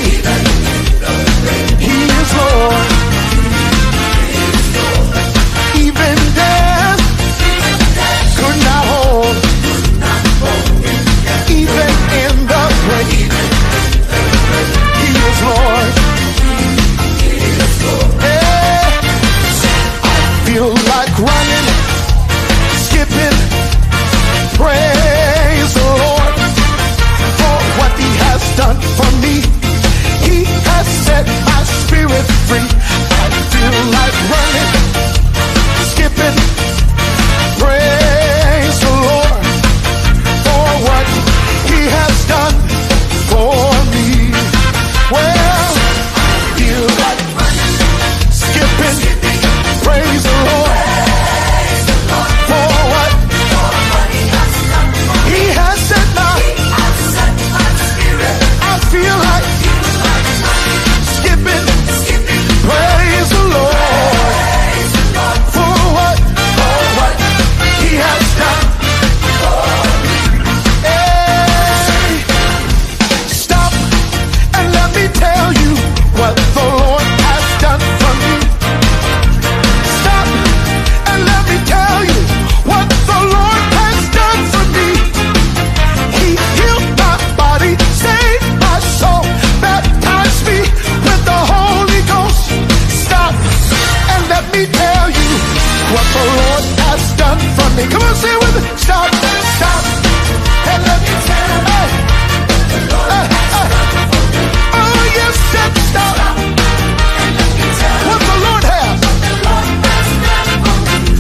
grave, He is Lord. Even death could not hold. Even in the grave, He is Lord. Yeah. I feel like running, skipping, praise the Lord for what He has done for me. He has set my spirit free. I feel like running, skipping, praise the Lord for what He has done for me. Well, I feel like running, skipping, praise the Lord for what He has done for me. He has set my spirit. I feel like skipping, praise the Lord for what He has done for me. Hey, stop and let me tell you what the Lord has done for me. Stop and let me tell you what the Lord has done for me. He healed my body, saved my soul, baptized me with the Holy Ghost. Stop and let me tell you what the Lord has done for me. Come on, say it with me. Stop, stop, and let me tell you. Hey, oh, yes, stop, stop. What the Lord has.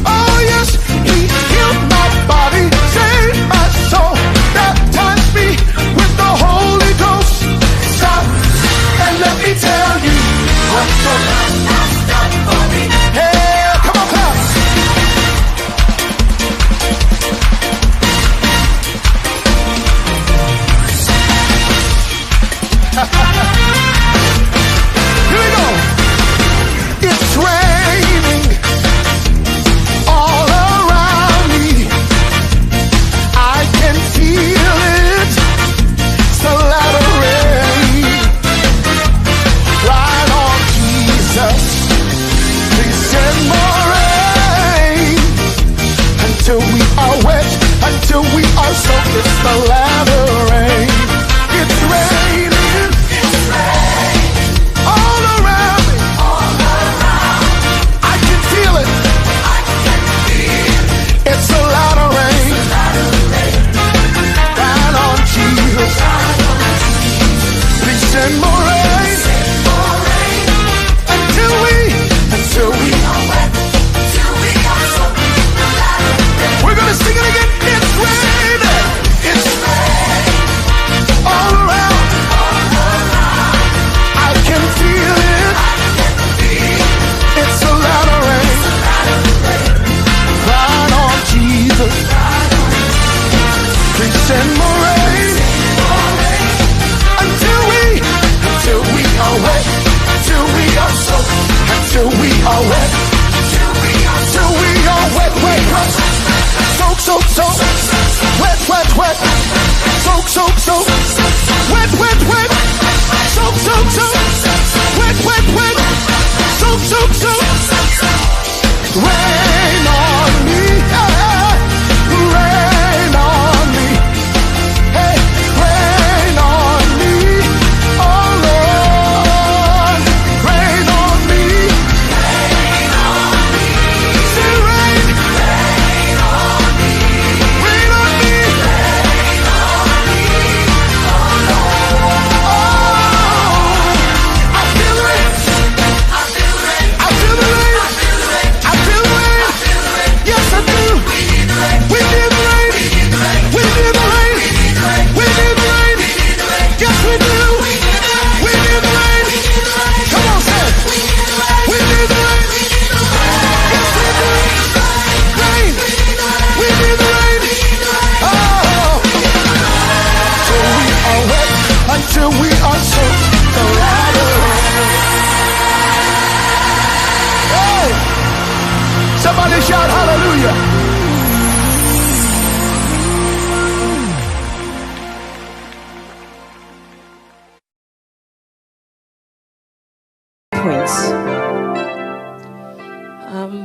Oh, yes, He healed my body, saved my soul, baptized me with the Holy Ghost. Stop and let me tell you what the Lord has done for me. Hey, come on, clap. Here we go. It's raining all around me. I can feel it. It's a lot of rain. Right on, Jesus. Please send more rain until we are wet, until we are soaked. It's the latter rain. It's raining. All around me. I can feel it. It's a lot of rain. Right on, Jesus. Please send more rain. Until we are wet. We're gonna sing it again. It's raining. It's raining. All around. I can feel it. It's a lot of rain. Right on, Jesus. Please send more rain. Until we are wet. Until we are soaked. Until we are wet. Until we are wet. Wet. Soak. Wet. Soak. Wet. Soak. Wet. Soak. Rain on me. Rain on me. Hey, rain on me. Oh Lord, rain on me. Say rain. Rain on me.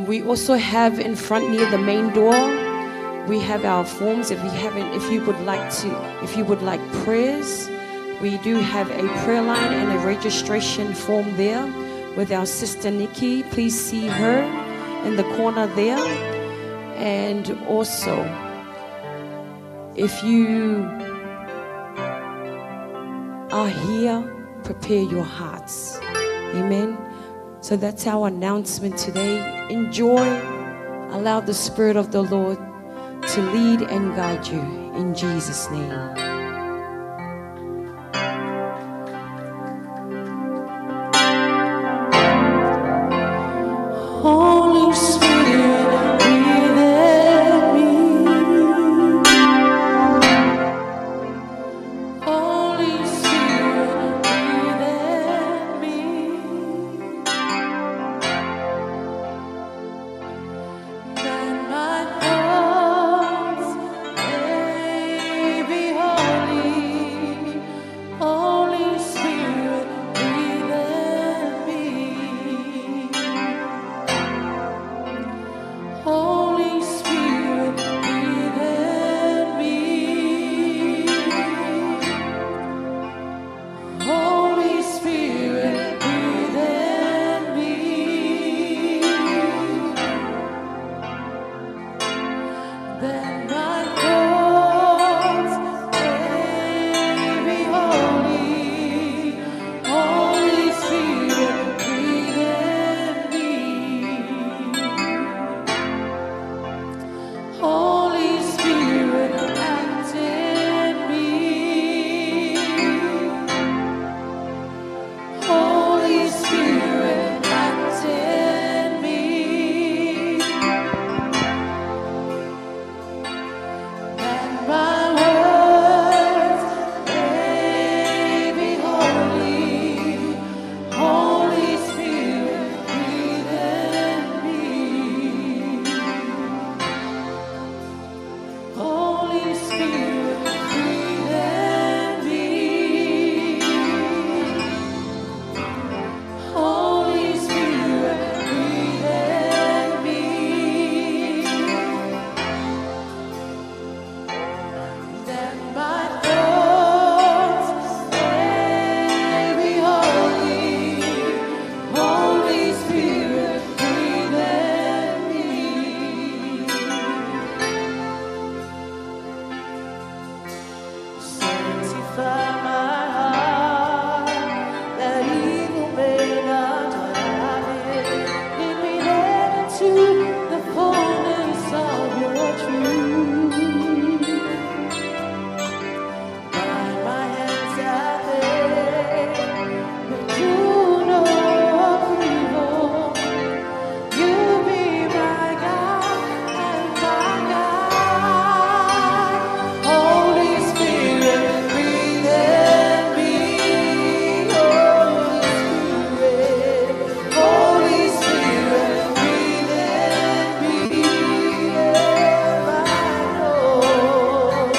We also have in front near the main door, we have our forms. If you would like prayers, we do have a prayer line and a registration form there with our sister Nikki. Please see her in the corner there. And also, if you are here, prepare your hearts. Amen. So that's our announcement today. Enjoy. Allow the Spirit of the Lord to lead and guide you in Jesus' name. Holy Spirit, breathe in me. Holy Spirit, breathe in me. That my thoughts may be holy. Holy Spirit, breathe in me. Holy Spirit, breathe in me. Holy Spirit, breathe in me. That my thoughts may be holy. Holy Spirit, breathe in me. Holy Spirit, act in me. Holy Spirit, act in me. That my words may be holy. Holy Spirit, breathe in me. Holy Spirit, breathe in me. Holy Spirit, breathe in me. That my thoughts may be holy. Holy Spirit, breathe in me. Sanctify my heart, that evil may not have it. Lead me then into the fullness of your truth. Bind my hands that they may do no evil. You be my God and my guide. Holy Spirit, breathe in me. Holy Spirit, breathe in me. Yeah, my Lord.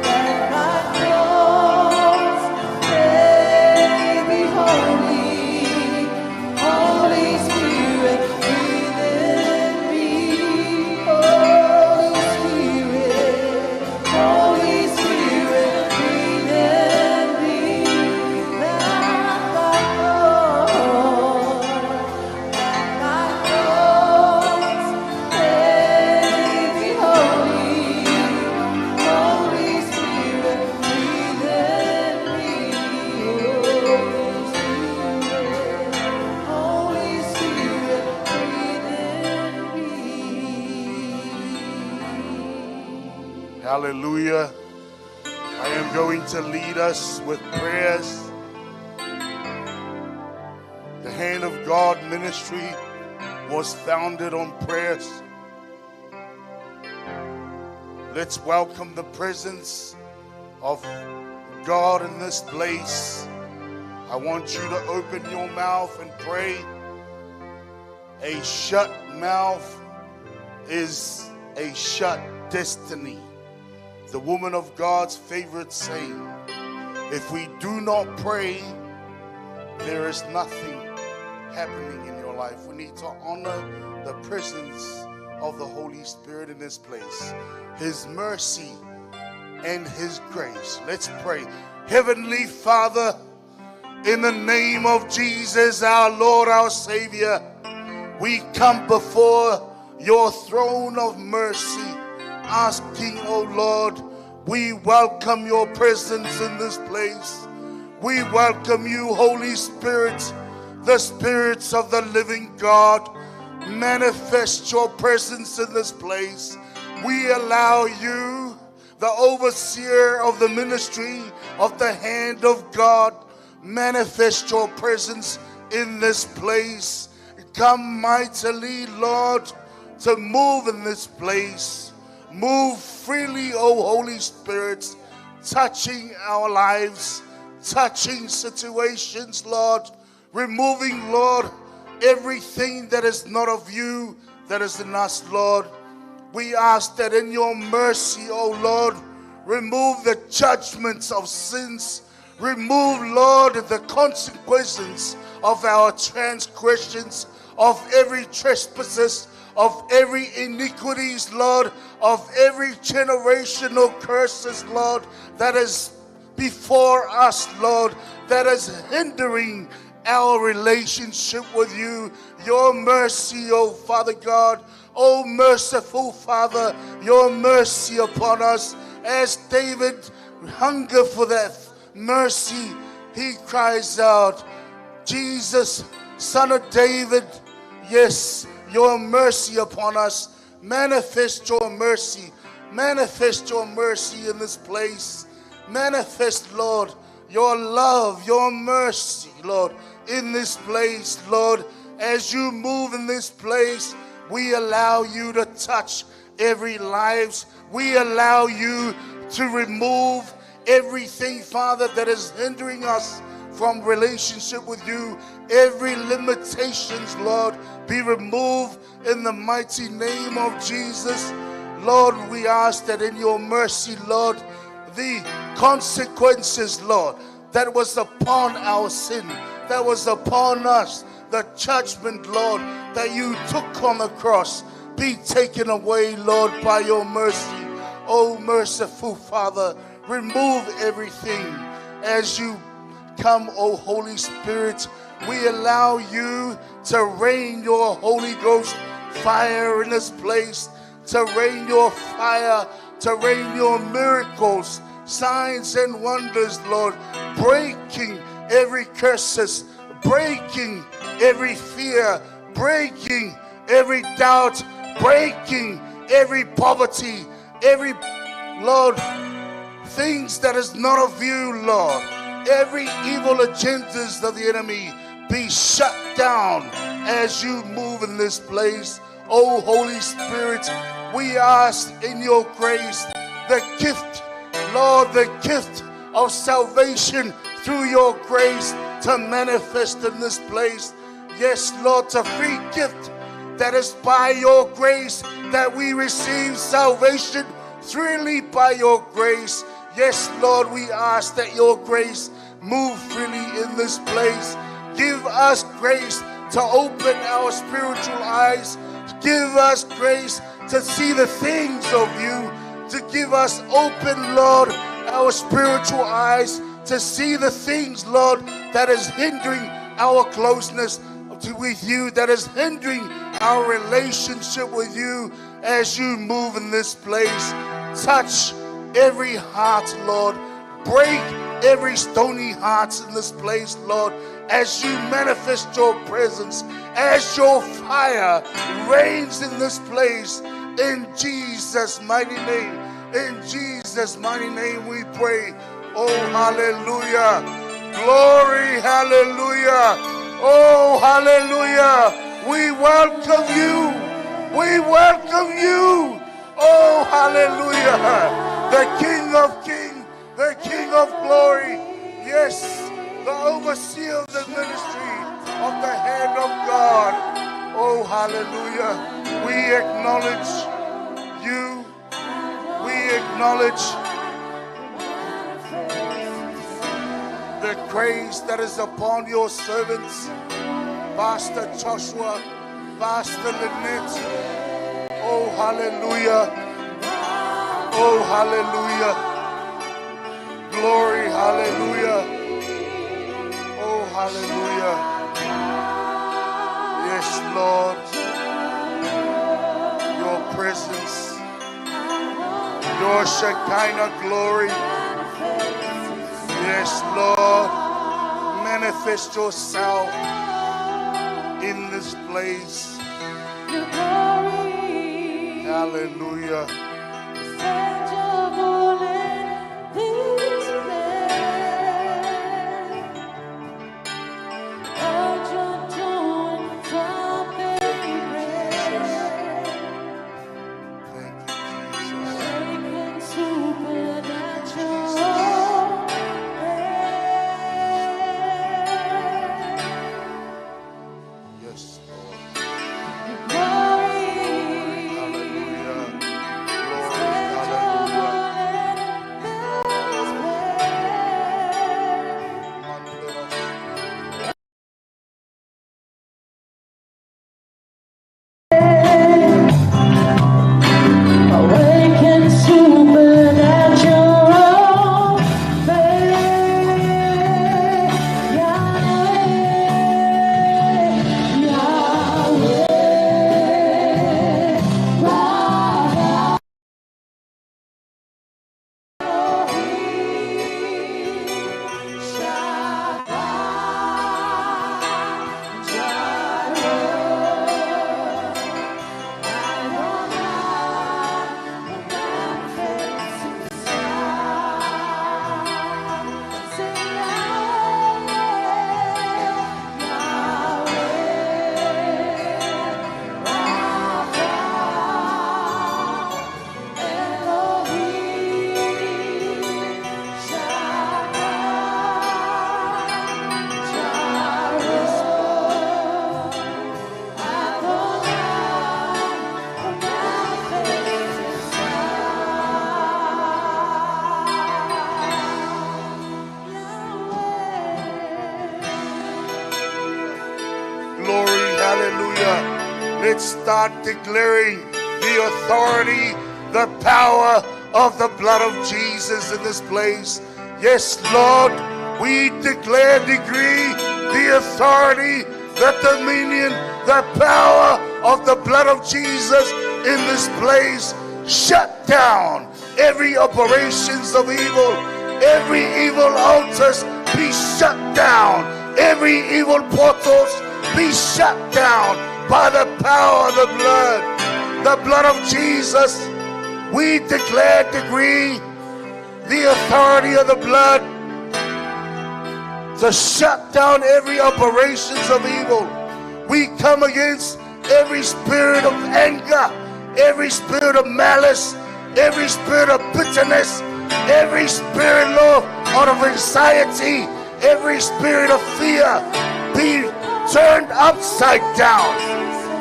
That my thoughts may be holy. Holy Spirit, breathe in me. Holy Spirit, Holy Spirit, breathe in me. That my Lord, that my thoughts may be holy. Holy Spirit, breathe in me. Holy Spirit, breathe in me. Hallelujah. I am going to lead us with prayers. The Hand of God ministry was founded on prayers. Let's welcome the presence of God in this place. I want you to open your mouth and pray. A shut mouth is a shut destiny. The woman of God's favorite saying. If we do not pray, there is nothing happening in your life. We need to honor the presence of the Holy Spirit in this place, His mercy and His grace. Let's pray. Heavenly Father, in the name of Jesus, our Lord, our Savior, we come before your throne of mercy, asking, oh Lord, we welcome your presence in this place. We welcome you, Holy Spirit, the spirits of the living God. Manifest your presence in this place. We allow you, the overseer of the ministry of the hand of God, manifest your presence in this place. Come mightily, Lord, to move in this place. Move freely, O Holy Spirit, touching our lives, touching situations, Lord, removing, Lord, everything that is not of you, that is in us, Lord. We ask that in your mercy, O Lord, remove the judgments of sins. Remove, Lord, the consequences of our transgressions, of every trespasses, of every iniquities, Lord, of every generational curses, Lord, that is before us, Lord, that is hindering our relationship with you. Your mercy, oh Father God, oh merciful Father, your mercy upon us. As David hunger for that mercy, he cries out, Jesus, Son of David, yes, your mercy upon us. Manifest your mercy. Manifest your mercy in this place. Manifest, Lord, your love, your mercy, Lord, in this place, Lord. As you move in this place, we allow you to touch every lives. We allow you to remove everything, Father, that is hindering us from relationship with you. Every limitations, Lord, be removed in the mighty name of Jesus. Lord, we ask that in your mercy, Lord, the consequences, Lord, that was upon our sin, that was upon us, the judgment, Lord, that you took on the cross, be taken away, Lord, by your mercy. Oh, merciful Father, remove everything as you come, oh Holy Spirit. We allow you to rain your Holy Ghost fire in this place, to rain your fire, to rain your miracles, signs and wonders, Lord, breaking every curses, breaking every fear, breaking every doubt, breaking every poverty, every, Lord, things that is not of you, Lord. Every evil agendas of the enemy be shut down as you move in this place. Oh, Holy Spirit, we ask in your grace the gift, Lord, the gift of salvation through your grace to manifest in this place. Yes, Lord, a free gift that is by your grace that we receive salvation freely by your grace. Yes, Lord, we ask that your grace move freely in this place. Give us grace to open our spiritual eyes. Give us grace to see the things of you. To give us open, Lord, our spiritual eyes to see the things, Lord, that is hindering our closeness with you, that is hindering our relationship with you as you move in this place. Touch every heart, Lord. Break every stony heart in this place, Lord, as you manifest your presence, as your fire reigns in this place. In Jesus' mighty name, in Jesus' mighty name we pray. Oh, hallelujah. Glory, hallelujah. Oh, hallelujah. We welcome you. We welcome you. Oh, hallelujah. The King of Kings, the King of Glory. Yes, the overseer of the ministry of the hand of God. Oh, hallelujah. We acknowledge you. We acknowledge the grace that is upon your servants. Pastor Joshua, Pastor Lynette. Oh, hallelujah. Oh, hallelujah. Glory, hallelujah. Oh, hallelujah. Yes, Lord. Your presence, your Shekinah glory. Yes, Lord. Manifest yourself in this place. Hallelujah. Let's start declaring the authority, the power of the blood of Jesus in this place. Yes, Lord, we declare, decree the authority, the dominion, the power of the blood of Jesus in this place. Shut down every operations of evil, every evil altars be shut down, every evil portals be shut down by the power of the blood of Jesus. We declare, decree the authority of the blood to shut down every operations of evil. We come against every spirit of anger, every spirit of malice, every spirit of bitterness, every spirit, Lord, of anxiety, every spirit of fear be turned upside down,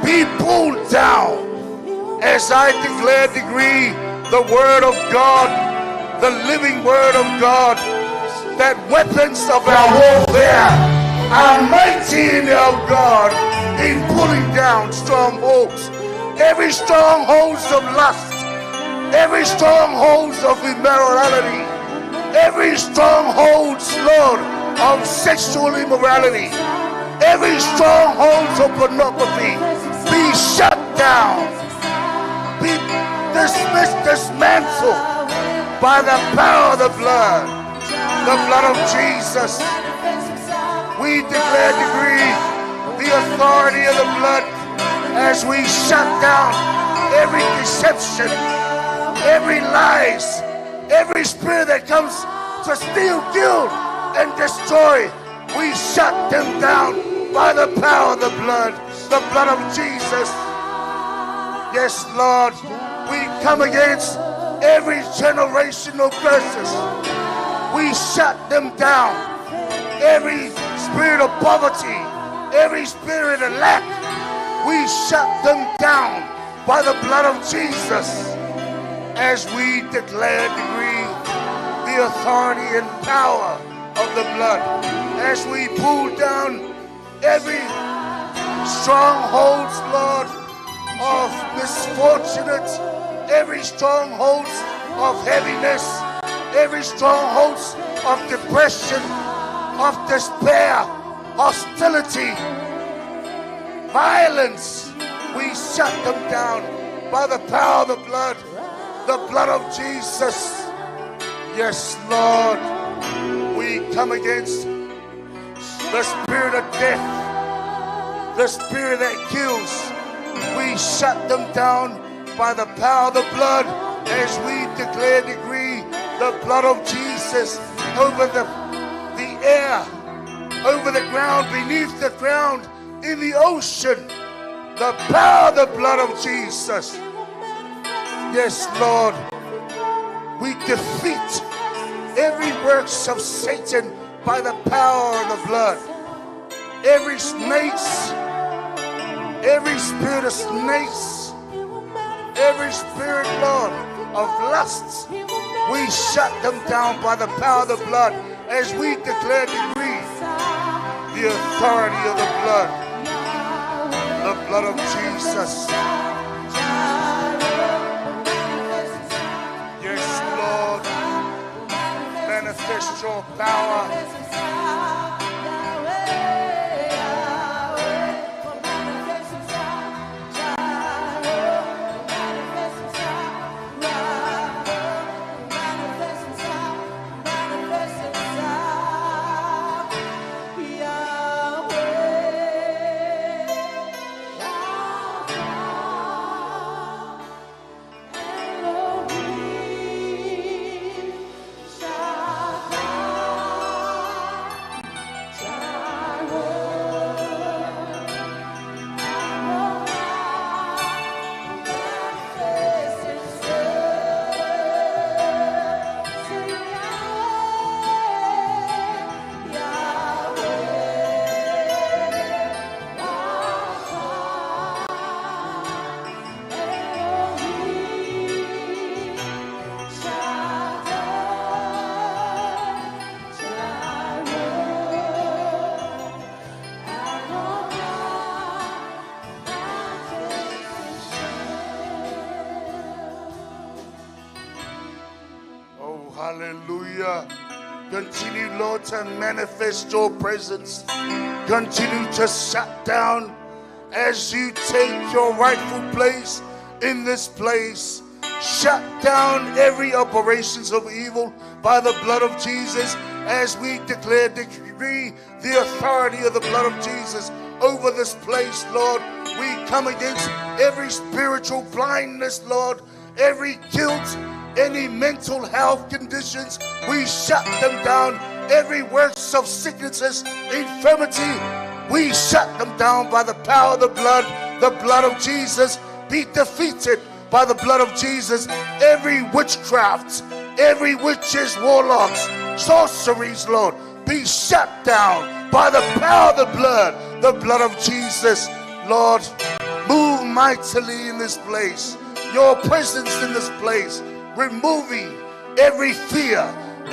be pulled down. As I declare, decree the word of God, the living word of God, that weapons of our warfare are mighty in our God in pulling down strongholds, every strongholds of lust, every strongholds of immorality, every strongholds, Lord, of sexual immorality, every strongholds of pornography be shut down, be dismissed, dismantled by the power of the blood of Jesus. We declare, decree the authority of the blood as we shut down every deception, every lies, every spirit that comes to steal, kill, and destroy. We shut them down by the power of the blood of Jesus. Yes, Lord, we come against every generational curses. We shut them down. Every spirit of poverty, every spirit of lack, we shut them down by the blood of Jesus. As we declare, decree the authority and power of the blood, as we pull down every strongholds, Lord, of misfortunate, every strongholds of heaviness, every strongholds of depression, of despair, hostility, violence, we shut them down by the power of the blood of Jesus. Yes, Lord, we come against the spirit of death, the spirit that kills. We shut them down by the power of the blood as we declare, decree the blood of Jesus over the air, over the ground, beneath the ground, in the ocean. The power of the blood of Jesus. Yes, Lord, we defeat every works of Satan by the power of the blood. Every snakes, every spirit of snakes, every spirit, Lord, of lusts, we shut them down by the power of the blood as we declare, decree the authority of the blood of Jesus. Yes, Lord, manifest your power. Hallelujah. Continue, Lord, to manifest your presence. Continue to shut down as you take your rightful place in this place. Shut down every operations of evil by the blood of Jesus as we declare, decree the authority of the blood of Jesus over this place, Lord. We come against every spiritual blindness, Lord, every guilt, any mental health conditions, we shut them down. Every works of sicknesses, infirmity, we shut them down by the power of the blood of Jesus. Be defeated by the blood of Jesus. Every witchcraft, every witches, warlocks, sorceries, Lord, be shut down by the power of the blood of Jesus. Lord, move mightily in this place. Your presence in this place, removing every fear,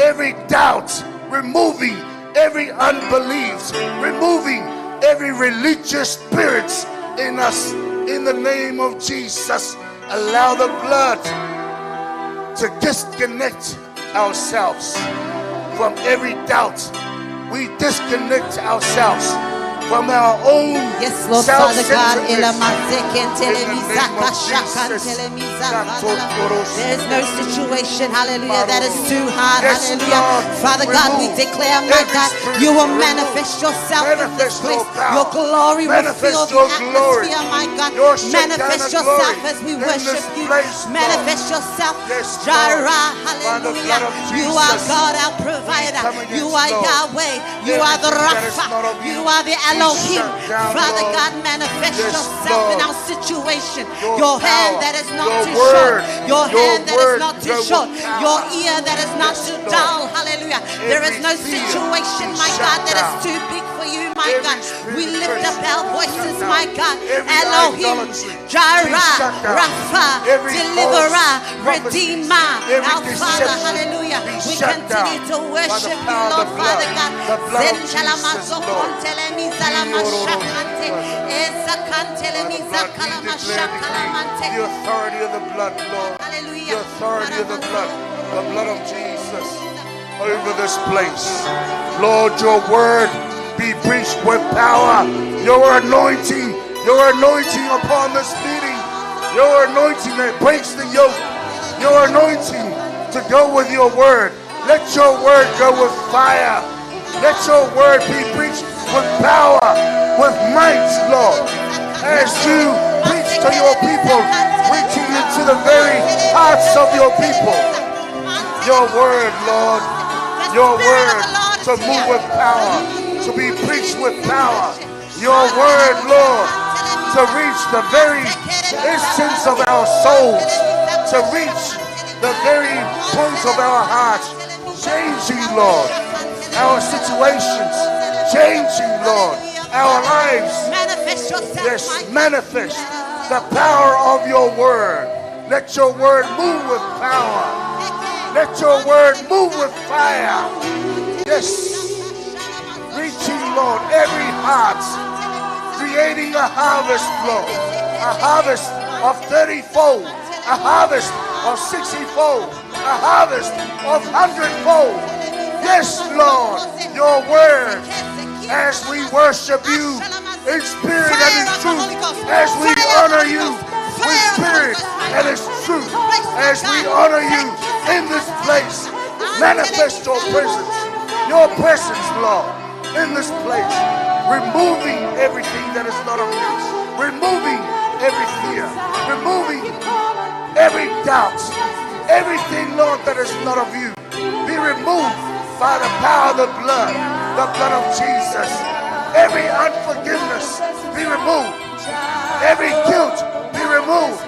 every doubt, removing every unbelief, removing every religious spirits in us. In the name of Jesus, allow the blood to disconnect ourselves from every doubt. We disconnect ourselves from our own yes, Lord, Father God. There is no situation, hallelujah, that is too hard, hallelujah. Father God, we declare, my God, you will manifest yourself in this place. Your glory will fill the atmosphere, my God. Manifest yourself as we worship you. Manifest yourself, Jireh, hallelujah. You are God, our provider. You are Yahweh. You are the Rapha. You are the Elohim. Father God, manifest yourself in our situation. Your hand that is not too short. Your hand that is not too short. Your ear that is not too dull. Hallelujah. There is no situation, my God, that is too big for for you, my God. We lift up our voices, shut my down. God. Every Elohim, idolatry be Jireh, shut down. Rapha, Every Deliverer, false prophecies, Redeemer, every our Father. deception Hallelujah. be We shut continue down to by worship the you, power of Lord, the Father blood, God. the blood of Jesus, Lord. The authority of the blood, Lord. Hallelujah. The authority of the blood of Jesus over this place. Lord, your word be preached with power. Your anointing upon this meeting. Your anointing that breaks the yoke. Your anointing to go with your word. Let your word go with fire. Let your word be preached with power, with might, Lord. As you preach to your people, reaching into the very hearts of your people. Your word, Lord. Your word to move with power, to be preached with power. Your word, Lord, to reach the very essence of our souls, to reach the very points of our hearts, changing, Lord, our situations, changing, Lord, our lives. Yes, manifest the power of your word. Let your word move with power. Let your word move with fire. Yes, reaching, Lord, every heart, creating a harvest, Lord, a harvest of 30-fold, a harvest of 60-fold, a harvest of 100-fold. Yes, Lord, your word, as we worship you in spirit and in truth, as we honor you in spirit and in truth, as we honor you in this place, manifest your presence, Lord, in this place, removing everything that is not of you, removing every fear, removing every doubt, everything, Lord, that is not of you, be removed by the power of the blood of Jesus. Every unforgiveness be removed, every guilt be removed,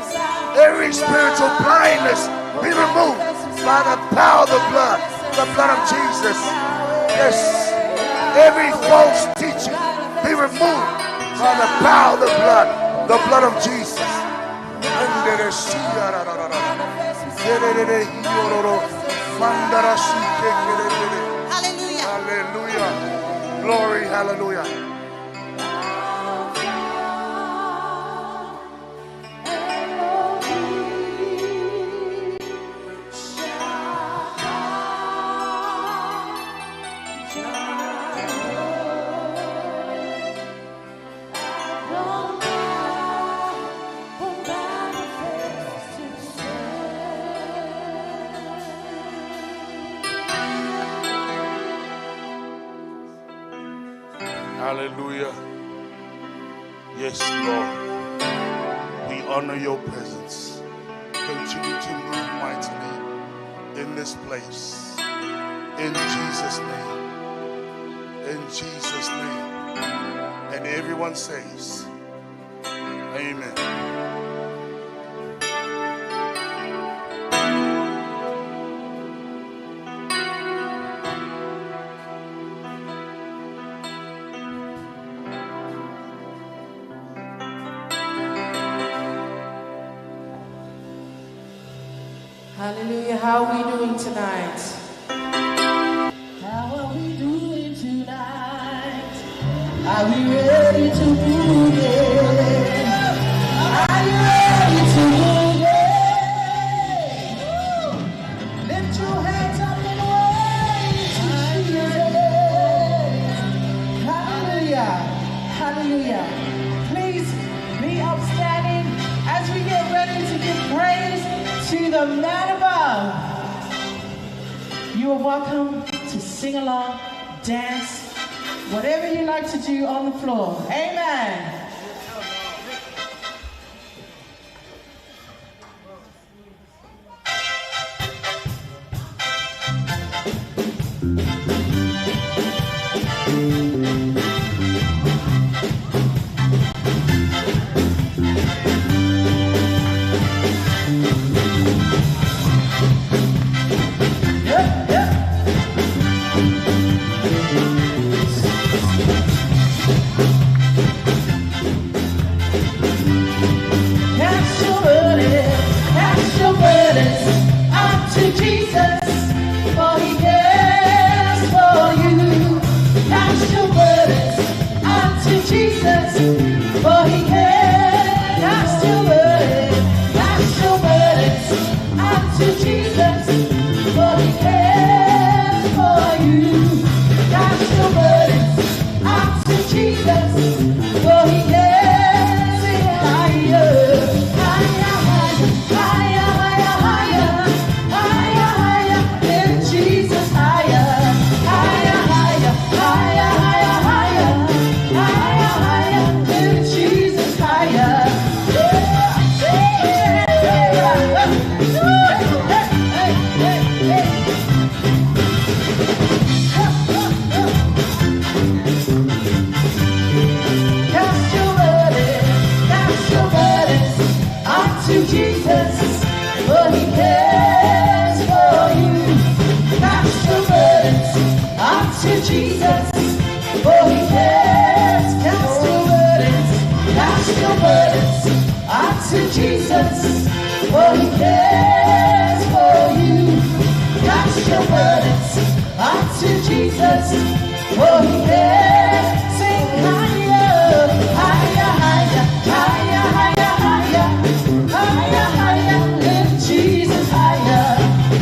every spiritual blindness be removed by the power of the blood of Jesus. Yes, every false teaching be removed by the power of the blood of Jesus. Hallelujah. Hallelujah. Glory, hallelujah. Hallelujah. Yes, Lord. We honor your presence. Continue to move mightily in this place. In Jesus' name. In Jesus' name. And everyone says, amen. Hallelujah. How are we doing tonight? How are we doing tonight? Are we ready to move it? Are you ready to move it? Lift your hands up and wave to Jesus. Hallelujah. Hallelujah. Please be upstanding as we get ready to give praise to the man above. You are welcome to sing along, dance, whatever you like to do on the floor. Amen. Jesus, for he cares. Cast your burdens unto Jesus, for he cares for you. Cast your burdens unto Jesus, for he cares. Sing higher, higher, higher, higher, higher, higher, higher, lift Jesus higher, higher, higher, higher, higher, higher, higher, higher, lift Jesus higher. Cast your burdens unto Jesus, for he cares for you. Cast your burdens unto Jesus, for he cares. Cast your burdens unto Jesus, for he cares for you. Cast your burdens unto Jesus, for he cares. Sing higher, higher, higher, higher, higher, higher, higher, higher, lift Jesus higher,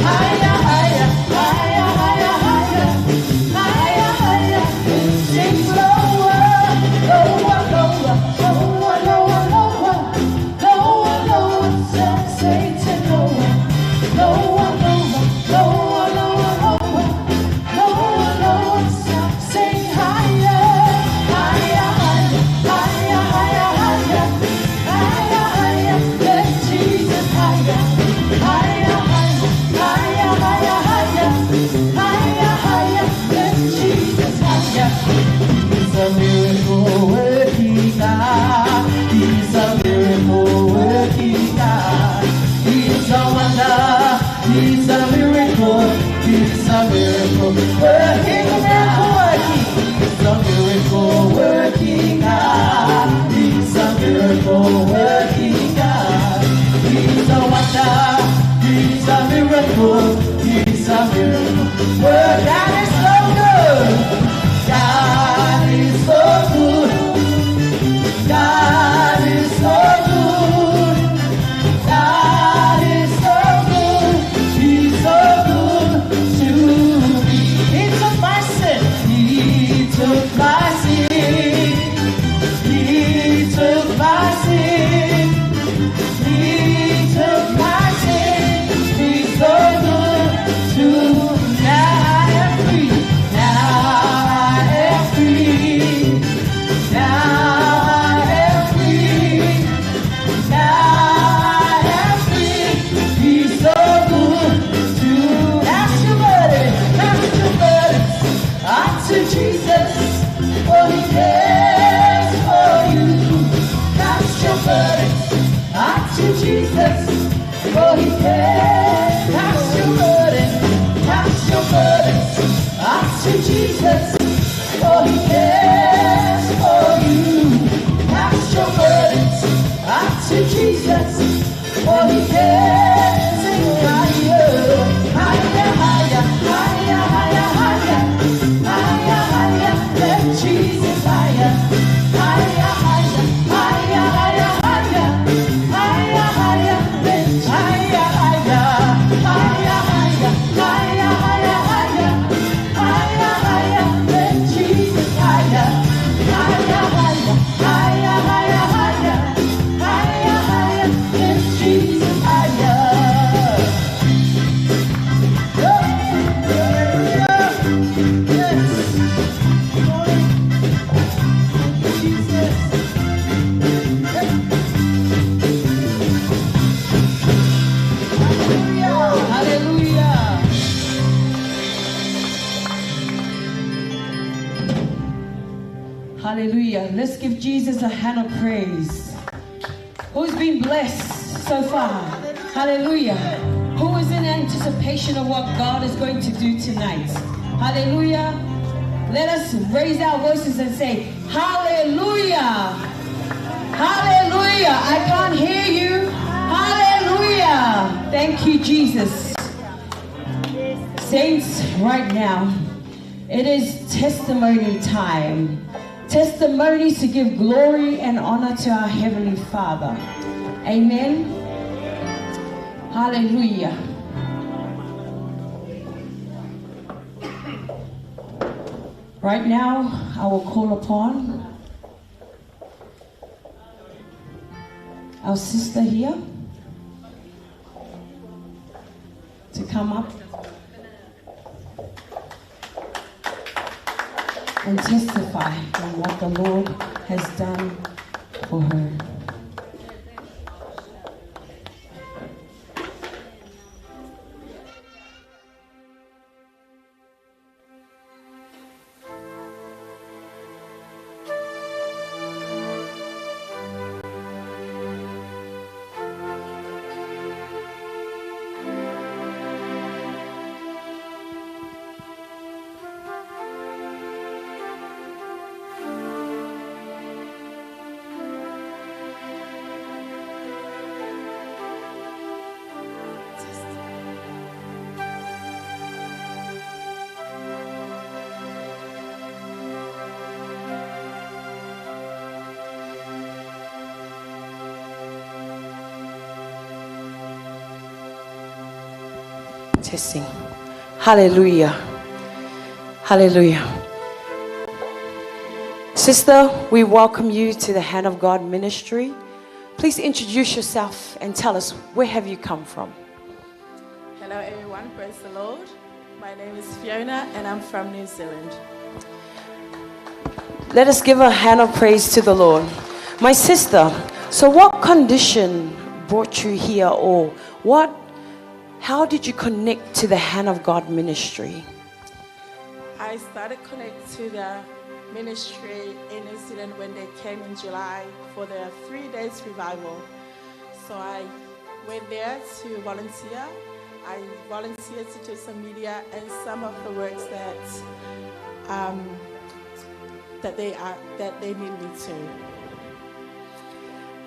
higher, higher, higher, higher, higher, higher, higher, sing lower, lower, lower, lower, lower, lower, lower, lower, Satan lower, lower, lower, lower, lower, lower, lower, lower, sing higher, higher, higher, higher, higher, higher, higher, higher, lift Jesus higher, higher, higher, higher, higher, higher, higher, higher, lift Jesus higher. He's a miracle working God. He's a miracle working God. He's a wonder. He's a miracle. He's a miracle working God. He's a miracle working God. He's a miracle working God. He's a wonder. He's a miracle. He's a miracle. Well, God is so good. God is so good. God is so good. God is so good. He's so good to me. He took my sin. He took my sin. He took my sin. He took my sin. He's so good to me. Now I am free. Now I am free. Now I am free. Now I am free. He's so good to cast your burdens unto Jesus, for he cares for you. Cast your burdens unto Jesus, for he cares. Cast your burdens unto Jesus, for he cares for you. Cast your burdens unto Jesus, for he cares. Sing higher, higher, higher, higher, higher, higher, higher, higher, lift Jesus higher, higher, higher, higher, higher, higher, higher, higher, lift higher, higher, higher, higher, higher, higher, higher, higher, higher, lift Jesus higher, higher, higher, higher, higher, higher, higher, higher, lift Jesus higher. Hallelujah. Let's give Jesus a hand of praise. Who's been blessed so far? Hallelujah. Who is in anticipation of what God is going to do tonight? Hallelujah. Let us raise our voices and say, hallelujah. Hallelujah. I can't hear you. Hallelujah. Thank you, Jesus. Saints, right now, it is testimony time. testimonies to give glory and honor to our Heavenly Father. Amen. Hallelujah. Right now, I will call upon our sister here to come up and testify on what the Lord has done for her. Testing. Hallelujah. Hallelujah. Sister, we welcome you to the Hand of God ministry. Please introduce yourself and tell us, where have you come from? Hello everyone, praise the Lord. My name is Fiona and I'm from New Zealand. Let us give a hand of praise to the Lord. My sister, so what condition brought you here, or how did you connect to the Hand of God ministry? I started connecting to the ministry in New Zealand when they came in July for the 3 days revival. So I went there to volunteer. I volunteered to do some media and some of the works that they need me to.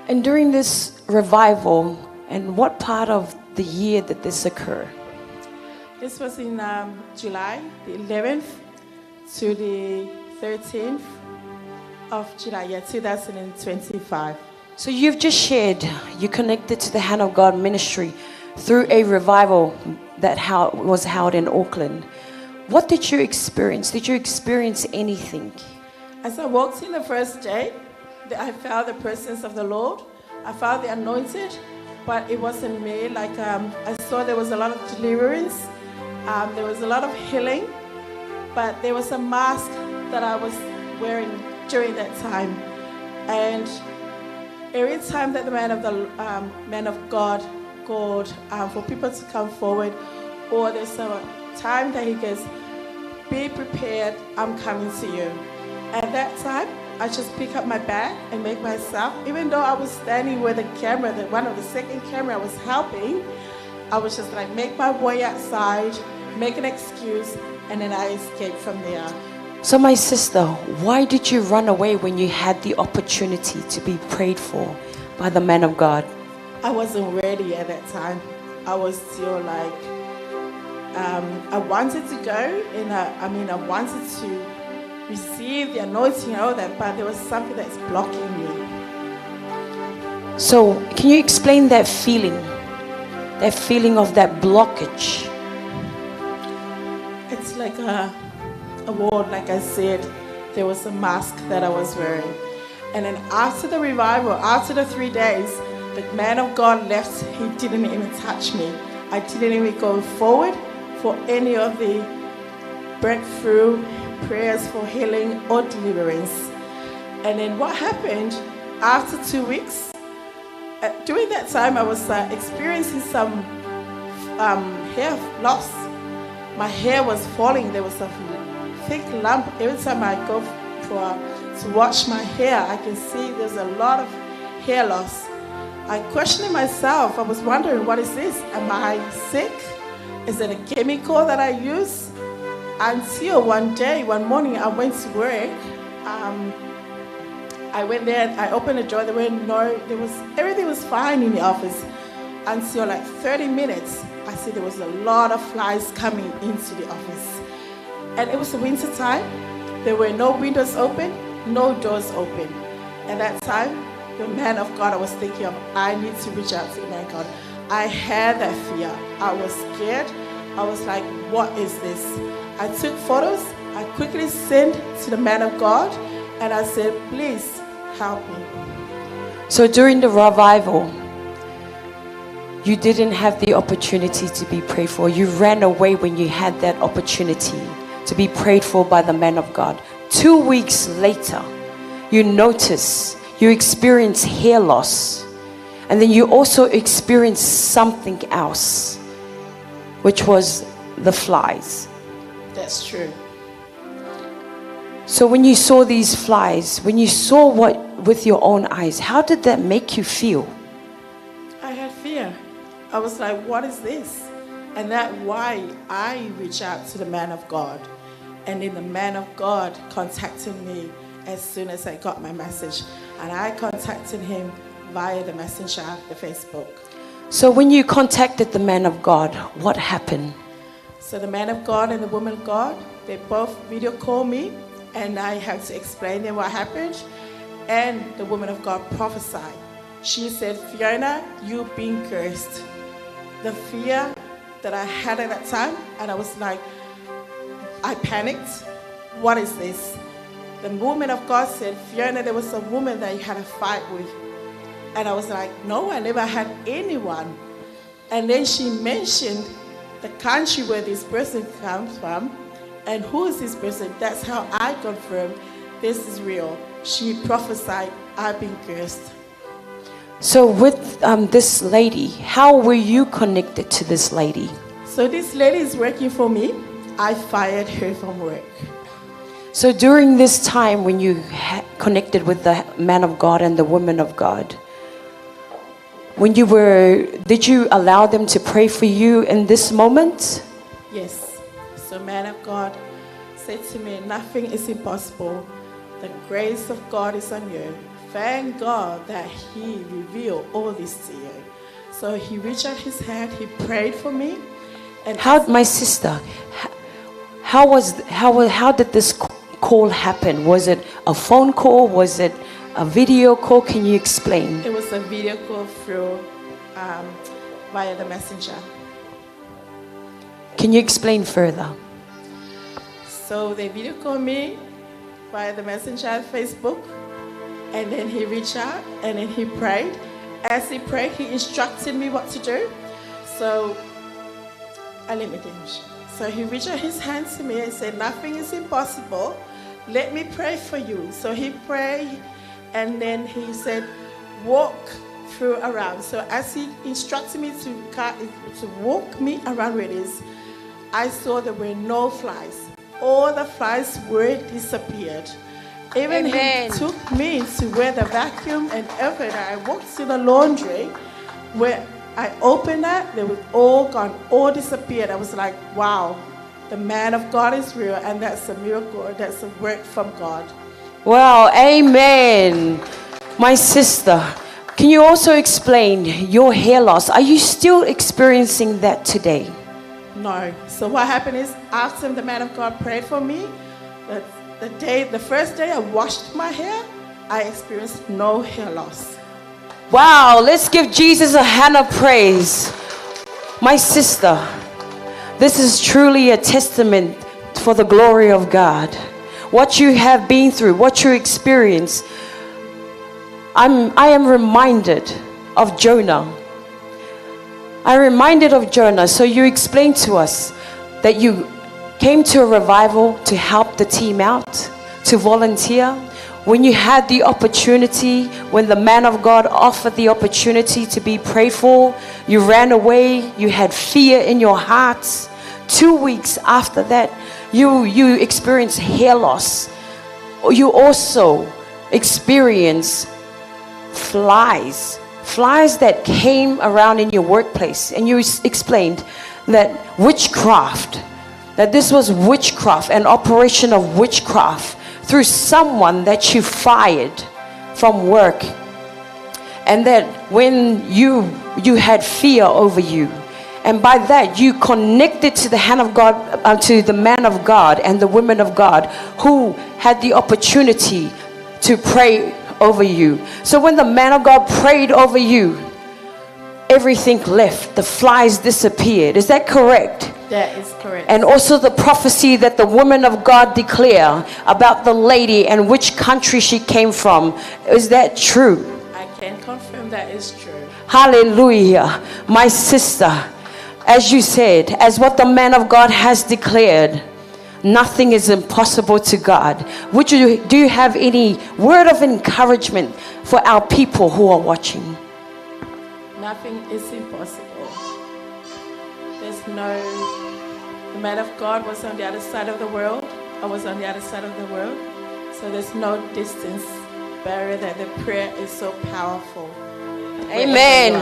And during this revival, and what part of the year did this occur? This was in July, the 11th to the 13th of July, 2025. So you've just shared you connected to the Hand of God ministry through a revival that was held in Auckland. What did you experience? Did you experience anything? As I walked in the first day, I felt the presence of the Lord. I felt the anointed, but it wasn't me. I saw there was a lot of deliverance. There was a lot of healing, but there was a mask that I was wearing during that time. And every time that the man of God called for people to come forward, or there's a time that he goes, be prepared, I'm coming to you. At that time, I just pick up my bag and make myself, even though I was standing where the camera, one of the second camera was helping, I was just like, make my way outside, make an excuse, and then I escaped from there. So my sister, why did you run away when you had the opportunity to be prayed for by the man of God? I wasn't ready at that time. I was still like, I wanted to go, and I wanted to receive the anointing and all that, but there was something that's blocking me. So can you explain that feeling of that blockage? It's like a wall, like I said, there was a mask that I was wearing. And then after the revival, after the 3 days, the man of God left. He didn't even touch me. I didn't even go forward for any of the breakthrough prayers for healing or deliverance. And then what happened after 2 weeks, during that time I was experiencing some hair loss. My hair was falling. There was a thick lump. Every time I go to wash my hair, I can see there's a lot of hair loss. I questioned myself. I was wondering, what is this? Am I sick? Is it a chemical that I use? Until one morning, I went to work. I went there, I opened the door, everything was fine in the office. Until like 30 minutes, I see there was a lot of flies coming into the office. And it was the winter time. There were no windows open. no doors open. At that time, the man of God I was thinking of, I need to reach out to the man of God. I had that fear. I was scared. I was like, what is this? I took photos. I quickly sent to the man of God and I said, please help me. So during the revival, you didn't have the opportunity to be prayed for. You ran away when you had that opportunity to be prayed for by the man of God. 2 weeks later, you notice you experience hair loss. And then you also experience something else, which was the flies. That's true. So when you saw these flies, when you saw what with your own eyes, how did that make you feel? I had fear. I was like, what is this? And that's why I reached out to the man of God. And then the man of God contacted me as soon as I got my message. And I contacted him via the messenger, the Facebook. So when you contacted the man of God, what happened? So the man of God and the woman of God, they both video called me. And I had to explain them what happened. And the woman of God prophesied. She said, Fiona, you've been cursed. The fear that I had at that time, and I was like, I panicked. What is this? The woman of God said, Fiona, there was a woman that you had a fight with. And I was like, no, I never had anyone. And then she mentioned the country where this person comes from. And who is this person? That's how I confirmed this is real. She prophesied, I've been cursed. So with this lady, how were you connected to this lady? So this lady is working for me. I fired her from work. So during this time when you connected with the man of God and the woman of God, did you allow them to pray for you in this moment? Yes. So man of God said to me, nothing is impossible. The grace of God is on you. Thank God that he revealed all this to you. So he reached out his hand, he prayed for me. And my sister, how did this call happen? Was it a phone call? Was it a video call? Can you explain? It was a video call through via the messenger. Can you explain further? So they video called me via the messenger Facebook, and then he reached out and then he prayed. As he prayed, he instructed me what to do. So So he reached out his hands to me and said, nothing is impossible. Let me pray for you. So he prayed, and then he said, walk through around. So as he instructed me to walk me around where it is, I saw there were no flies. All the flies were disappeared. Even Amen. he took me to where the vacuum and everything. I walked to the laundry where I opened that, they were all gone, all disappeared. I was like, wow, the man of God is real, and that's a miracle, that's a work from God. Wow, amen. My sister, can you also explain your hair loss? Are you still experiencing that today? No. So what happened is, after the man of God prayed for me, the first day I washed my hair, I experienced no hair loss. Wow, let's give Jesus a hand of praise. My sister, this is truly a testament for the glory of God. What you have been through, what you experienced. I am reminded of Jonah. I'm reminded of Jonah. So you explained to us that you came to a revival to help the team out, to volunteer. When you had the opportunity, when the man of God offered the opportunity to be prayed for, you ran away, you had fear in your hearts. 2 weeks after that, you experienced hair loss. You also experienced flies that came around in your workplace. And you explained that witchcraft, that this was witchcraft, an operation of witchcraft through someone that you fired from work. And that when you had fear over you, and by that you connected to the hand of God, to the man of God and the women of God who had the opportunity to pray over you. So when the man of God prayed over you, everything left. The flies disappeared. Is that correct? That is correct. And also the prophecy that the woman of God declare about the lady and which country she came from. Is that true? I can confirm that is true. Hallelujah. My sister, as you said, as what the man of God has declared, nothing is impossible to God. Do you have any word of encouragement for our people who are watching? Nothing is impossible. The man of God was on the other side of the world. I was on the other side of the world. So there's no distance barrier, that the prayer is so powerful. Amen.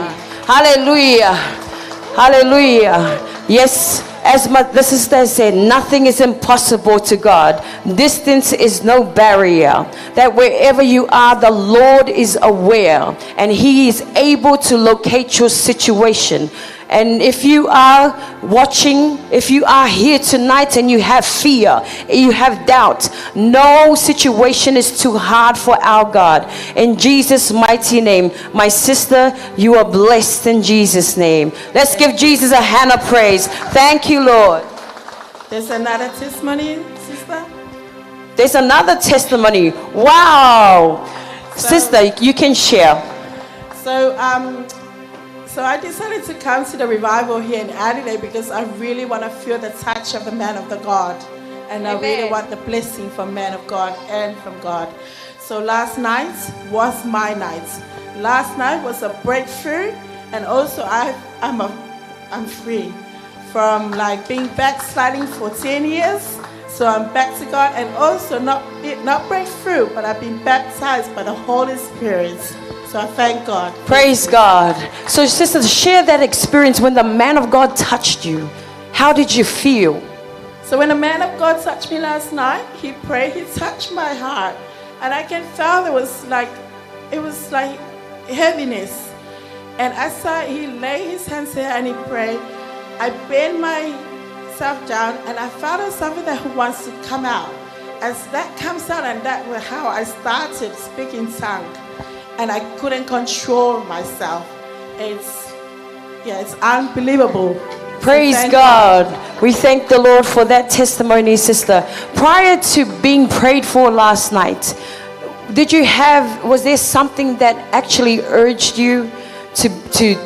Hallelujah. Hallelujah. Yes, as the sister said, nothing is impossible to God. Distance is no barrier. That wherever you are, the Lord is aware and He is able to locate your situation. And if you are watching, if you are here tonight and you have fear, you have doubt, no situation is too hard for our God. In Jesus' mighty name, my sister, you are blessed in Jesus' name. Let's give Jesus a hand of praise. Thank you, Lord. There's another testimony, sister? There's another testimony. Wow. Sister, you can share. So I decided to come to the revival here in Adelaide because I really want to feel the touch of the man of the God. And I really want the blessing from man of God and from God. So last night was my night. Last night was a breakthrough. And also I'm free from like being backsliding for 10 years. So I'm back to God, and also not breakthrough, but I've been baptized by the Holy Spirit. So I thank God. Praise God. So sisters, share that experience when the man of God touched you. How did you feel? So when the man of God touched me last night, he prayed, he touched my heart. And I can feel it was like heaviness. And as he laid his hands here and he prayed, I bent myself down and I felt something that wants to come out. As that comes out, and that was how I started speaking tongue. And I couldn't control myself. It's unbelievable. Praise God. We thank the Lord for that testimony, sister. Prior to being prayed for last night, was there something that actually urged you to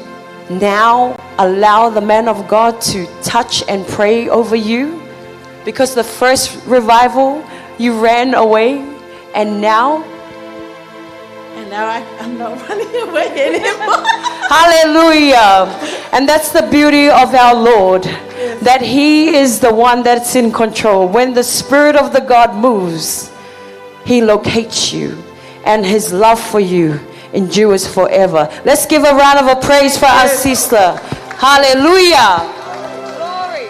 now allow the man of God to touch and pray over you? Because the first revival, you ran away, and now I'm not running away anymore. Hallelujah. And that's the beauty of our Lord, that He is the one that's in control. When the Spirit of the God moves, He locates you, and His love for you endures forever. Let's give a round of praise for our sister. Hallelujah. Glory.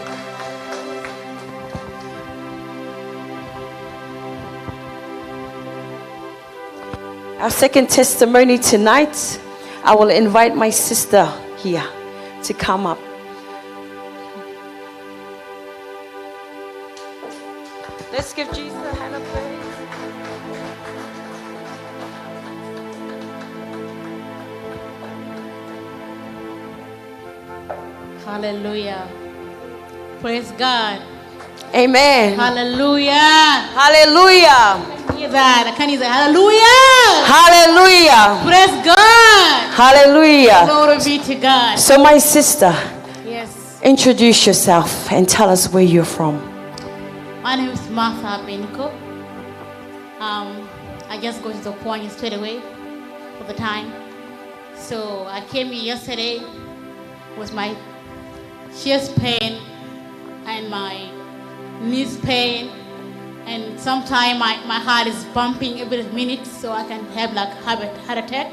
Our second testimony tonight, I will invite my sister here to come up. Let's give Jesus a hand of praise. Hallelujah. Praise God. Amen. Hallelujah. Hallelujah. I can't hear that. Hallelujah. Hallelujah. Praise God. Hallelujah. Glory be to God. So my sister, Yes. introduce yourself and tell us where you're from. My name is Martha Beniko. I just go to the point straight away for the time. So I came here yesterday with my chest pain and my knees pain, and sometimes my heart is pumping every minute, so I can have like heart attack.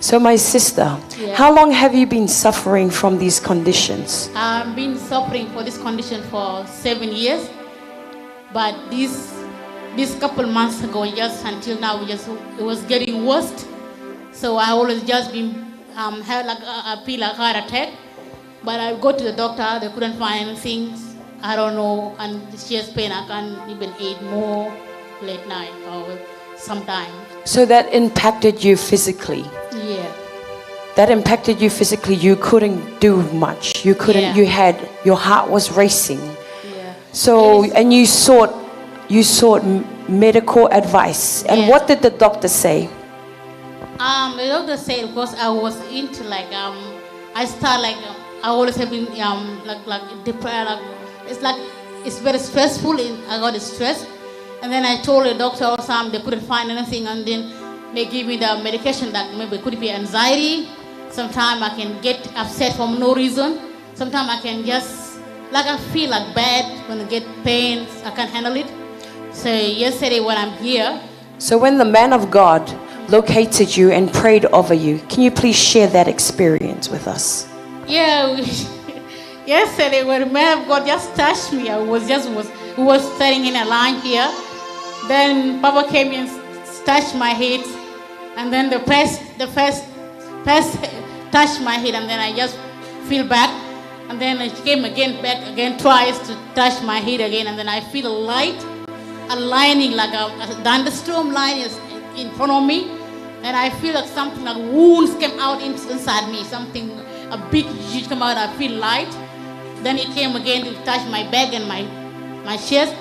So my sister, Yeah. how long have you been suffering from these conditions? I've been suffering for this condition for 7 years, but this couple months ago, just until now, it was getting worse. So I always just been had like I feel like heart attack, but I go to the doctor, they couldn't find anything. I don't know, and the chest pain, I can't even eat more late night or sometimes. So that impacted you physically. Yeah. That impacted you physically. You couldn't do much. You couldn't. Yeah. Your heart was racing. Yeah. So, It is- and you sought medical advice. And Yeah. what did the doctor say? The doctor said because I was into I start I always have been it's very stressful. I got stressed, and then I told the doctor or something. They couldn't find anything, and then they give me the medication that maybe could be anxiety. Sometimes I can get upset for no reason. Sometimes I can just I feel bad when I get pain. I can't handle it. So yesterday when I'm here. So when the man of God located you and prayed over you, can you please share that experience with us? Yeah, yesterday when the man of God just touched me, I was standing in a line here. Then Papa came and touched my head, and then the first touched my head, and then I just feel back, and then it came back again twice to touch my head again, and then I feel a light, a lining like a thunderstorm line is in front of me, and I feel like something like wounds came out inside me, a big huge come out. I feel light. Then it came again to touch my back and my chest.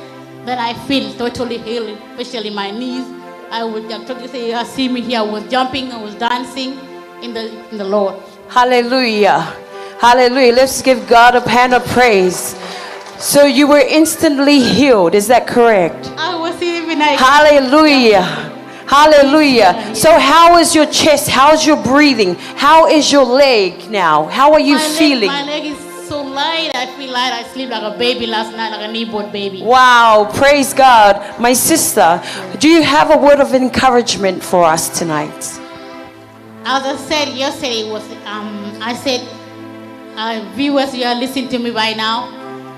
Then I feel totally healed, especially my knees. You see me here. I was jumping, I was dancing in the Lord. Hallelujah. Hallelujah. Let's give God a hand of praise. So you were instantly healed. Is that correct? I was even Hallelujah. Hallelujah. So how is your chest? How's your breathing? How is your leg now? How are you feeling? My leg is so light. I feel light. I sleep like a baby last night, like a newborn baby. Wow. Praise God. My sister, do you have a word of encouragement for us tonight? As I said yesterday, I said, viewers, you are listening to me right now.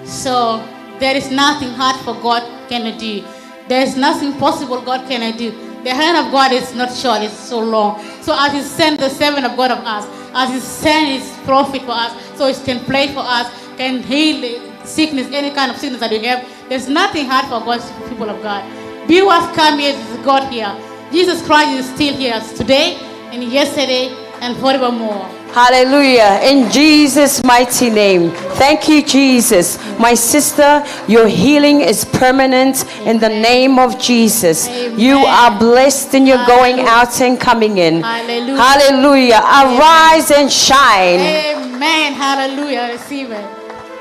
So there is nothing hard for God can do. There is nothing possible God cannot do. The hand of God is not short, it's so long. So as He sent the servant of God of us, as He sent His prophet for us, so He can pray for us, can heal sickness, any kind of sickness that we have. There's nothing hard for God's people of God. Viewers come here, this is God here. Jesus Christ is still here today and yesterday and forevermore. Hallelujah. In Jesus' mighty name. Thank you, Jesus. My sister, your healing is permanent in the name of Jesus. Amen. You are blessed in your going out and coming in. Hallelujah. Hallelujah. Arise and shine. Amen. Hallelujah. Receive it.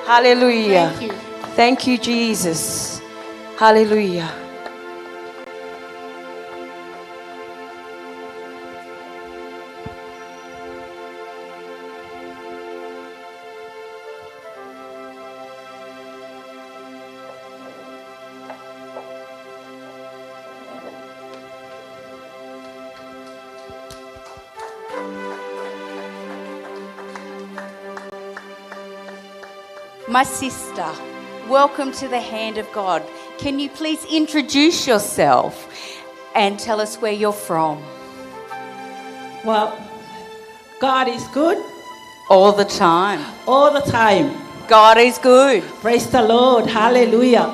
Hallelujah. Thank you. Thank you, Jesus. Hallelujah. My sister, welcome to the hand of God. Can you please introduce yourself and tell us where you're from? Well, God is good All the time. all the time. God is good. Praise the Lord. Hallelujah.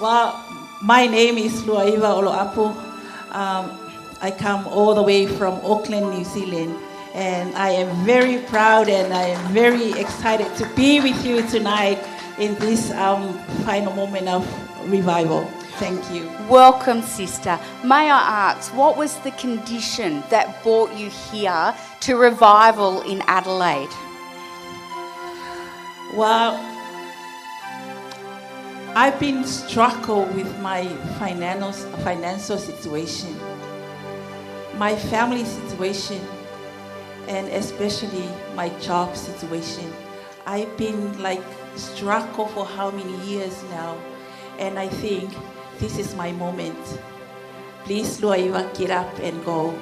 Well, my name is Luaiva Oloapu. I come all the way from Auckland, New Zealand. And I am very proud and I am very excited to be with you tonight in this final moment of revival. Thank you. Welcome, sister. May I ask, what was the condition that brought you here to revival in Adelaide? Well, I've been struggled with my financial situation, my family situation, and especially my job situation. I've been struggle for how many years now, and I think this is my moment. Please, Luaiva, get up and go.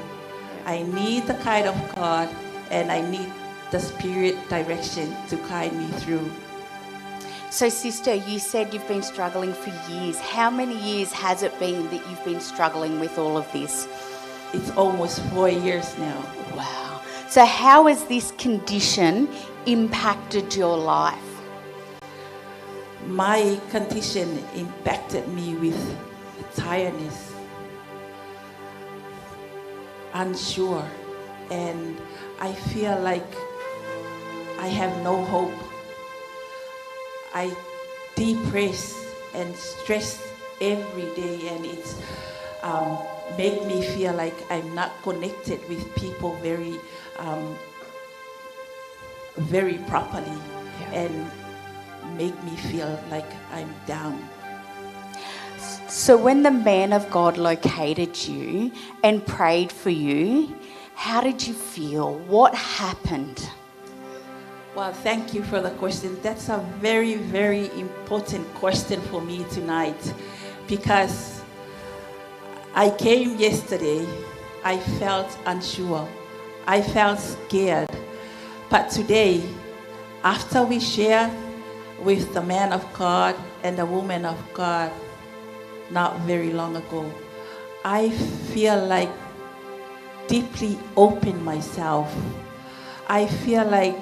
I need the kind of God, and I need the Spirit direction to guide me through. So, sister, you said you've been struggling for years. How many years has it been that you've been struggling with all of this? It's almost 4 years now. Wow. So how has this condition impacted your life? My condition impacted me with tiredness. unsure, and I feel like I have no hope. I depress and stress every day, and it's make me feel like I'm not connected with people very properly, and make me feel like I'm down. So when the man of God located you and prayed for you, how did you feel? What happened? Well, thank you for the question. That's a very, very important question for me tonight, because I came yesterday, I felt unsure, I felt scared. But today, after we share with the man of God and the woman of God not very long ago, I feel like deeply open myself. I feel like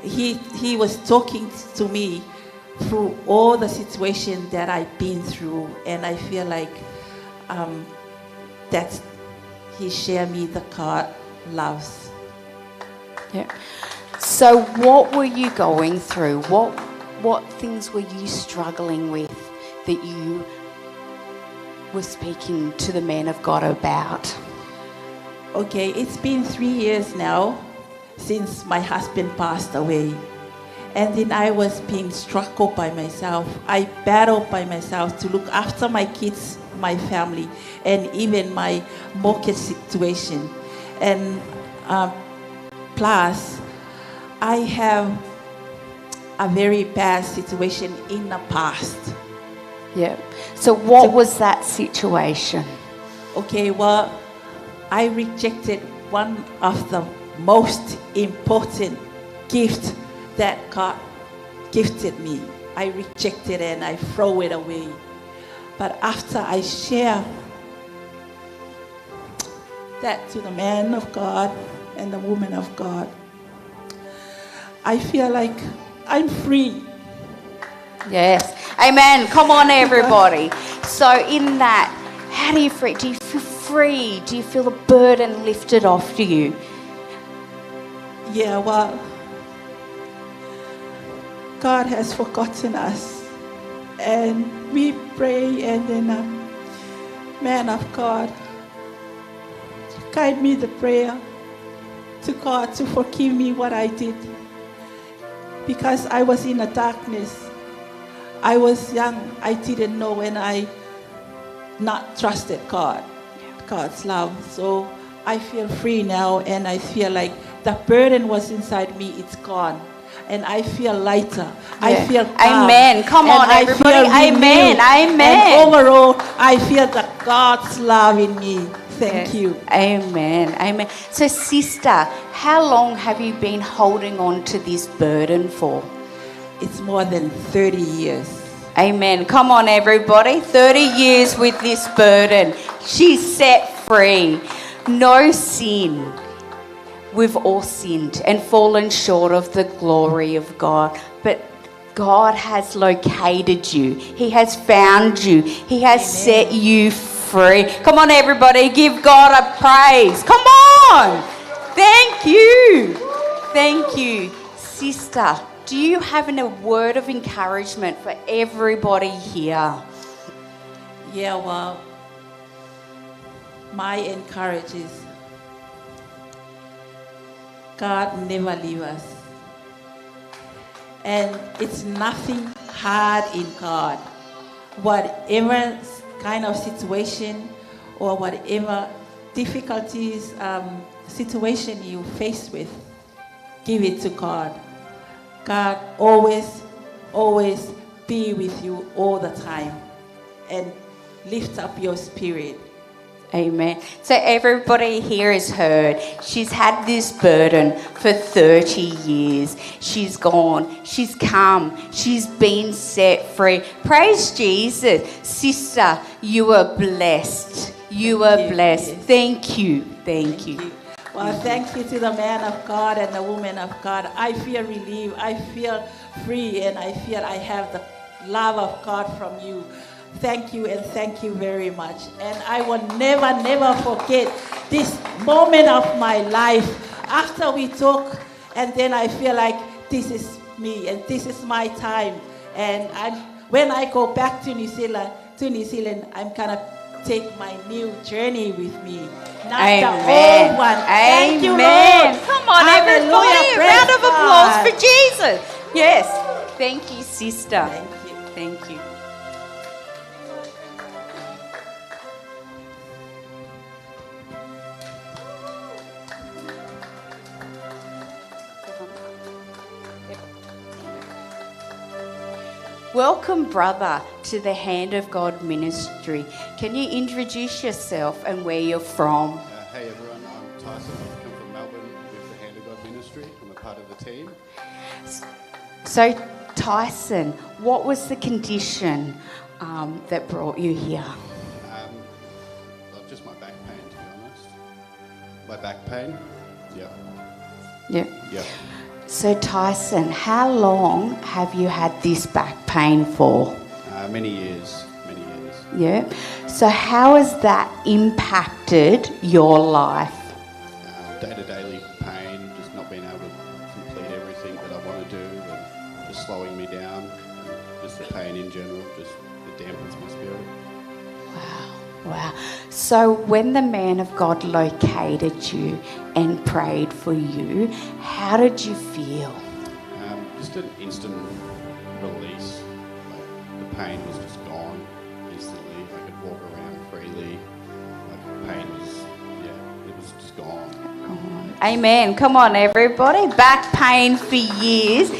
he was talking to me through all the situations that I've been through, and I feel like that he shared me the God loves. Yeah. So what were you going through? What things were you struggling with that you were speaking to the man of God about? Okay, it's been 3 years now since my husband passed away. And then I was being struggled by myself. I battled by myself to look after my kids, my family, and even my mortgage situation. And plus, I have a very bad situation in the past. Yeah. So what was that situation? Okay, well, I rejected one of the most important gifts that God gifted me. I rejected it and I throw it away. But after I share that to the man of God and the woman of God, I feel like I'm free. Yes. Amen. Come on, everybody. So in that, how do you free? Do you feel free? Do you feel the burden lifted off you? Yeah, well, God has forgotten us. And we pray, and then man of God, guide me the prayer to God to forgive me what I did. Because I was in a darkness. I was young. I didn't know, and I not trusted God, God's love. So I feel free now, and I feel like the burden was inside me, it's gone. And I feel lighter. Yeah. I feel calm. Amen. Come on, everybody. Amen. Amen. And overall, I feel the God's love in me. Thank you. Amen. Amen. So, sister, how long have you been holding on to this burden for? It's more than 30 years. Amen. Come on, everybody. 30 years with this burden. She's set free. No sin. We've all sinned and fallen short of the glory of God. But God has located you. He has found you. He has set you free. Come on, everybody. Give God a praise. Come on. Thank you. Thank you. Sister, do you have a word of encouragement for everybody here? Yeah, well, my encourage is God never leaves us. And it's nothing hard in God. Whatever kind of situation or whatever difficulties, situation you face with, give it to God. God always be with you all the time and lift up your spirit. Amen. So everybody here has heard. She's had this burden for 30 years. She's gone. She's come. She's been set free. Praise Jesus. Sister, you are blessed. You are blessed. Yes. Thank you. Thank you. Well, thank you to the man of God and the woman of God. I feel relieved. I feel free, and I feel I have the love of God from you. thank you and thank you very much. And I will never, never forget this moment of my life after we talk, and then I feel like this is me and this is my time. And when I go back to New Zealand, I'm gonna take my new journey with me. Not the old one. Thank you, Lord. Come on, everybody. Round of applause for Jesus. Yes. Thank you, sister. Thank you. Thank you. Welcome, brother, to the Hand of God ministry. Can you introduce yourself and where you're from? Hey everyone, I'm Tyson. I've come from Melbourne with the Hand of God ministry. I'm a part of the team. So, Tyson, what was the condition that brought you here? Just my back pain, to be honest. My back pain? Yeah. Yeah. Yeah. So, Tyson, how long have you had this back pain for? Many years. Yeah. So, how has that impacted your life? Day-to-day pain, just not being able to complete everything that I want to do, and just slowing me down, and just the pain in general, just it dampens my spirit. Wow. So when the man of God located you and prayed for you, how did you feel? Just an instant release. Like, the pain was just gone instantly. I could walk around freely. Like, the pain was, it was just gone. Amen. Come on, everybody. Back pain for years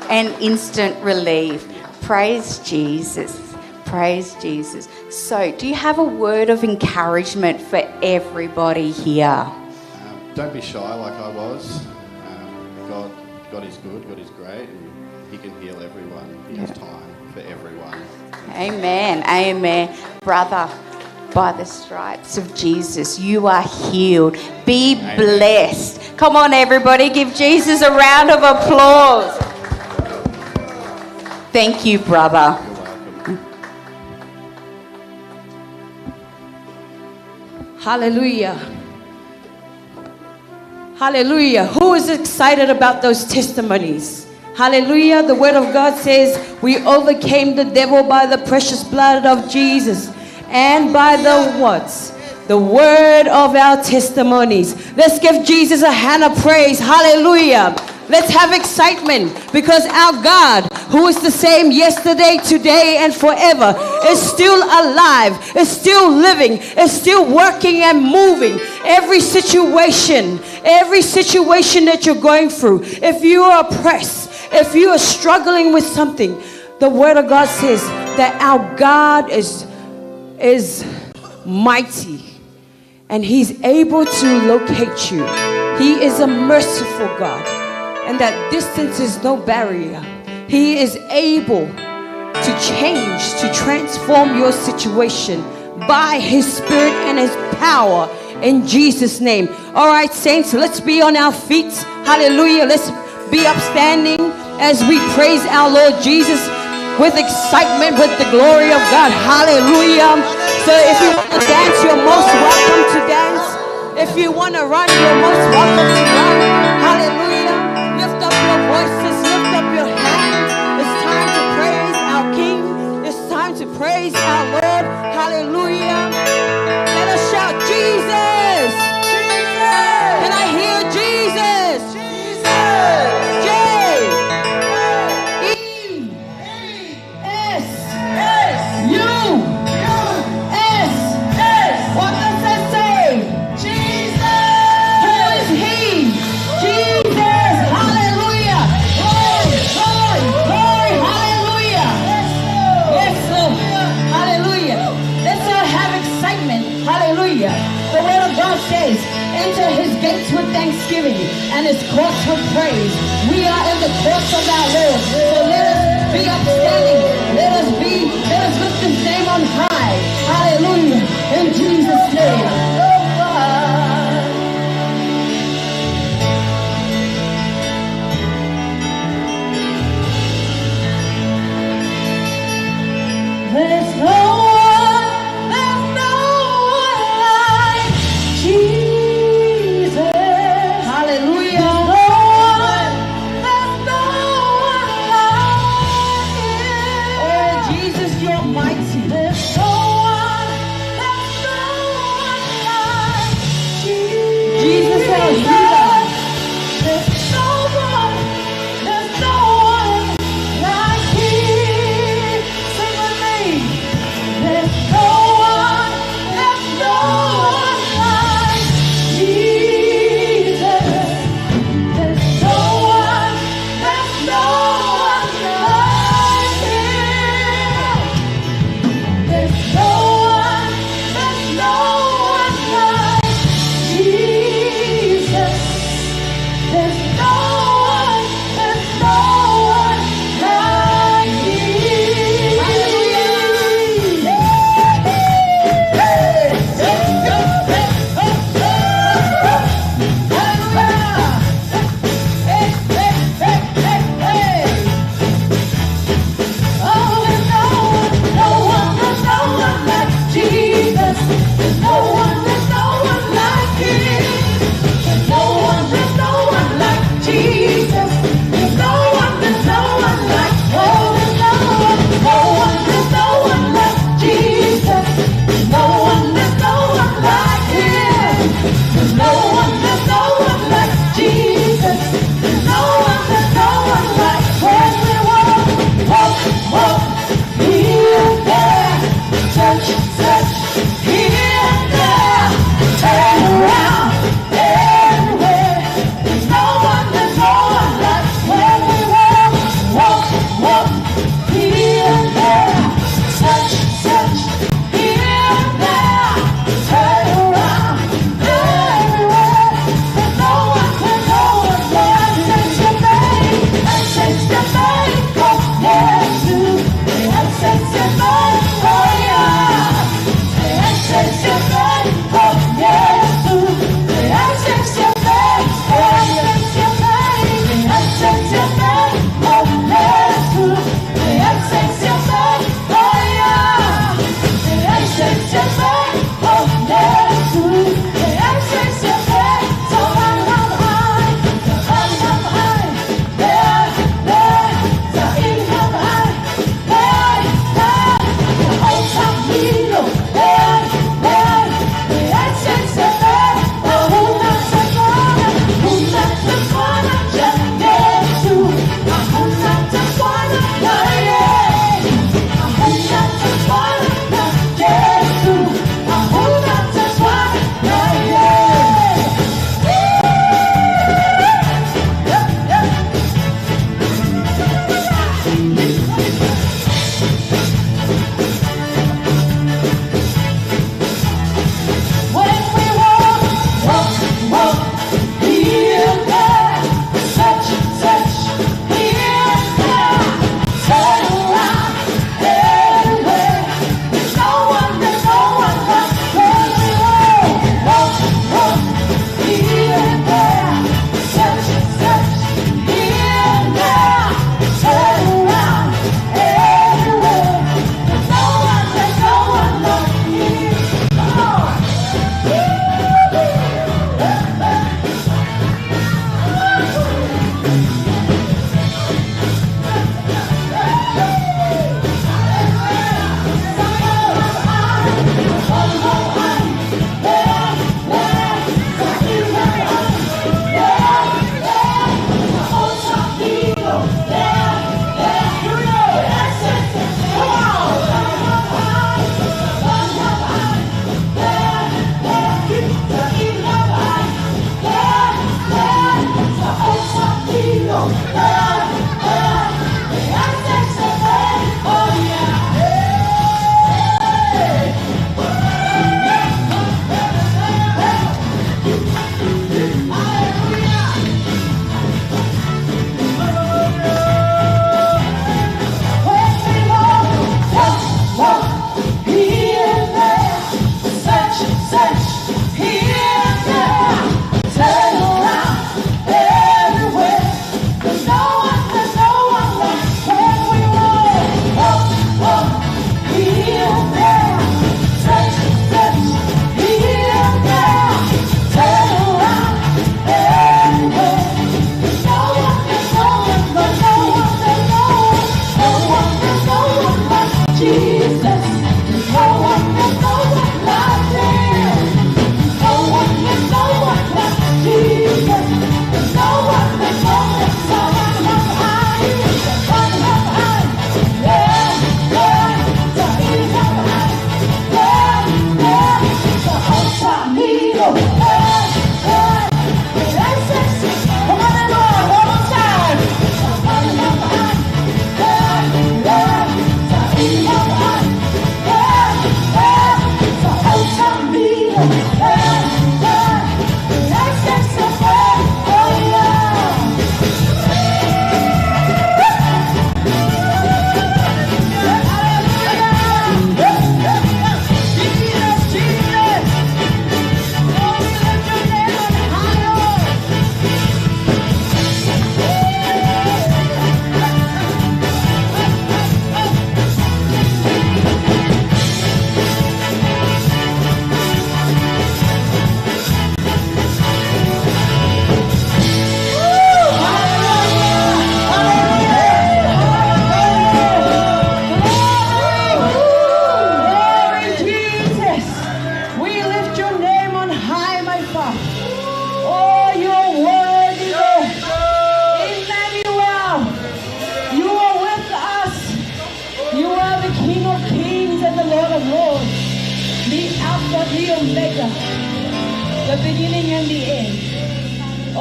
and instant relief. Praise Jesus. Praise Jesus. So, do you have a word of encouragement for everybody here? Don't be shy like I was. God is good, God is great, and He can heal everyone. He has time for everyone. Amen. Amen. Brother, by the stripes of Jesus, you are healed. Be blessed. Come on, everybody. Give Jesus a round of applause. Thank you, brother. You're welcome. Hallelujah. Hallelujah. Who is excited about those testimonies? Hallelujah. The word of God says we overcame the devil by the precious blood of Jesus and by the what? The word of our testimonies. Let's give Jesus a hand of praise. Hallelujah. Let's have excitement because our God, who is the same yesterday, today, and forever, is still alive, is still living, is still working and moving. Every situation that you're going through, if you are oppressed, if you are struggling with something, the word of God says that our God is mighty and He's able to locate you. He is a merciful God, and that distance is no barrier. He is able to change, to transform your situation by His Spirit and His power in Jesus' name. All right, saints, let's be on our feet. Hallelujah. Let's be upstanding as we praise our Lord Jesus with excitement, with the glory of God. Hallelujah. So if you want to dance, you're most welcome to dance. If you want to run, you're most welcome to run. Hallelujah. Lift up your voices, lift up your hands. It's time to praise our King. It's time to praise our Lord. Hallelujah. Let us shout, Jesus! Jesus! Can I hear Jesus? Jesus! What does that say? Jesus! Who is He? Jesus! Hallelujah! Glory! Glory! Glory! Hallelujah! Yes, Lord! Hallelujah! Let's all have excitement. Hallelujah! The word of God says, enter His gates with thanksgiving and His courts with praise. We are in the courts of our Lord. So let us be upstanding. Let us lift His name on high. Hallelujah. In Jesus' name. There's no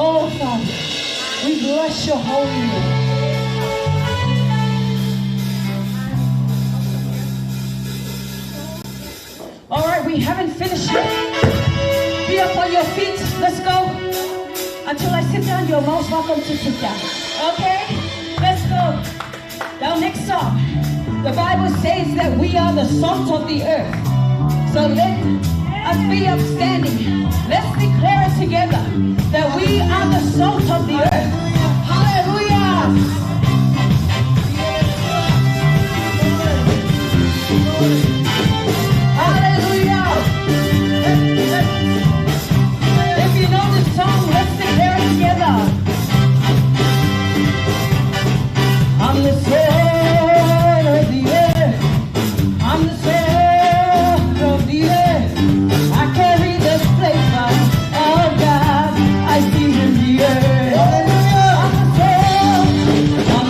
Oh, Father, we bless your holy name. All right, we haven't finished yet. Be up on your feet. Let's go. Until I sit down, you're most welcome to sit down. Okay? Let's go. Now, next song. The Bible says that we are the salt of the earth. So let us be upstanding. Let's declare it together that we are the salt of the earth. Hallelujah. Hallelujah. If you know this song, let's declare it together. I'm the salt of the earth. I'm the salt of the earth. I carry the flavor of God I see in the earth. I'm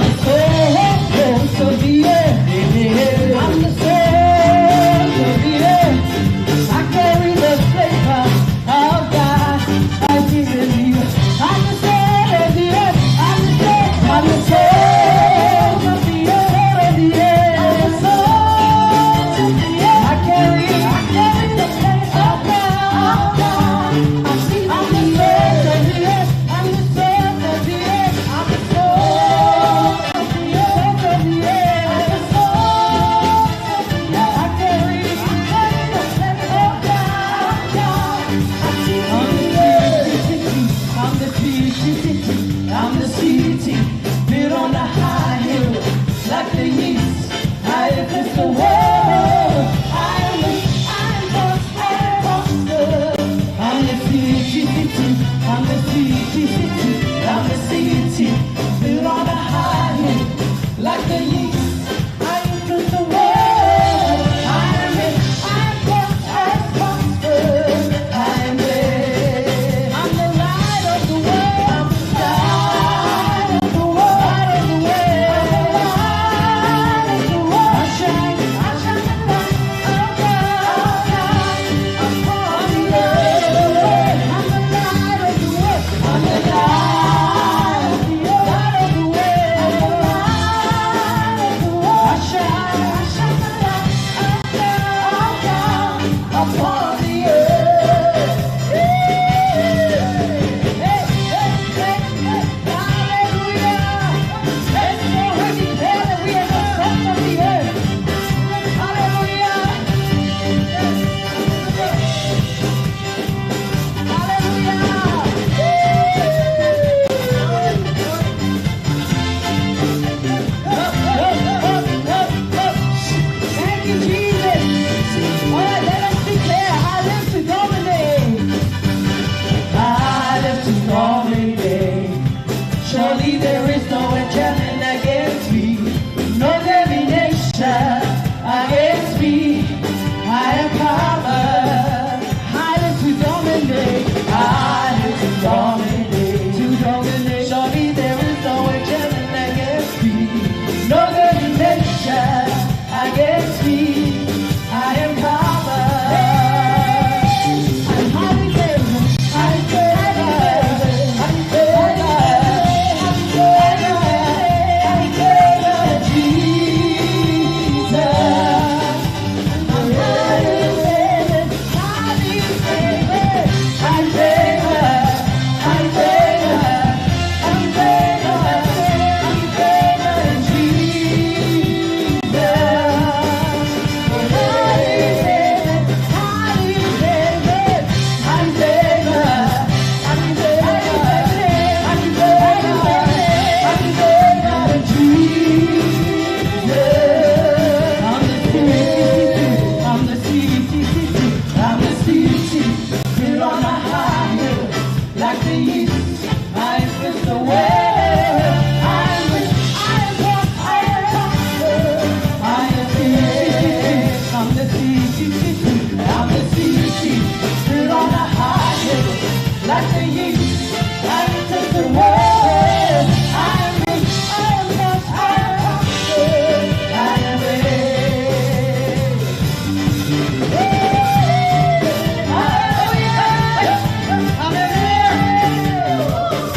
the salt of the earth. I'm the salt of the earth. I carry the flavor of God I see in the earth. I'm the salt of the earth. I'm the salt of the earth. I'm the city built on a high hill, like the east. I influence the world. I'm the city. I'm the city. I'm the city built on a high hill, like the east. I influence the world. I'm the light of the world. Light of the world. I shine the light of God upon the earth. I'm the light of the world. I'm the light of the world. I shine the light of God upon the earth. Hallelujah. Let's go and declare that we are the salt of the earth. Hallelujah. Thank you, Jesus. All right, let us declare, I live to dominate. I live to dominate. Surely there is no enchantment against me, no divination against me. I am covered. I live to dominate. I live to dominate. Surely there is no enchantment against me, no divination against me. I am covered. I'm highly favored. I'm favored. I'm favored. I'm favored. Jesus. I'm highly favored. Highly favored. I'm favored. I'm favored. I'm favored. I'm favored. Jesus. Like the east, I influence the world. I'm the city, built on a high hill, like the east, I influence the world. I am Hallelujah.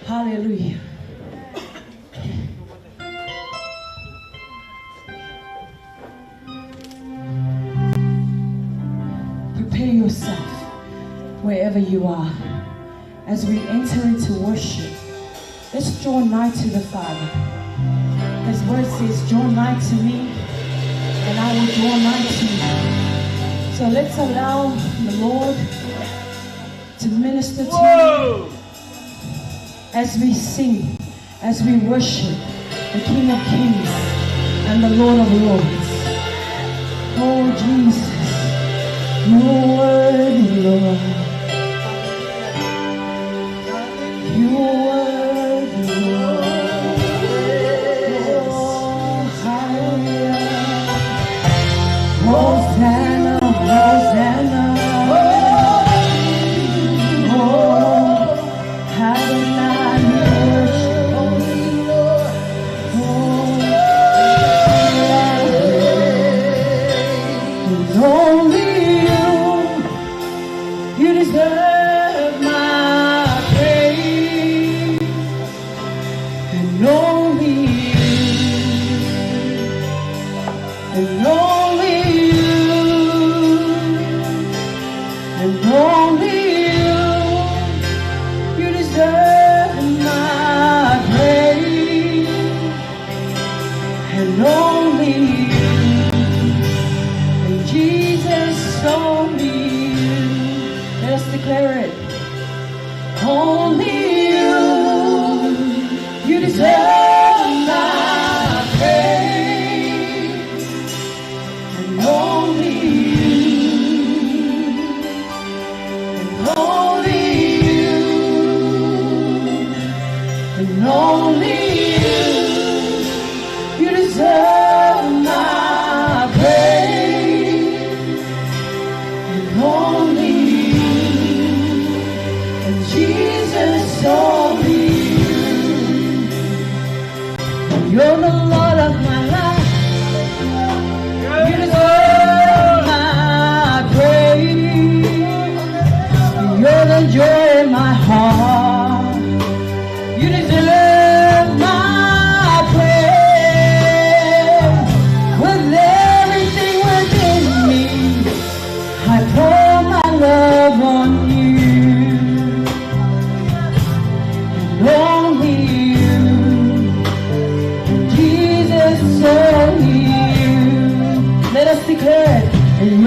Hallelujah. Prepare yourself wherever you are as we enter into worship. Let's draw nigh to the Father. His word says, draw nigh to me and I will draw nigh to you. So let's allow the Lord to minister to you as we sing, as we worship the King of Kings and the Lord of Lords. Oh Jesus, you're worthy, Lord. You're worthy, Lord. Oh, hallelujah. Hosanna, Hosanna.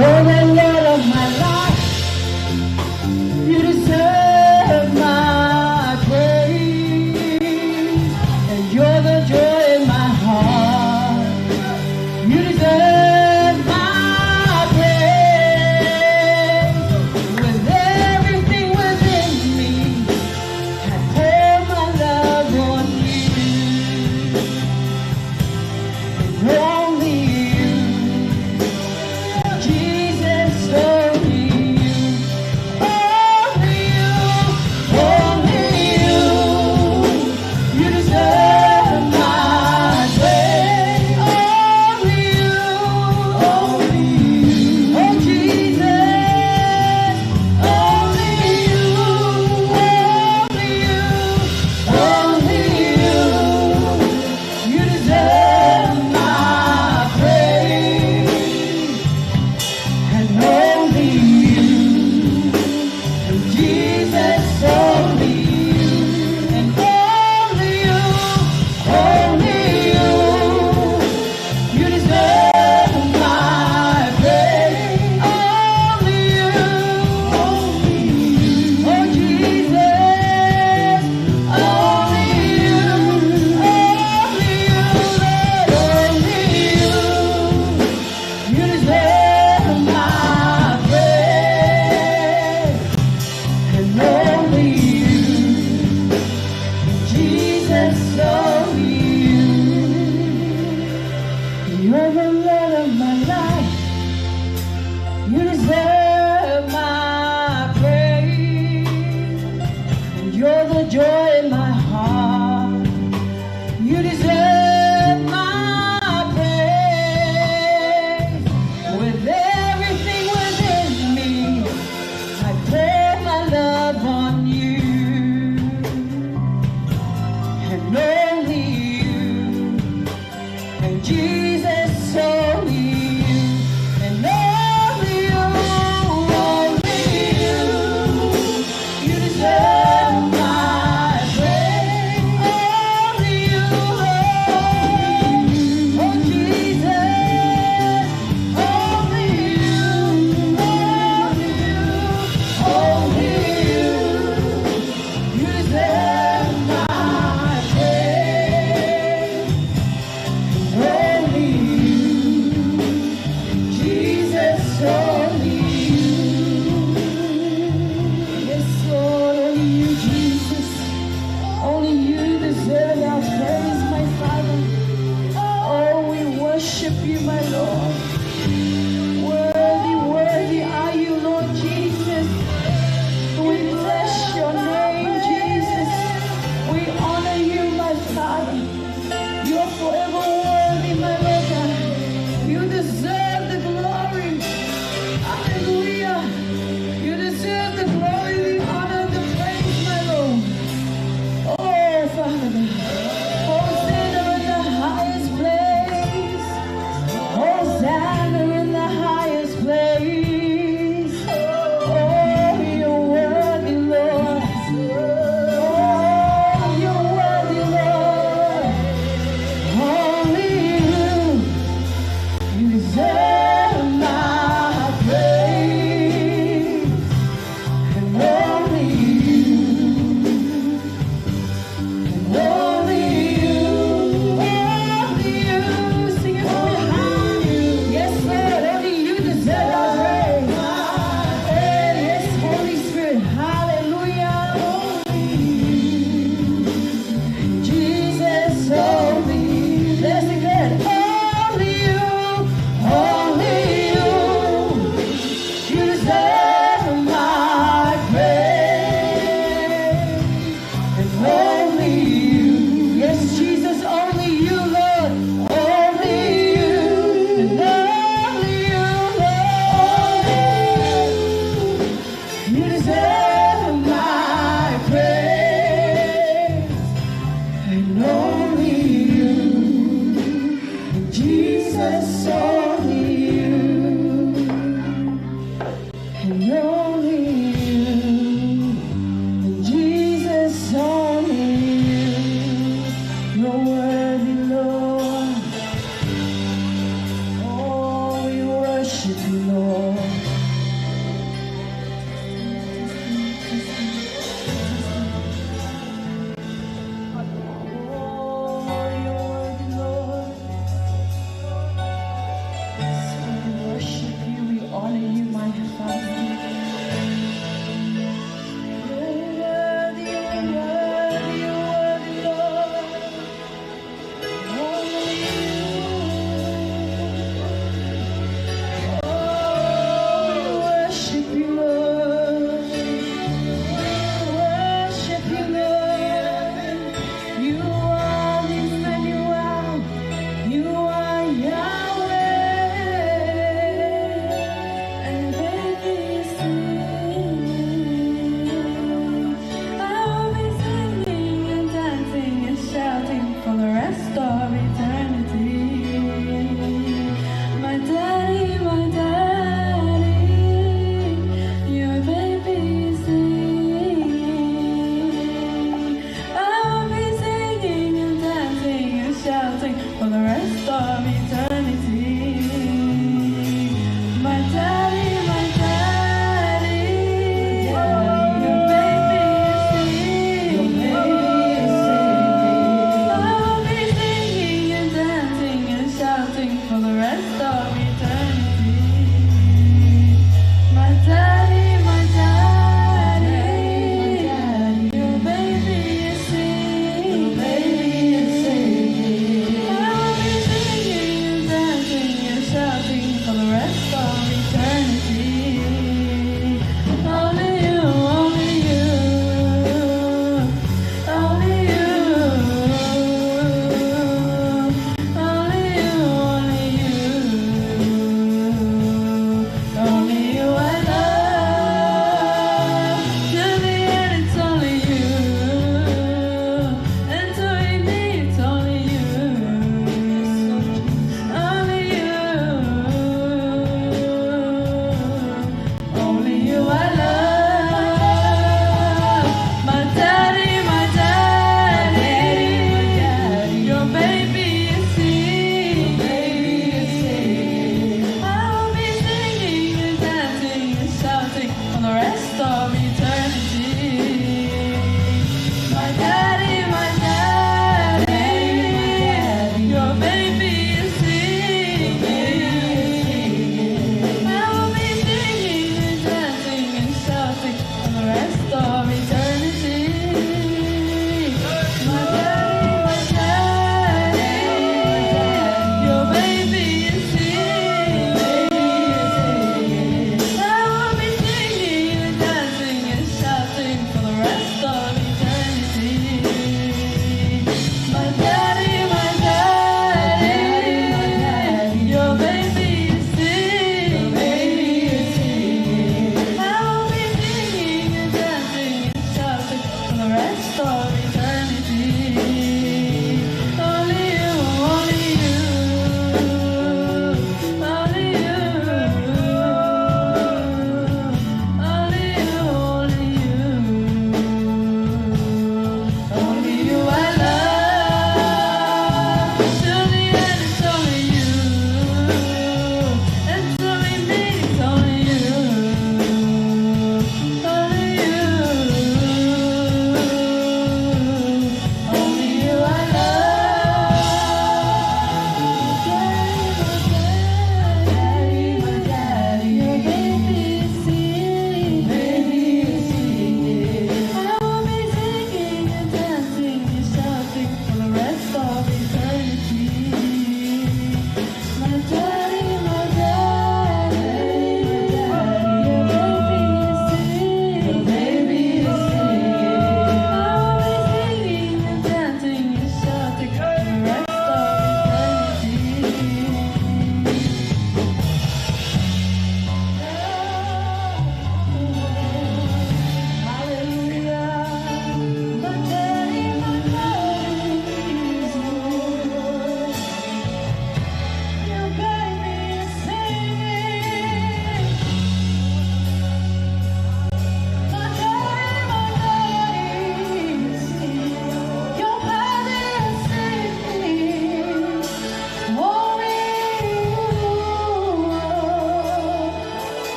You're the Lord of my life. You deserve my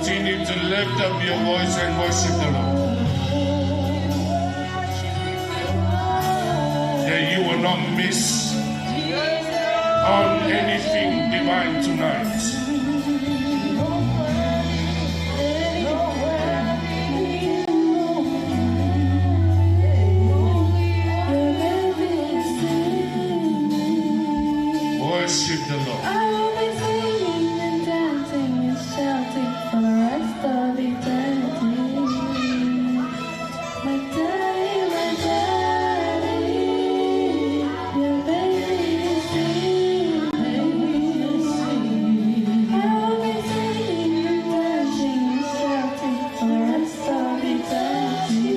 Continue to lift up your voice and worship the Lord. That you will not miss on anything divine tonight. Worship the Lord. I'll be singing and dancing and shouting for the rest of eternity. My daddy, your baby is singing. I'll be singing and dancing and shouting for the rest of eternity.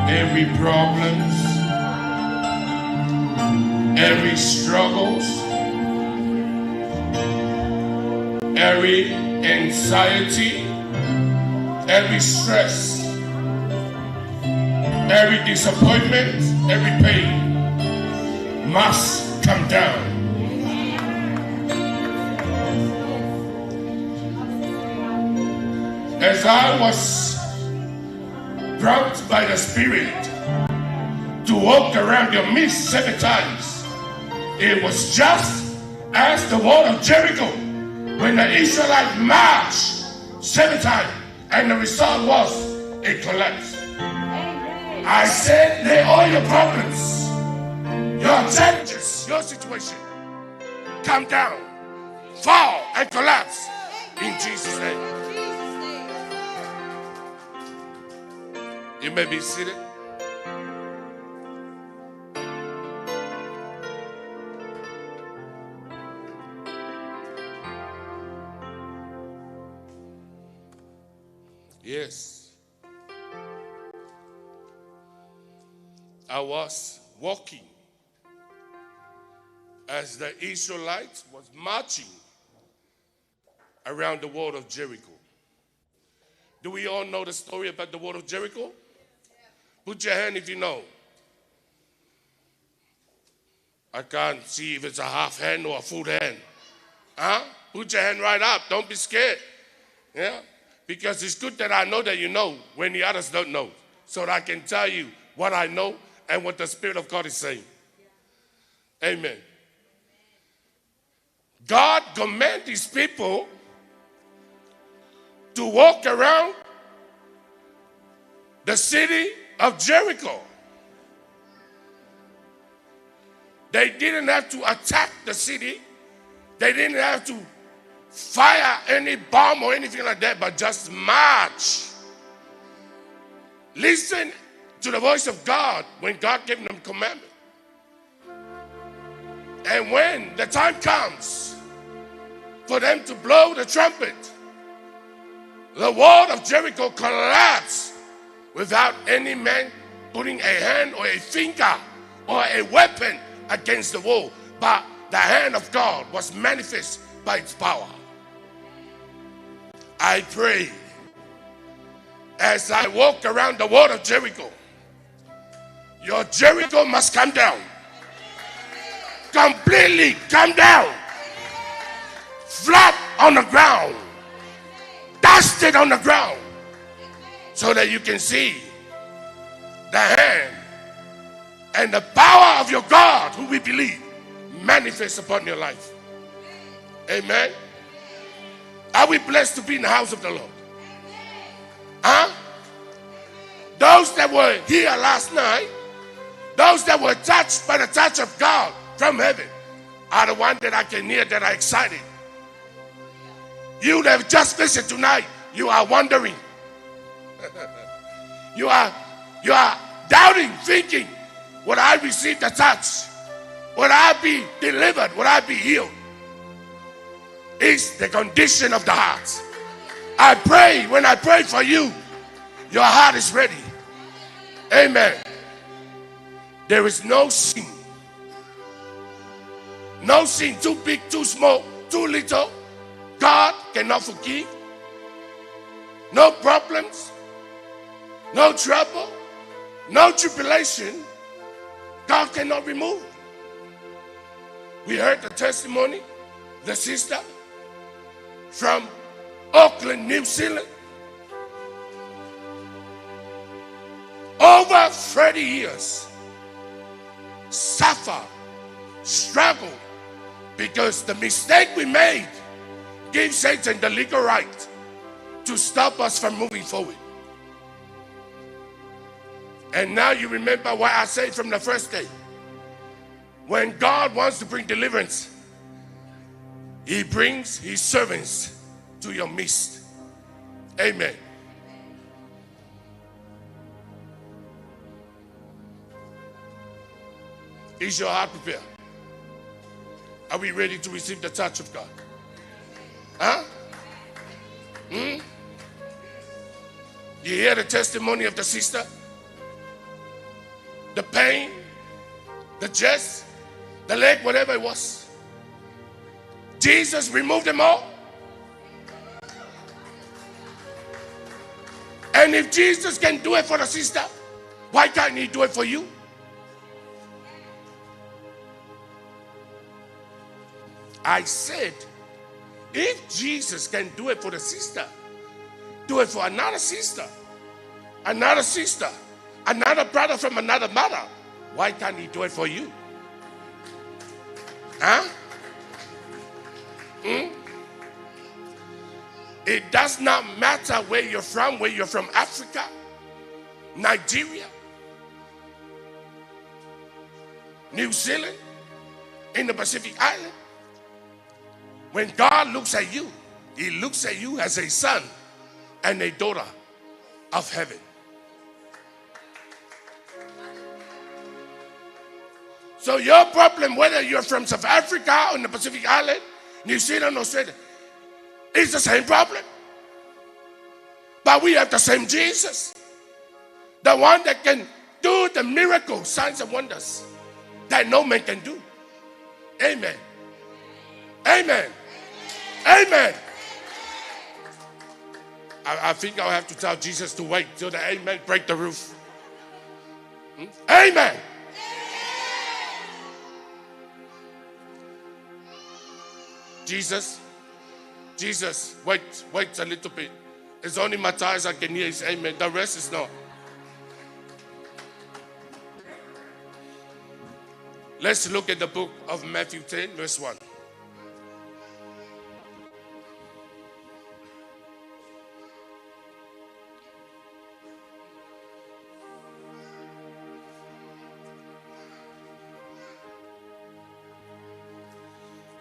Every problems, every struggles, every anxiety, every stress, every disappointment, every pain must come down. As I was brought by the Spirit to walk around your midst 7 times, it was just as the wall of Jericho when the Israelites marched 7 times, and the result was it collapsed. I said, lay all your problems, your challenges, your situation, come down, fall, and collapse in Jesus' name. You may be seated. Yes. I was walking as the Israelites was marching around the wall of Jericho. Do we all know the story about the wall of Jericho? Put your hand if you know. I can't see if it's a half hand or a full hand. Huh? Put your hand right up. Don't be scared. Yeah? Because it's good that I know that you know when the others don't know. So that I can tell you what I know and what the Spirit of God is saying. Amen. God commanded his people to walk around the city of Jericho. They didn't have to attack the city. They didn't have to fire any bomb or anything like that, but just march. Listen to the voice of God when God gave them commandment. And when the time comes for them to blow the trumpet, the wall of Jericho collapsed without any man putting a hand or a finger or a weapon against the wall. But the hand of God was manifest by its power. I pray as I walk around the wall of Jericho, your Jericho must come down. Completely come down. Flat on the ground. Dusted on the ground. So that you can see the hand and the power of your God, who we believe, manifest upon your life. Amen. Are we blessed to be in the house of the Lord? Huh? Those that were here last night, those that were touched by the touch of God from heaven, are the ones that I can hear that are excited. You that have just listened tonight, you are wondering. You are doubting, thinking, would I receive the touch? Would I be delivered? Would I be healed? It's the condition of the heart. I pray, when I pray for you, your heart is ready. Amen. There is no sin. No sin, too big, too small, too little. God cannot forgive. No problems, no trouble, no tribulation, God cannot remove. We heard the testimony, the sister from Auckland, New Zealand. Over 30 years, suffer, struggle, because the mistake we made gave Satan the legal right to stop us from moving forward. And now you remember why I said from the first day, when God wants to bring deliverance, he brings his servants to your midst. Amen. Is your heart prepared? Are we ready to receive the touch of God? Huh? You hear the testimony of the sister? The pain, the chest, the leg, whatever it was. Jesus removed them all. And if Jesus can do it for the sister, why can't he do it for you? I said, if Jesus can do it for the sister, do it for another sister, another brother from another mother. Why can't he do it for you? Huh? It does not matter where you're from Africa, Nigeria, New Zealand, in the Pacific Island. When God looks at you, he looks at you as a son and a daughter of heaven. So your problem, whether you're from South Africa or in the Pacific Island, New Zealand, Australia, it's the same problem. But we have the same Jesus. The one that can do the miracles, signs and wonders that no man can do. Amen. Amen. Amen. I think I'll have to tell Jesus to wait till the amen break the roof. Amen. Jesus, wait a little bit. It's only Matthias I can hear his amen. The rest is not. Let's look at the book of Matthew 10, verse 1.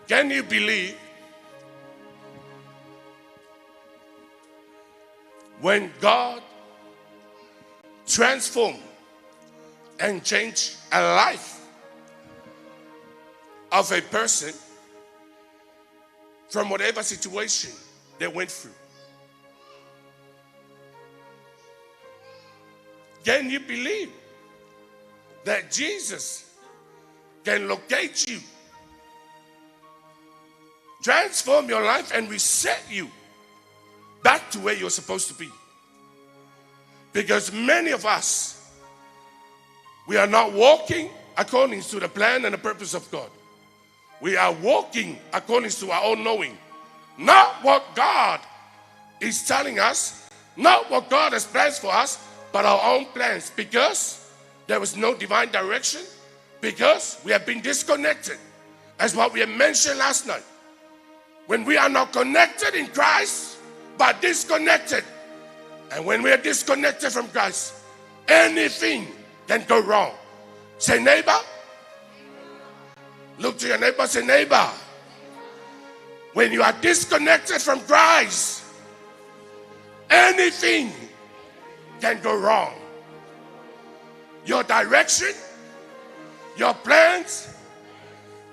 Can you believe when God transformed and changed a life of a person from whatever situation they went through? Can you believe that Jesus can locate you, transform your life, and reset you back to where you're supposed to be? Because many of us, we are not walking according to the plan and the purpose of God. We are walking according to our own knowing. Not what God is telling us, not what God has planned for us, but our own plans. Because there was no divine direction, because we have been disconnected, as what we have mentioned last night. When we are not connected in Christ, but disconnected. And when we are disconnected from Christ, anything can go wrong. Say, neighbor. Look to your neighbor, say, neighbor. When you are disconnected from Christ, anything can go wrong. Your direction, your plans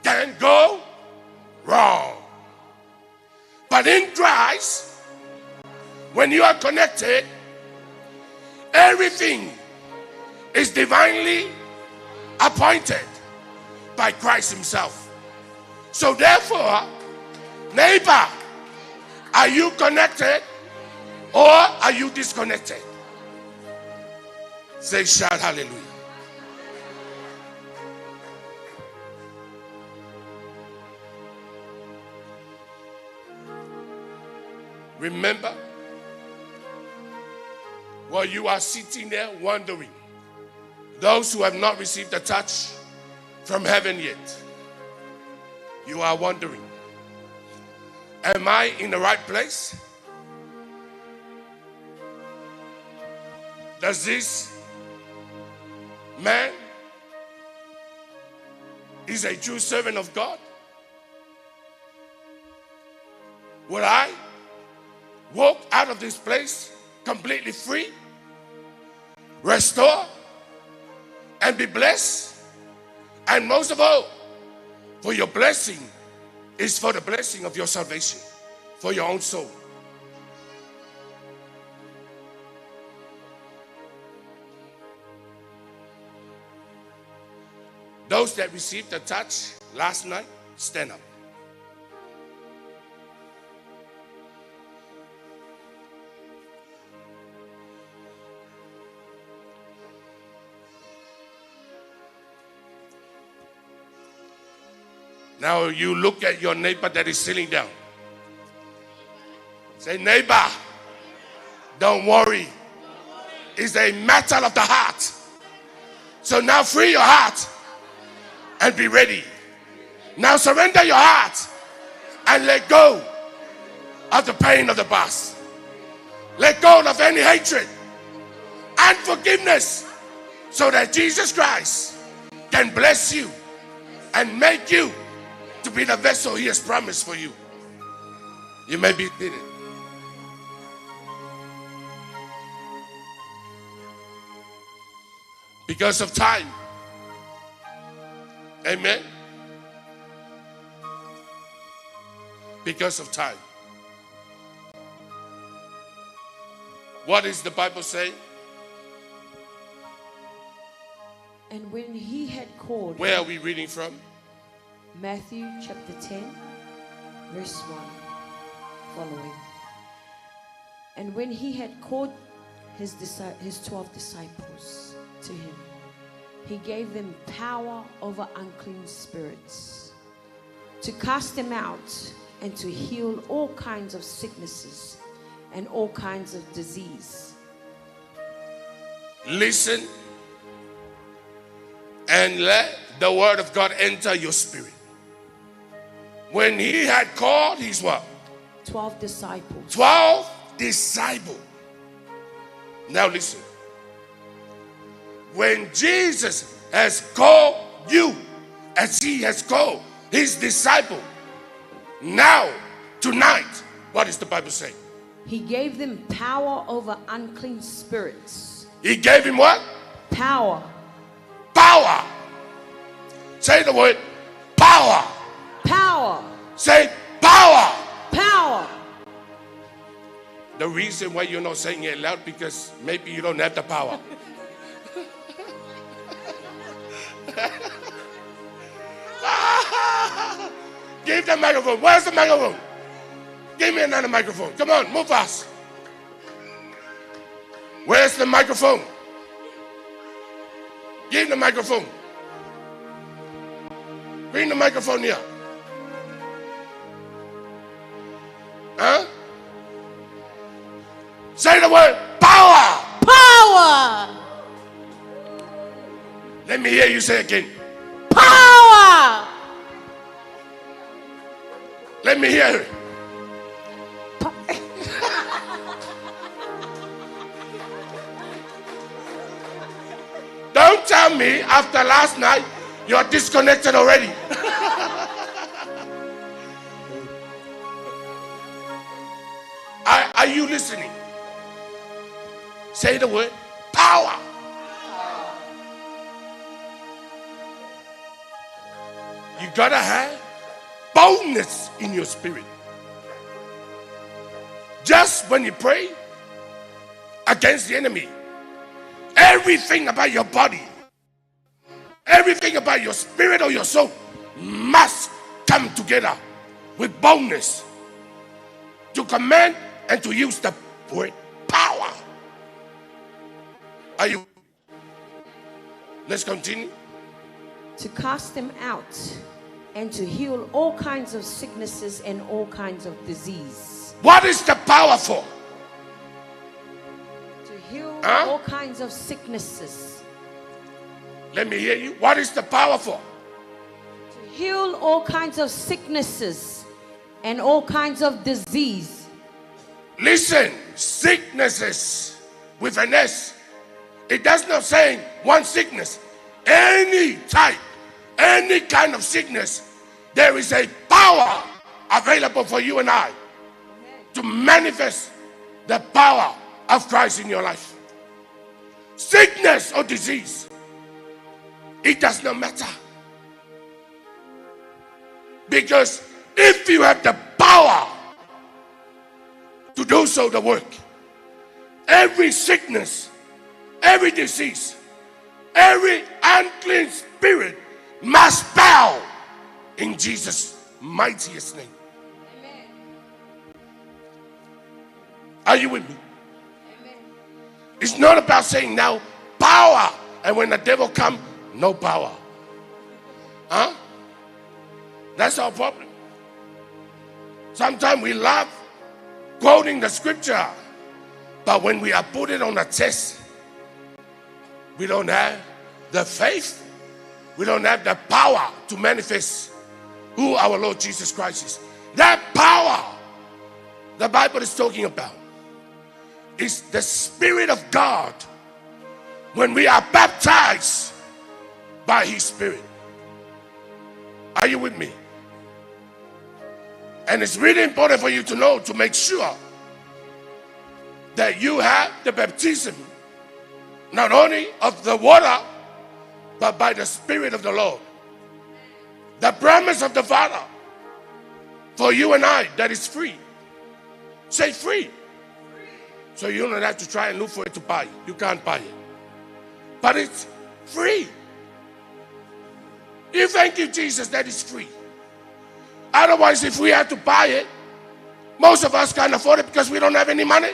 can go wrong. But in Christ, when you are connected, everything is divinely appointed by Christ himself. So therefore, neighbor, are you connected or are you disconnected? Say, shout hallelujah. Remember, while you are sitting there wondering, those who have not received the touch from heaven yet, you are wondering, am I in the right place? Does this man is a true servant of God? Will I walk out of this place completely free, restore, and be blessed. And most of all, for your blessing is for the blessing of your salvation, for your own soul. Those that received the touch last night, stand up. Now you look at your neighbor that is sitting down. Say, neighbor, don't worry. It's a matter of the heart. So now free your heart and be ready. Now surrender your heart and let go of the pain of the past. Let go of any hatred and forgiveness so that Jesus Christ can bless you and make you to be the vessel he has promised for you. You may be seated. Because of time. Amen. Because of time. What does the Bible say? And when he had called... Where are we reading from? Matthew chapter 10, verse 1 following. And when he had called his 12 disciples to him, he gave them power over unclean spirits, to cast them out and to heal all kinds of sicknesses and all kinds of disease. Listen and let the word of God enter your spirit. When he had called his what? 12 disciples. 12 disciples. Now listen. When Jesus has called you, as he has called his disciple, now, tonight, what does the Bible say? He gave them power over unclean spirits. He gave him what? Power. Power. Say the word power. Power. Say power. Power. The reason why you're not saying it loud, because maybe you don't have the power. Give the microphone. Where's the microphone? Give me another microphone. Come on, move fast. Where's the microphone? Give the microphone. Bring the microphone here. Huh? Say the word power. Power. Let me hear you say it again. Power. Let me hear it. Don't tell me after last night you're disconnected already. Are you listening? Say the word power. You gotta have boldness in your spirit. Just when you pray against the enemy, everything about your body, everything about your spirit or your soul must come together with boldness to command and to use the word power. Are you? Let's continue. To cast them out and to heal all kinds of sicknesses and all kinds of disease. What is the power for? To heal all kinds of sicknesses. Let me hear you. What is the power for? To heal all kinds of sicknesses and all kinds of disease. Listen, sicknesses with an S. It does not say one sickness. Any type, any kind of sickness, there is a power available for you and I to manifest the power of Christ in your life. Sickness or disease, it does not matter. Because if you have the power to do so, the work, every sickness, every disease, every unclean spirit must bow in Jesus' mightiest name. Amen. Are you with me? Amen. It's not about saying now power, and when the devil comes, no power. Huh? That's our problem. Sometimes we love quoting the scripture, but when we are put it on a test, we don't have the faith, we don't have the power to manifest who our Lord Jesus Christ is. That power the Bible is talking about is the Spirit of God when we are baptized by His Spirit. Are you with me? And it's really important for you to know, to make sure that you have the baptism not only of the water, but by the Spirit of the Lord. The promise of the Father for you and I, that is free. Say free. So you don't have to try and look for it to buy. You can't buy it. But it's free. You thank you, Jesus, that is free. Otherwise, if we had to buy it, most of us can't afford it because we don't have any money.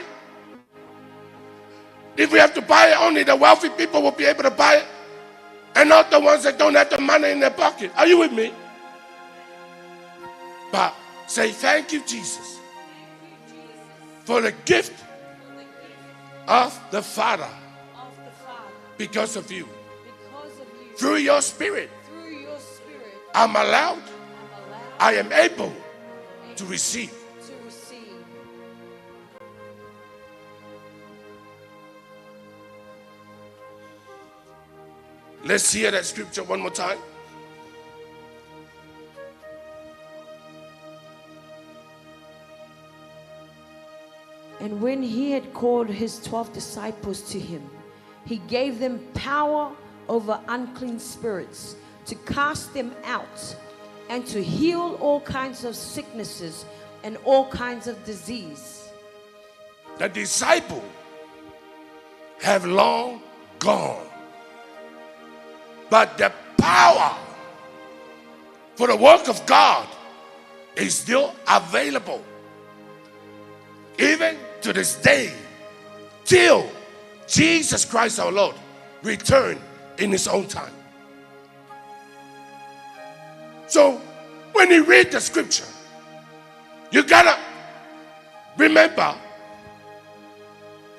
If we have to buy it, only the wealthy people will be able to buy it, and not the ones that don't have the money in their pocket. Are you with me? But say, thank you, Jesus, for the gift of the Father because of you. Through your Spirit, I'm allowed, I am able to receive. Let's hear that scripture one more time. And when he had called his 12 disciples to him, he gave them power over unclean spirits to cast them out and to heal all kinds of sicknesses and all kinds of disease. The disciples have long gone, but the power for the work of God is still available, even to this day, till Jesus Christ our Lord return in His own time. So when you read the scripture, you gotta remember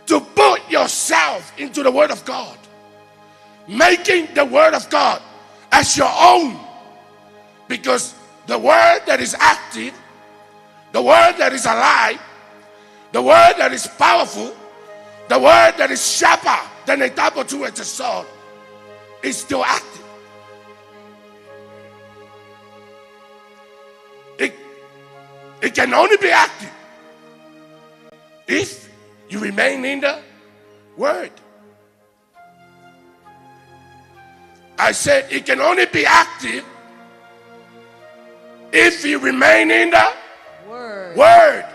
to put yourself into the Word of God, making the Word of God as your own, because the Word that is active, the Word that is alive, the Word that is powerful, the Word that is sharper than a double two-edged sword is still active. It can only be active if you remain in the Word. I said it can only be active if you remain in the Word.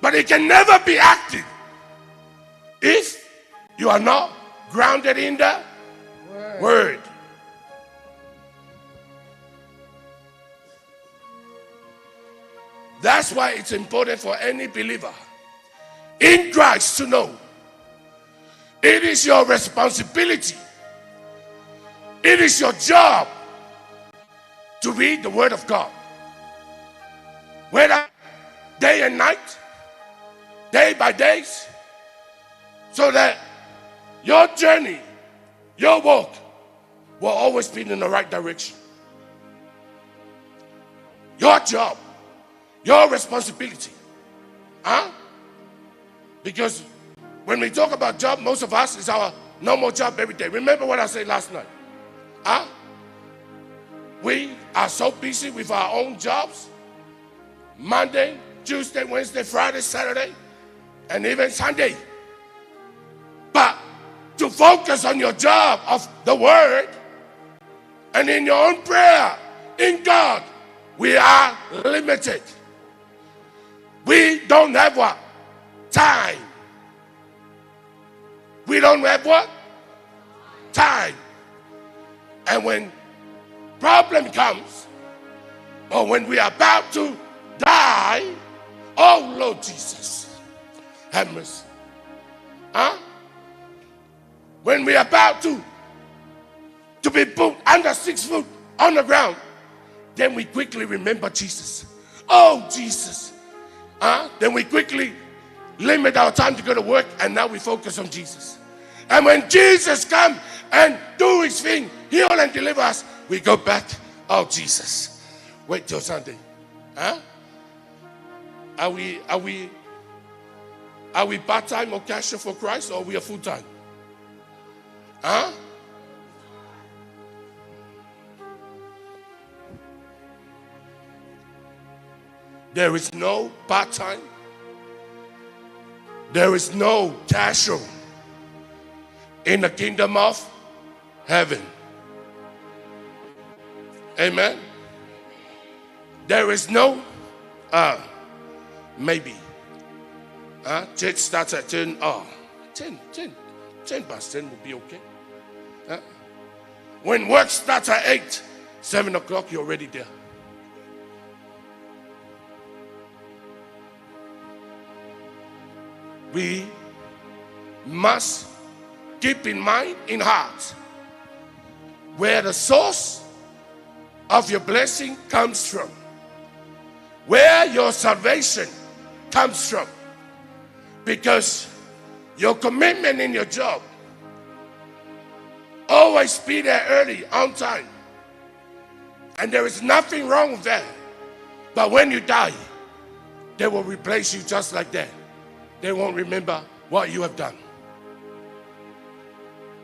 But it can never be active if you are not grounded in the Word. That's why it's important for any believer in Christ to know it is your responsibility, it is your job to read the Word of God, whether day and night, day by days, so that your journey, your walk will always be in the right direction. Your job, your responsibility. Because when we talk about job, most of us, it's our normal job every day. Remember what I said last night? We are so busy with our own jobs, Monday Tuesday, Wednesday, Friday, Saturday, and even Sunday. But to focus on your job of the word and in your own prayer in God, we are limited. We don't have what? Time. We don't have what? Time. And when problem comes, or when we are about to die, oh Lord Jesus, have mercy. Huh? When we are about to be put under 6 foot on the ground, then we quickly remember Jesus. Oh Jesus. Then we quickly limit our time to go to work, and now we focus on Jesus. And when Jesus comes and do his thing, heal and deliver us, we go back, oh Jesus. Wait till Sunday. Huh? Are we part-time or casual for Christ, or we are full-time? Huh? There is no part-time. There is no casual in the kingdom of heaven. Amen. There is no maybe. Church starts at 10. 10 past 10 will be okay. When work starts at 8, 7 o'clock, you're already there. We must keep in mind, in heart, where the source of your blessing comes from, where your salvation comes from, because your commitment in your job, always be there early, on time, and there is nothing wrong with that. But when you die, they will replace you just like that. They won't remember what you have done.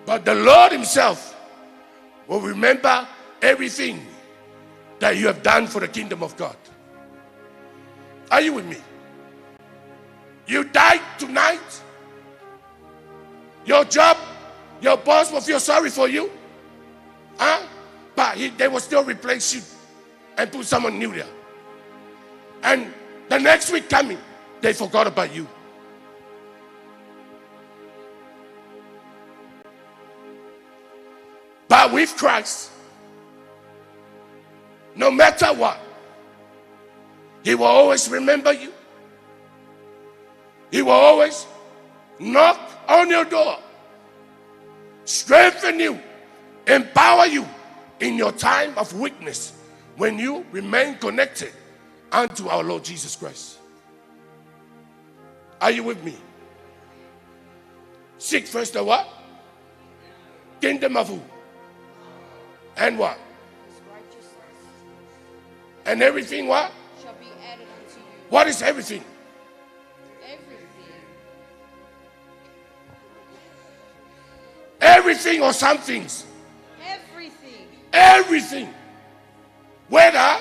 But the Lord himself will remember everything that you have done for the kingdom of God. Are you with me? You died tonight. Your job, your boss will feel sorry for you. But they will still replace you and put someone new there. And the next week coming, they forgot about you. But with Christ, no matter what, he will always remember you. He will always knock on your door, strengthen you, empower you in your time of weakness when you remain connected unto our Lord Jesus Christ. Are you with me? Seek first the what? Kingdom of who? And what? And everything what? Shall be added unto you. What is everything? Everything. Everything or some things? Everything. Everything. Whether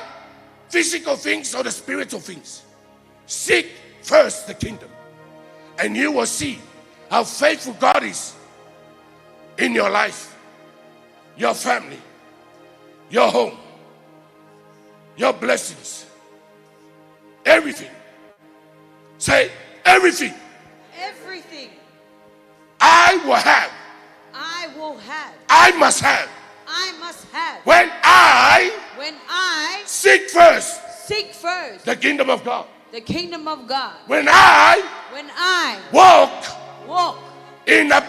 physical things or the spiritual things. Seek first the kingdom, and you will see how faithful God is in your life, your family, your home, your blessings, everything. Say everything. Everything. I will have. I will have. I must have. I must have. When I seek first the kingdom of God. The kingdom of God. When I walk in the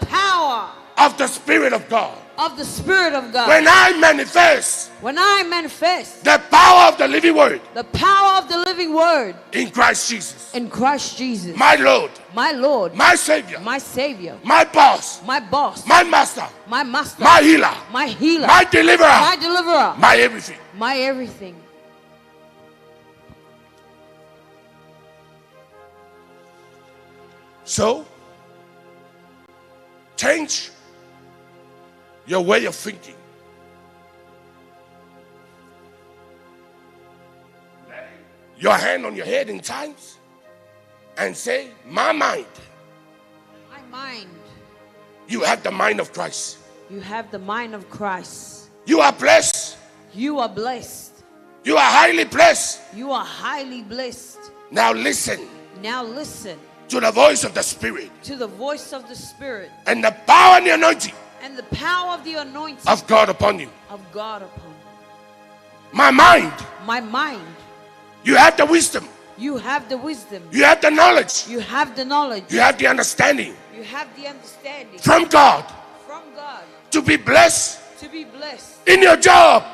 power of the Spirit of God. Of the Spirit of God. When I manifest the power of the living word. The power of the living word. In Christ Jesus. In Christ Jesus. My Lord. My Lord. My Savior. My Savior. My boss. My boss. My master. My master. My healer. My healer. My deliverer. My deliverer. My everything. My everything. So, change your way of thinking. your hand on your head in times and say, my mind. My mind. You have the mind of Christ. You have the mind of Christ. You are blessed. You are blessed. You are highly blessed. You are highly blessed. Now listen. Now listen to the voice of the Spirit. To the voice of the Spirit. And the power and the anointing. And the power of the anointing. Of God upon you. Of God upon you. My mind. My mind. You have the wisdom. You have the wisdom. You have the knowledge. You have the knowledge. You have the understanding. You have the understanding. From God. From God. To be blessed. To be blessed. In your job.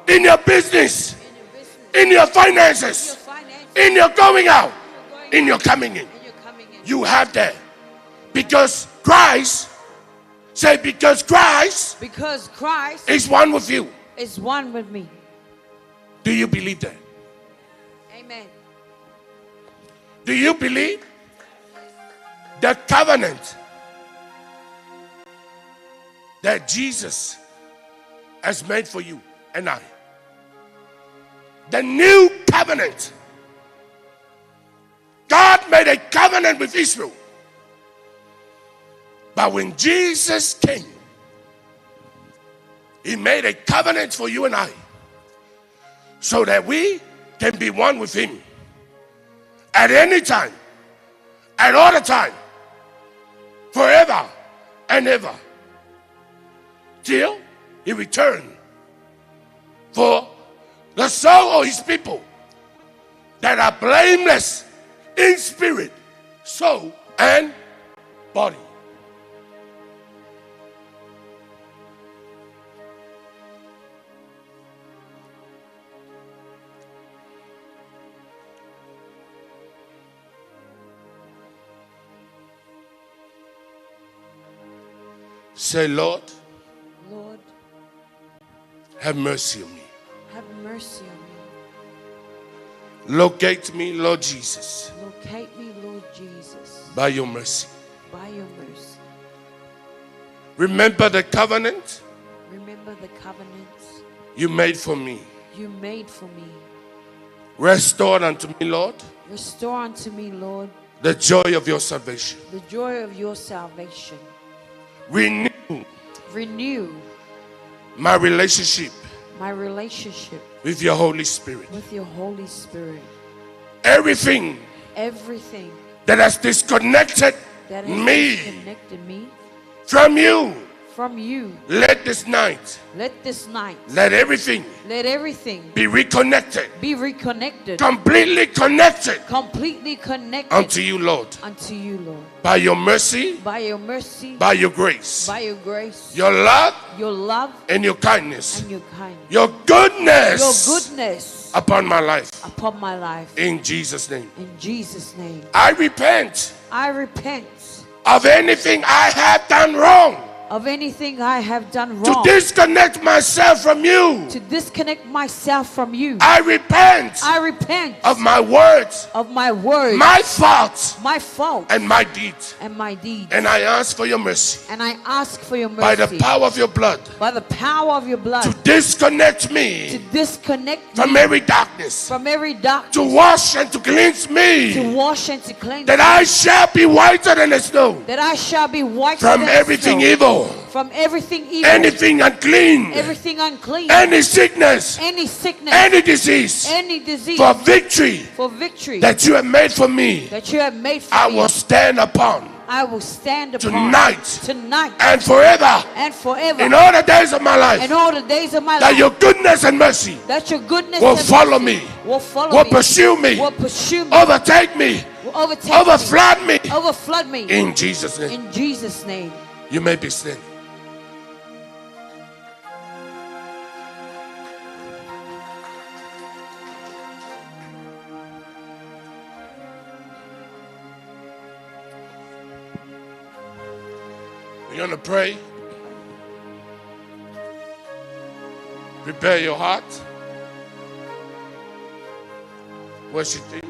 In your business. In your finances. In your going out. In your coming in. You have that. Because Christ. Say, because Christ. Because Christ. Is one with you. Is one with me. Do you believe that? Amen. Do you believe the covenant that Jesus has made for you and I? The new covenant. God made a covenant with Israel. But when Jesus came, He made a covenant for you and I, so that we can be one with Him at any time, at all the time, forever and ever, till He return for the soul of His people that are blameless in spirit, soul, and body. Say, Lord, Lord, have mercy on me. have mercy on me. Locate me, Lord Jesus. Locate me, Lord Jesus. By your mercy. By your mercy. Remember the covenant. Remember the covenants you made for me. you made for me. Restore unto me, Lord. Restore unto me, Lord, the joy of your salvation. the joy of your salvation. Renew my my relationship with your Holy Spirit. Everything Everything that has disconnected that has me disconnected me from you, from you, let this night, let everything be reconnected, completely connected unto you, Lord. By your mercy, by your mercy, by your grace, by your grace, your love, and your kindness, your kindness, your goodness upon my life. In Jesus' name. In Jesus' name. I repent I repent of anything I have done wrong of anything I have done to wrong. disconnect myself from you. To disconnect myself from you. I repent of my words, my faults, and my deeds. And I ask for your mercy. By the power of your blood. To disconnect me from every darkness. To wash and to cleanse me. That I shall be whiter than the snow. From everything evil. Anything unclean. Any sickness. Any disease. For victory. That you have made for me. I will stand upon. Tonight. And forever. In all the days of my life. That your goodness and mercy. Will follow me. Will pursue me. Overtake me. Overflood me. In Jesus' name. You may be standing. We're going to pray. Prepare your heart. Worship Him.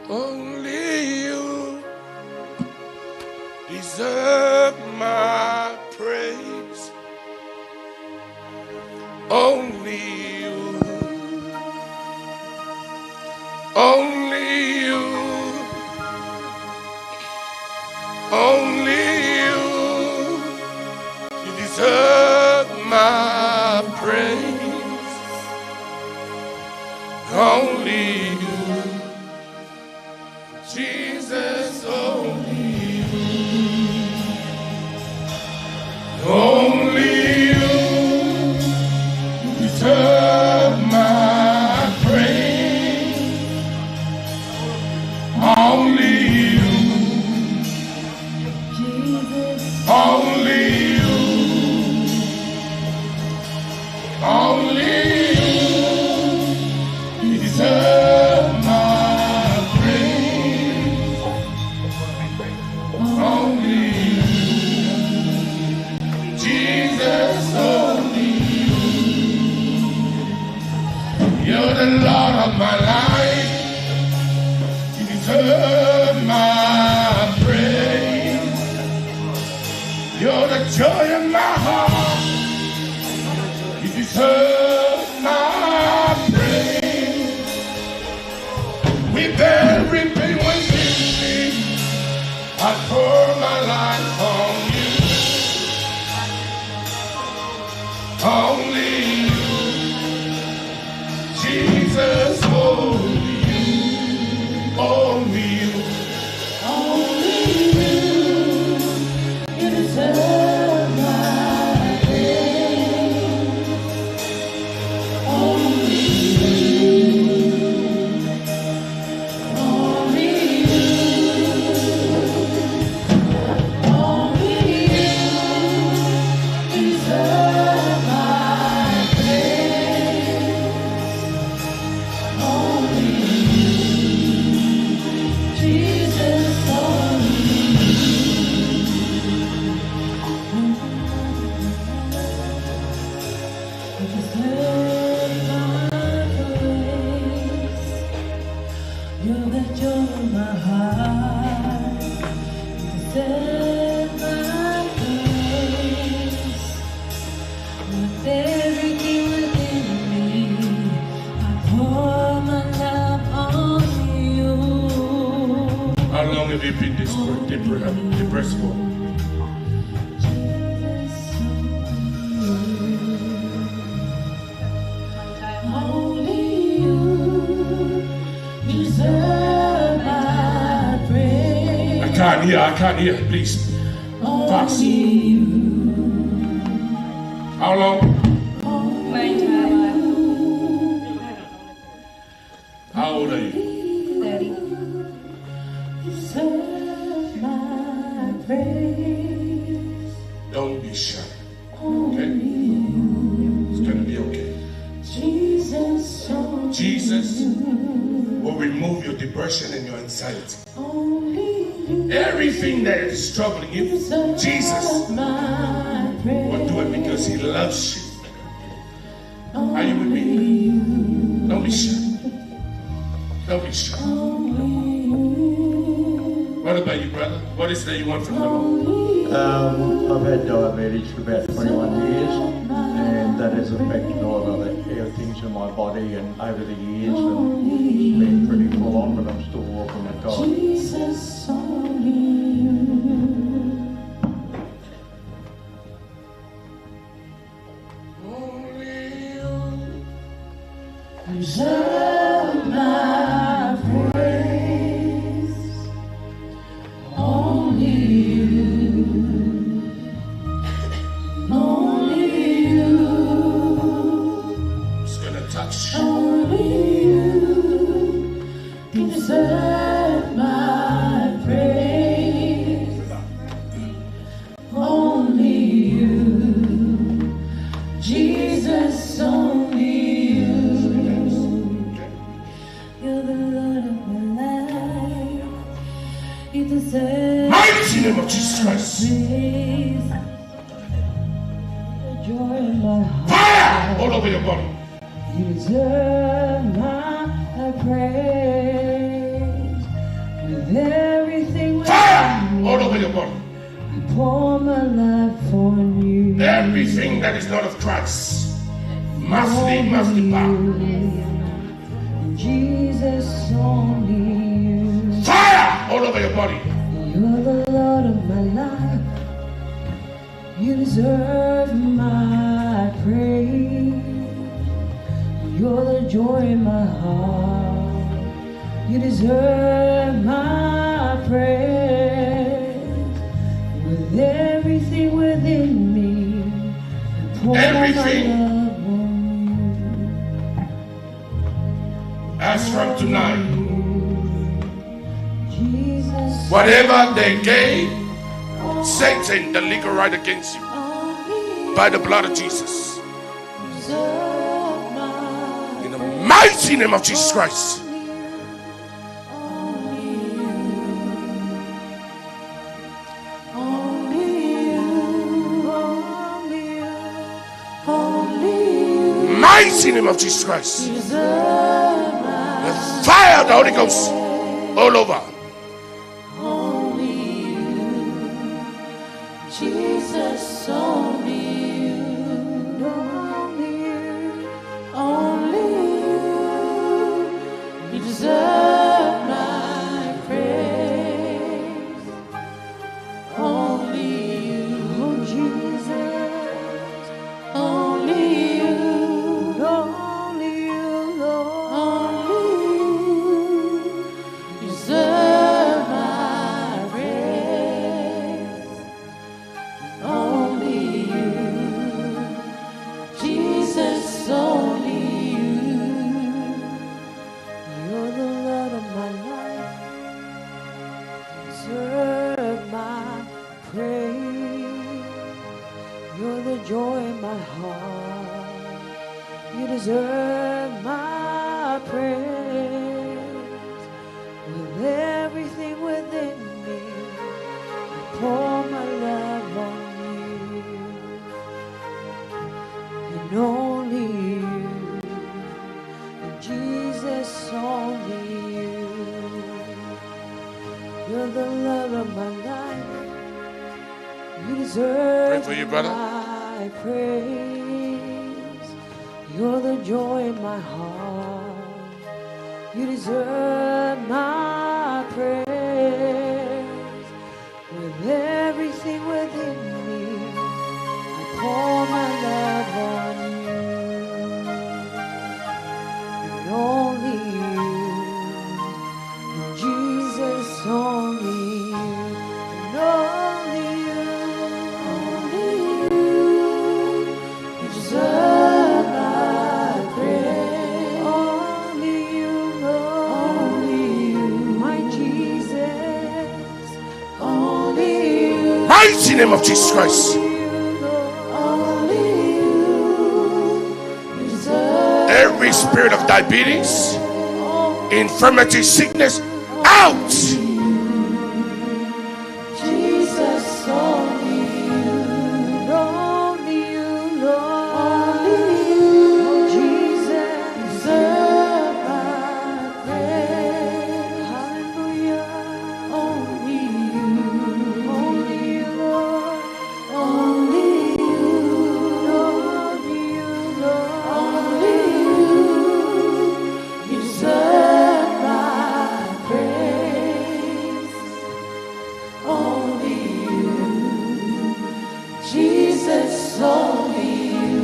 Only you deserve my praise. Only you. Only you. Only you. You deserve my praise. Only you. Jesus, only you. Only you deserve my praise. Only you. Only you. Only you deserve my praise. Only you. Jesus, only you. You're the Lord of my life. You deserve my praise. You're the joy of my heart. You deserve my praise. With everything within me, I pour my life on you. Only you, Jesus, only you, only you. Only you, you deserve my praise. Only you, only you, deserve my praise. Only you, Jesus, only you deserve my praise. You're the joy of my heart. You deserve my praise. With everything within me, I pour my love on you. How long have you been depressed for? Only you deserve my praise. I can't hear, please. Fast. Only you. How long? My entire life. How old are you? 30. Deserve my praise. Don't be shy. Okay? It's gonna be okay. Jesus, only Jesus will remove your depression and your anxiety. only you Everything that is troubling you, Jesus my praise. will do it because He loves you. Are you with me? Don't be shy. Don't be shy. What about you, brother? What is it that you want from the Lord? I've had diabetes for about 21 years, and that has affected a lot of other things in my body and over the years, and it's been pretty full on, but I'm still walking with God. Jesus, only you. Only you. Deserve my praise. Only you. Only you. It's gonna touch you. Only you deserve my praise. Only you, Jesus, only you. You're the Lord of my life. You deserve Mighty name of Jesus Christ. praise. The joy of my heart. Fire all over your body. You deserve my praise. that is not of Christ must bow. Jesus, only you. Fire all over your body. You're the Lord of my life. You deserve my praise. You're the joy in my heart. You deserve my praise. With everything within me, I pour my Everything. love on As from tonight, you. Jesus, whatever they gave Satan the legal right against you, by the blood of Jesus, in the mighty name of Jesus Christ. Mighty name of Jesus Christ. The fire of the Holy Ghost all over. Jesus, only you, only you, only you. You deserve my praise. Only you, oh Jesus, only you, only you, Lord, only you. You deserve my praise. Only you, Jesus, only you. You're the Lord of my life. You deserve my praise. You're the joy in my heart. You deserve my praise. With everything within me, I pour my love on you, and only you, and Jesus, only you. You're the love of my life. You deserve Pray for you, brother. my praise. You're the joy in my heart. You deserve my praise. With everything within me, I pour my love on you, and only you, and Jesus, only you, and only you, only you. You deserve my praise. Only you, Lord, only you, my Jesus, only you. Mighty name of Jesus Christ. Every spirit of diabetes, infirmity, sickness, out. Jesus, only you, only you, Lord, only you, oh Jesus, deserve my praise. Hallelujah, only you, Lord, only you, Lord, only you, you deserve my praise. Only you, Jesus, only you.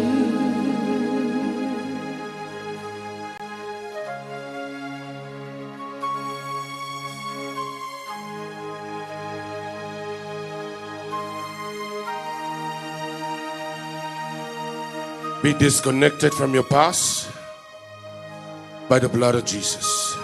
Be disconnected from your past by the blood of Jesus.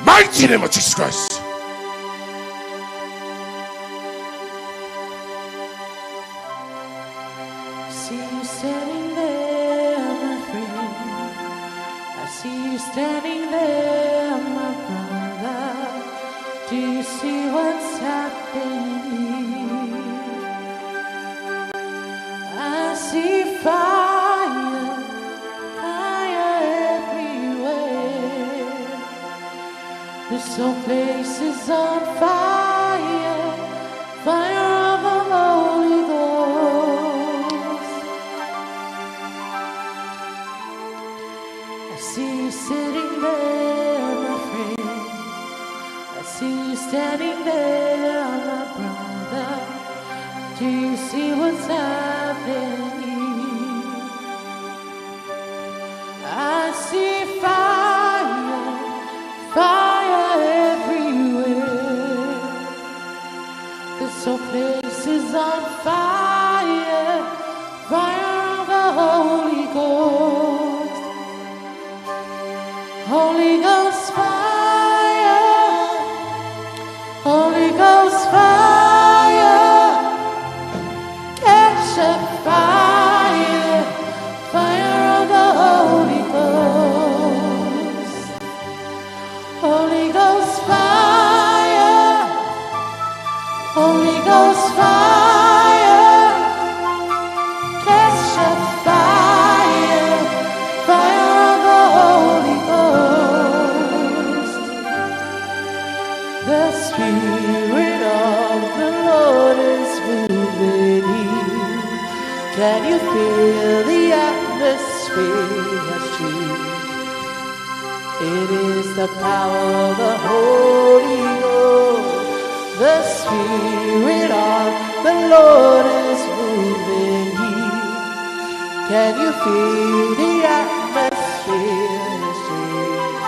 Mighty name of Jesus Christ. See you standing there, my friend. I see you standing there, my brother. Do you see what's happening? I see fire, fire everywhere. This whole place is on fire, fire of the Holy Ghost. I see you sitting there, my friend. I see you standing there, my brother. Do you see what's happening? I see fire, fire everywhere. This whole place is on fire, fire of the Holy Ghost. Holy Ghost fire, Holy Ghost fire, catch a fire, fire of the Holy Ghost. Holy Ghost fire, Holy Ghost fire, catch a fire, fire of the Holy Ghost. The Spirit of the Lord is moving here. Can you feel the atmosphere has changed? It is the power of the Holy Ghost. The Spirit of the Lord is moving here. Can you feel the atmosphere has changed?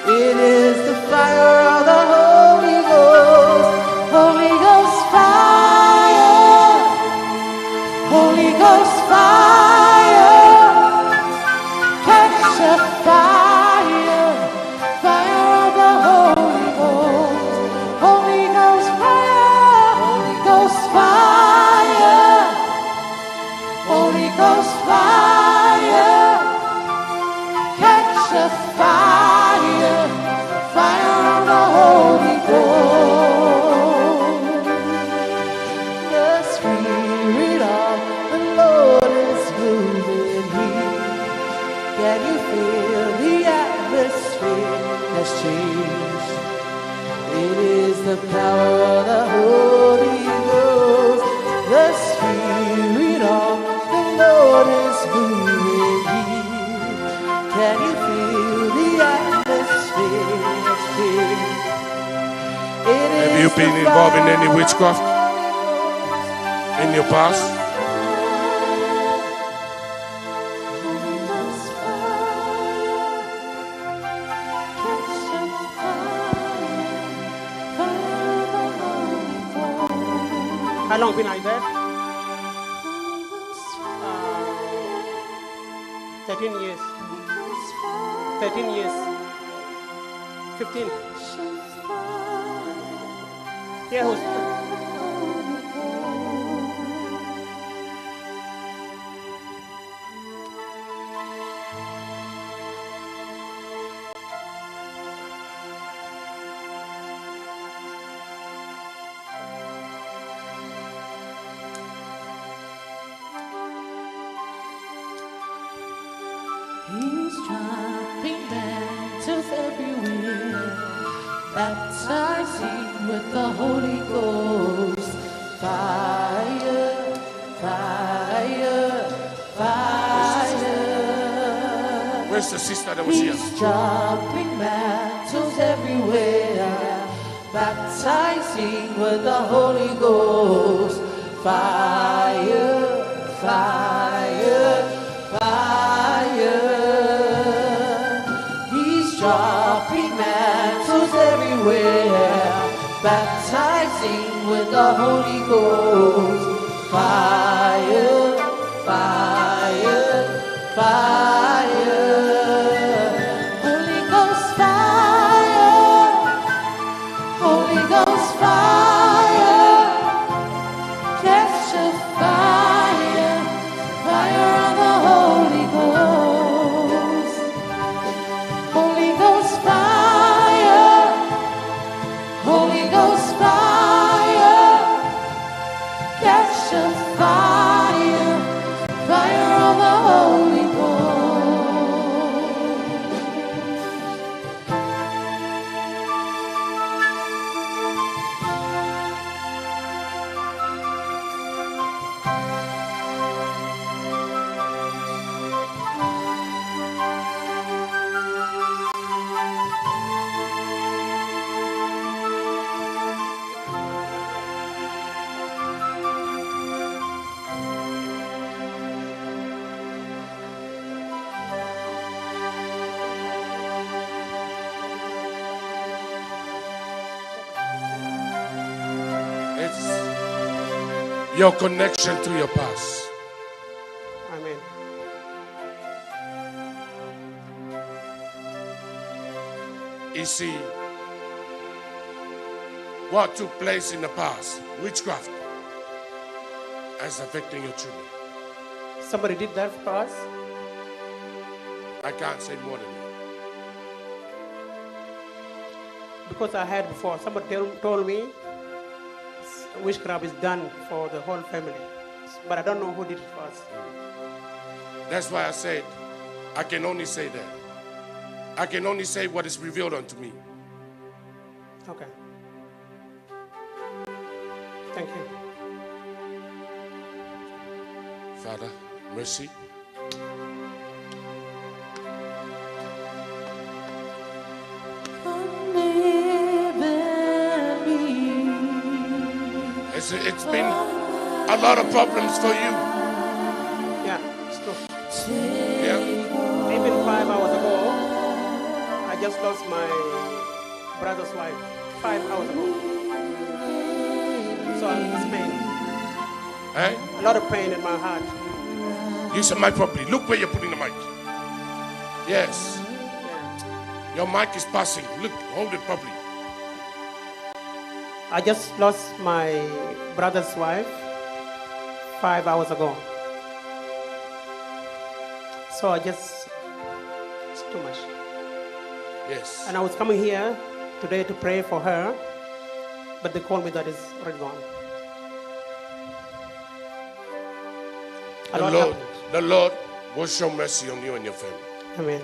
It is the fire of the Holy Ghost. Holy Ghost fire, Holy Ghost fire, catch a fire, fire of the Holy Ghost. Holy Ghost fire, Holy Ghost fire, Holy Ghost fire, catch a fire, fire of the Holy Ghost. The Spirit of the Lord is moving here. Can you feel the atmosphere has changed? It is the power of the Holy Ghost. The Spirit of the Lord is moving here. Can you feel the atmosphere has changed? Have you been involved in any witchcraft in your past? How long been like that? 13 years. 13 years. 15. Yeah, who's... He's dropping mantles everywhere, baptizing with the Holy Ghost. Fire, fire, fire. Where's the sister that was here? He's dropping mantles everywhere, baptizing with the Holy Ghost. Fire, fire, fire. He's dropping mantles everywhere, baptizing with the Holy Ghost. Fire, fire, fire. Holy Ghost fire. your connection to your past. Amen. You see, what took place in the past, witchcraft, is affecting your children. Somebody did that for us. I can't say more than that. Because I had before, somebody told me witchcraft is done for the whole family. But I don't know who did it first. That's why I said, I can only say that. I can only say what is revealed unto me. Okay. Thank you. Father, mercy. It's been a lot of problems for you. Yeah, it's true. Yeah. Even 5 hours ago, I just lost my brother's wife. 5 hours ago. So I'm in pain. Eh? A lot of pain in my heart. Use the mic properly. Look where you're putting the mic. Yes. Yeah. Your mic is passing. Look, hold it properly. I just lost my brother's wife 5 hours ago. So it's too much. Yes. And I was coming here today to pray for her, but they called me that it's already gone. The Lord will show mercy on you and your family. Amen.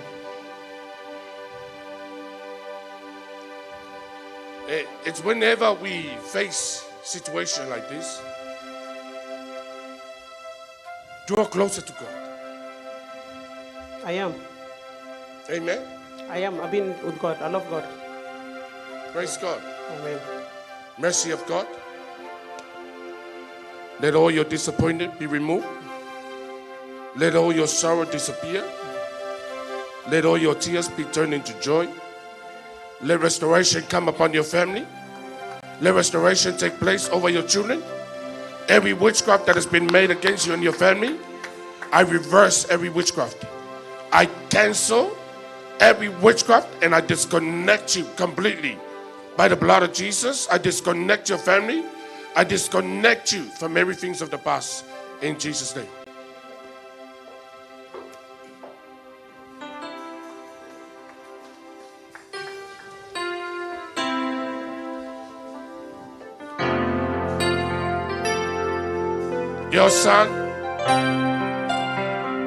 It's whenever we face situation like this, draw closer to God. I am. Amen. I am. I've been with God. I love God. Praise God. Amen. Mercy of God. Let all your disappointment be removed. Let all your sorrow disappear. Let all your tears be turned into joy. Let restoration come upon your family. Let restoration take place over your children. Every witchcraft that has been made against you and your family, I reverse every witchcraft. I cancel every witchcraft and I disconnect you completely. By the blood of Jesus, I disconnect your family. I disconnect you from everything of the past. In Jesus' name. Your son,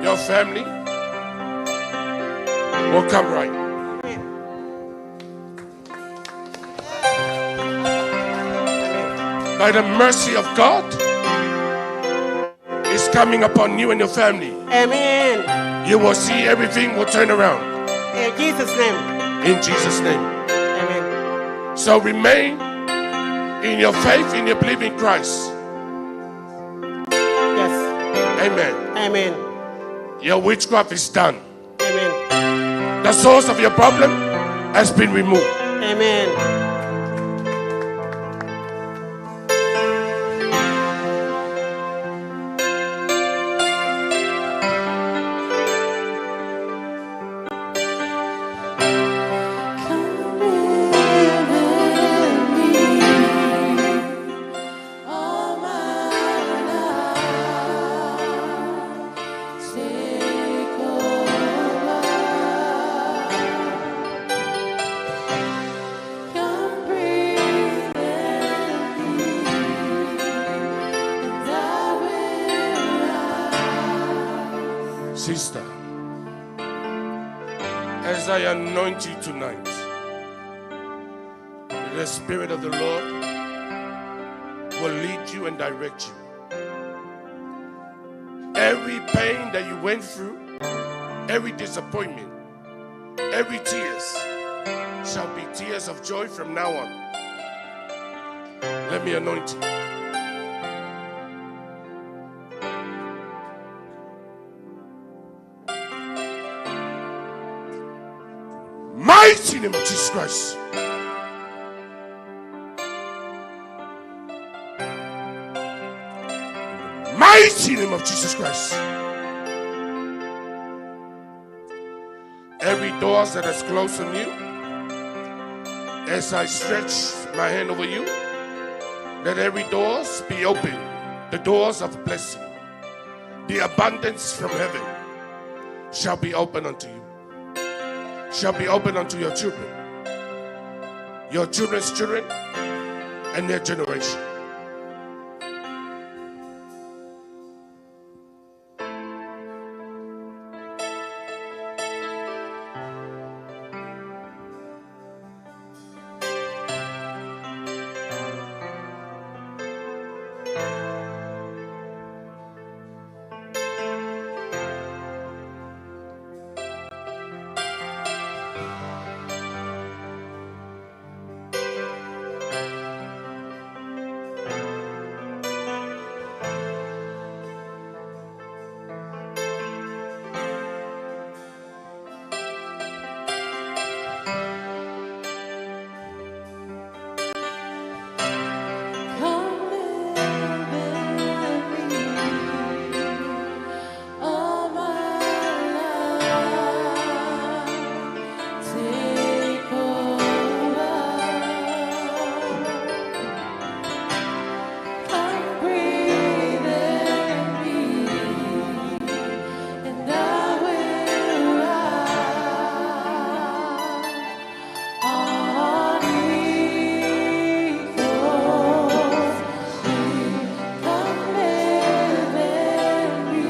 your family will come right. By the mercy of God is coming upon you and your family. Amen. You will see everything will turn around. In Jesus' name. In Jesus' name. Amen. So remain in your faith, in your belief in Christ. Yes. Amen. Amen. Your witchcraft is done. Amen. The source of your problem has been removed. Amen. Sister, as I anoint you tonight, the Spirit of the Lord will lead you and direct you. Every pain that you went through, every disappointment, every tears shall be tears of joy from now on. Let me anoint you. Mighty name of Jesus Christ. mighty name of Jesus Christ. Every door that is closed on you, as I stretch my hand over you, let every doors be open. The doors of blessing, the abundance from heaven shall be open unto you. Shall be open unto your children, your children's children, and their generation.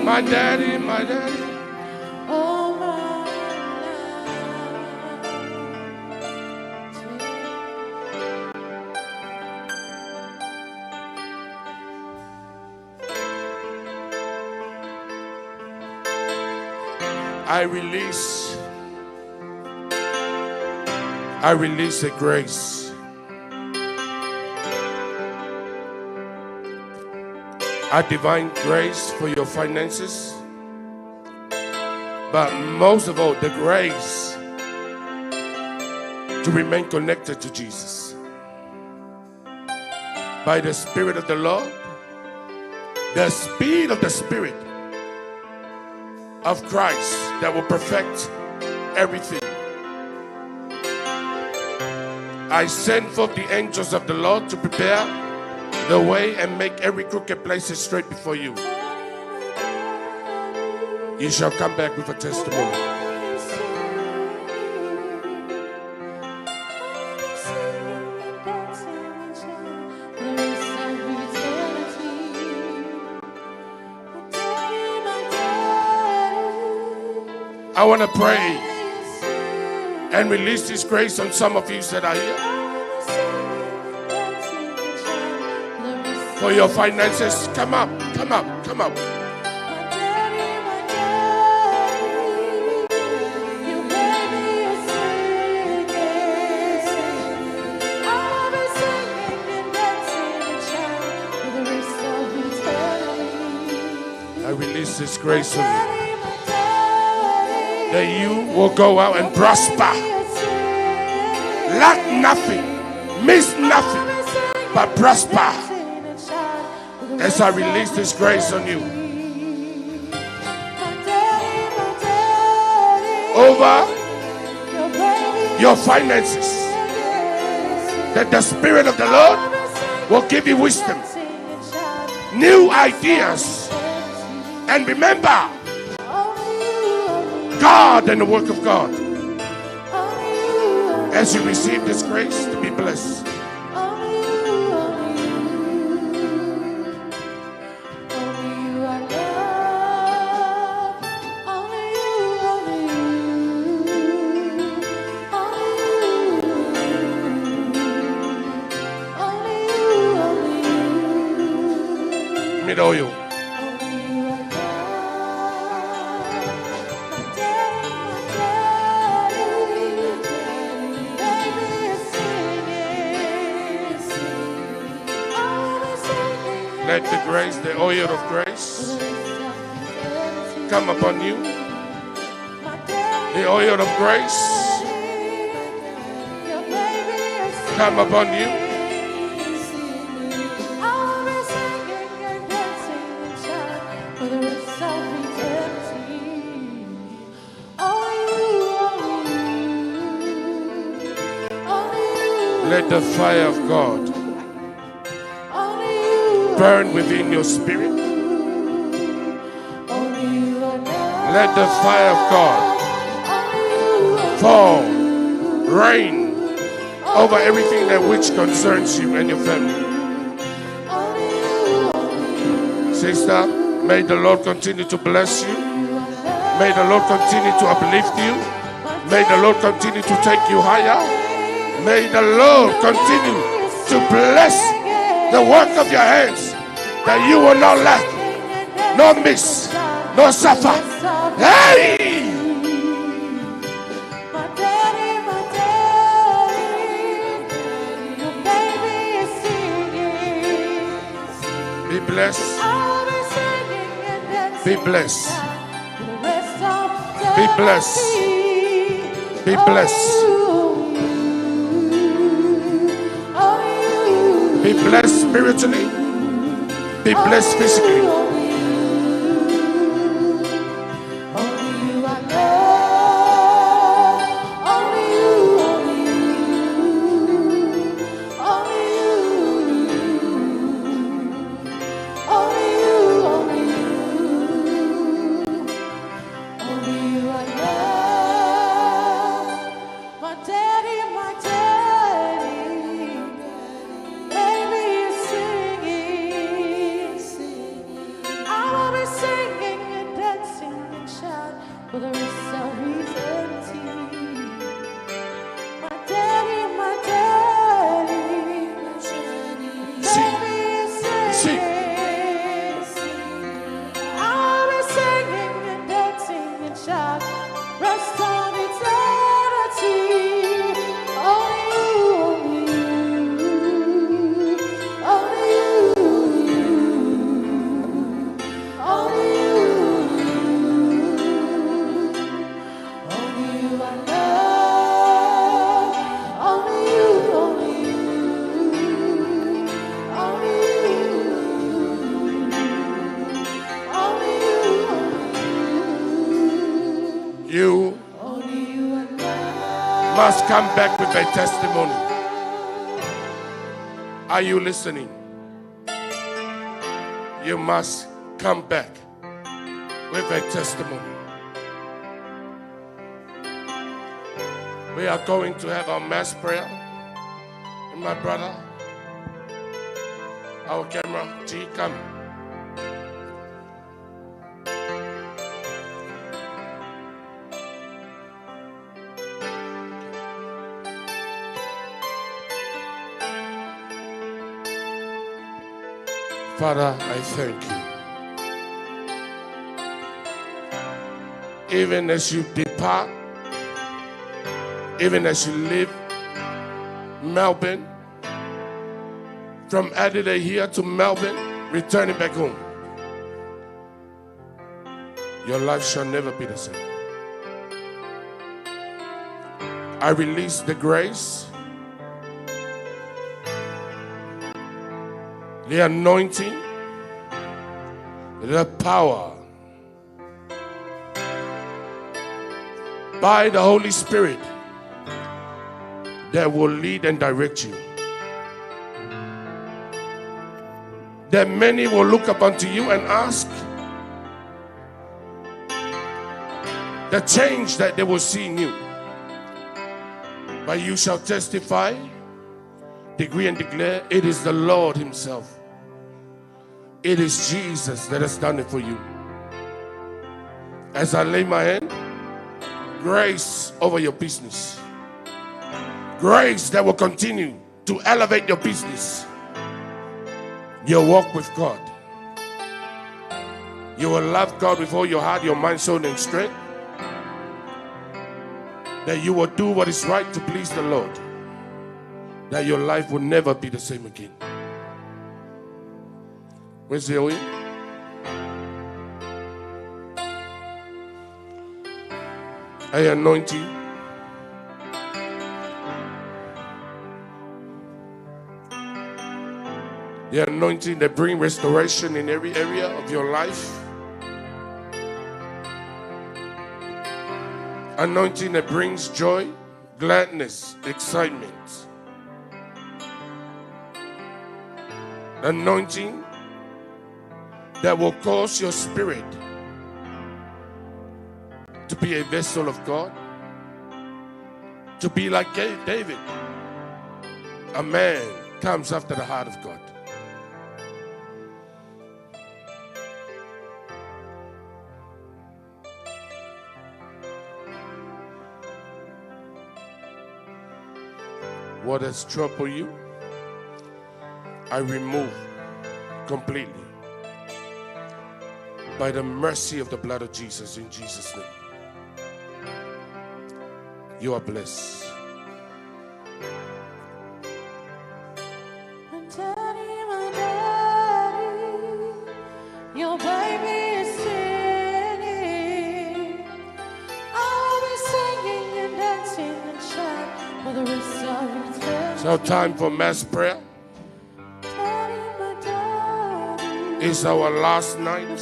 My daddy, my daddy. Oh, my I release a grace. A divine grace for your finances, but most of all, the grace to remain connected to Jesus. By the Spirit of the Lord, the speed of the Spirit of Christ that will perfect everything. I send forth the angels of the Lord to prepare the way and make every crooked place straight before you. You shall come back with a testimony. I want to pray and release this grace on some of you that are here. For your finances, come up, come up, come up. I release this grace on you, that you will go out and prosper, lack nothing, miss nothing, but prosper. As I release this grace on you, over your finances, that the Spirit of the Lord will give you wisdom, new ideas, and remember God and the work of God. As you receive this grace to be blessed, oil. Let the grace, the oil of grace, come upon you. The oil of grace come upon you. Let the fire of God burn within your spirit. Let the fire of God fall, rain over everything that which concerns you and your family. Sister, may the Lord continue to bless you. May the Lord continue to uplift you. May the Lord continue to take you higher. May the Lord continue to bless the work of your hands, that you will not lack, nor miss, nor suffer. Hey! Be blessed. Be blessed. Be blessed. Be blessed. Be blessed spiritually. Be blessed physically. You must come back with a testimony. Are you listening? You must come back with a testimony. We are going to have our mass prayer. And my brother, our camera, G, come. Father, I thank you. Even as you depart, even as you leave Melbourne, from Adelaide here to Melbourne, returning back home, your life shall never be the same. I release the grace, the anointing, the power by the Holy Spirit that will lead and direct you. That many will look up unto you and ask the change that they will see in you. But you shall testify, decree and declare, it is the Lord himself. It is Jesus that has done it for you. As I lay my hand, grace over your business. Grace that will continue to elevate your business. Your walk with God. You will love God with all your heart, your mind, soul, and strength. That you will do what is right to please the Lord. That your life will never be the same again. Where's the oil? I anoint you. The anointing that brings restoration in every area of your life. Anointing that brings joy, gladness, excitement. anointing that will cause your spirit to be a vessel of God, to be like David, a man comes after the heart of God. What has troubled you, I remove completely by the mercy of the blood of Jesus, in Jesus' name. You are blessed. My daddy, your baby is singing. I'll be singing and dancing and shouting for the rest of eternity. So time for mass prayer. It's our last night.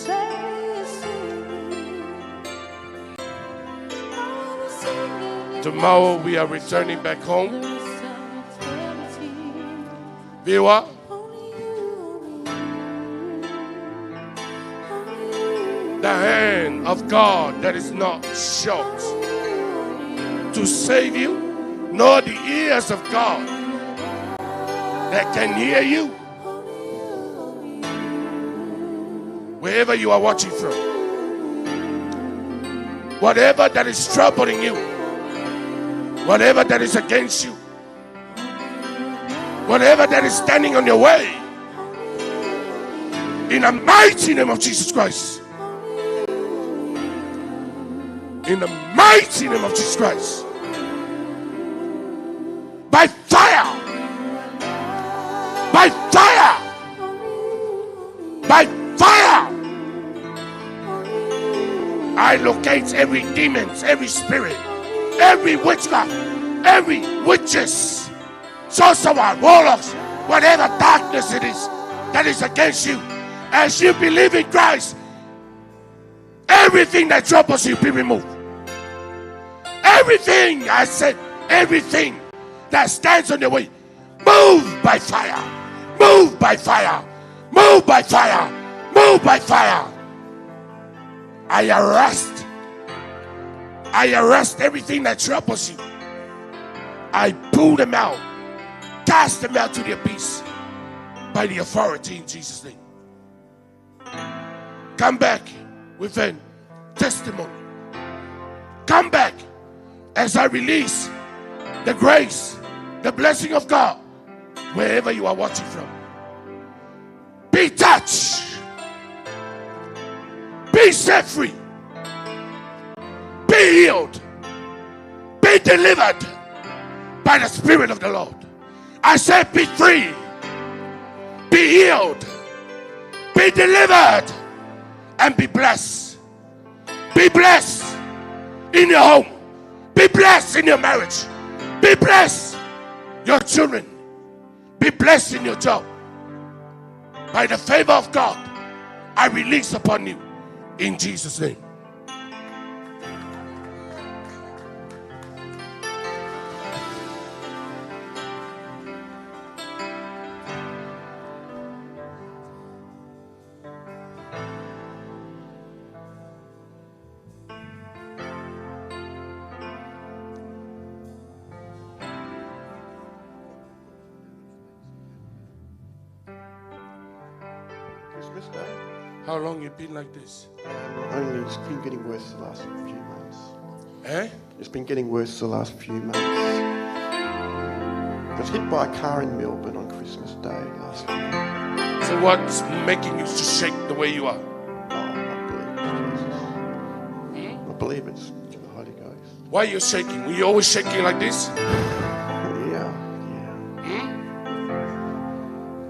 Tomorrow we are returning back home. Viewer, the hand of God that is not short to save you, nor the ears of God that can hear you. Wherever you are watching from, whatever that is troubling you, whatever that is against you, whatever that is standing on your way, in the mighty name of Jesus Christ, in the mighty name of Jesus Christ, by fire, by fire, by fire, I locate every demon, every spirit, every witchcraft, every witches, sorcerer, warlocks, whatever darkness it is that is against you. As you believe in Christ, everything that troubles you be removed. Everything, I said, everything that stands on the way, move by fire, move by fire, move by fire, move by fire. I arrest everything that troubles you. I pull them out, cast them out to the abyss by the authority in Jesus' name. Come back with a testimony. Come back as I release the grace, the blessing of God, wherever you are watching from. Be touched. Be set free. Be healed. Be delivered by the Spirit of the Lord. I said be free. Be healed. Be delivered. And be blessed. Be blessed in your home. Be blessed in your marriage. Be blessed your children. Be blessed in your job. By the favor of God, I release upon you in Jesus' name. Christmas Day. How long you been like this? Only it's been getting worse the last few months. Eh? It's been getting worse the last few months. I was hit by a car in Melbourne on Christmas Day last year. So what's making you to shake the way you are? I believe it's the Holy Ghost. Why are you shaking? Were you always shaking like this? Yeah.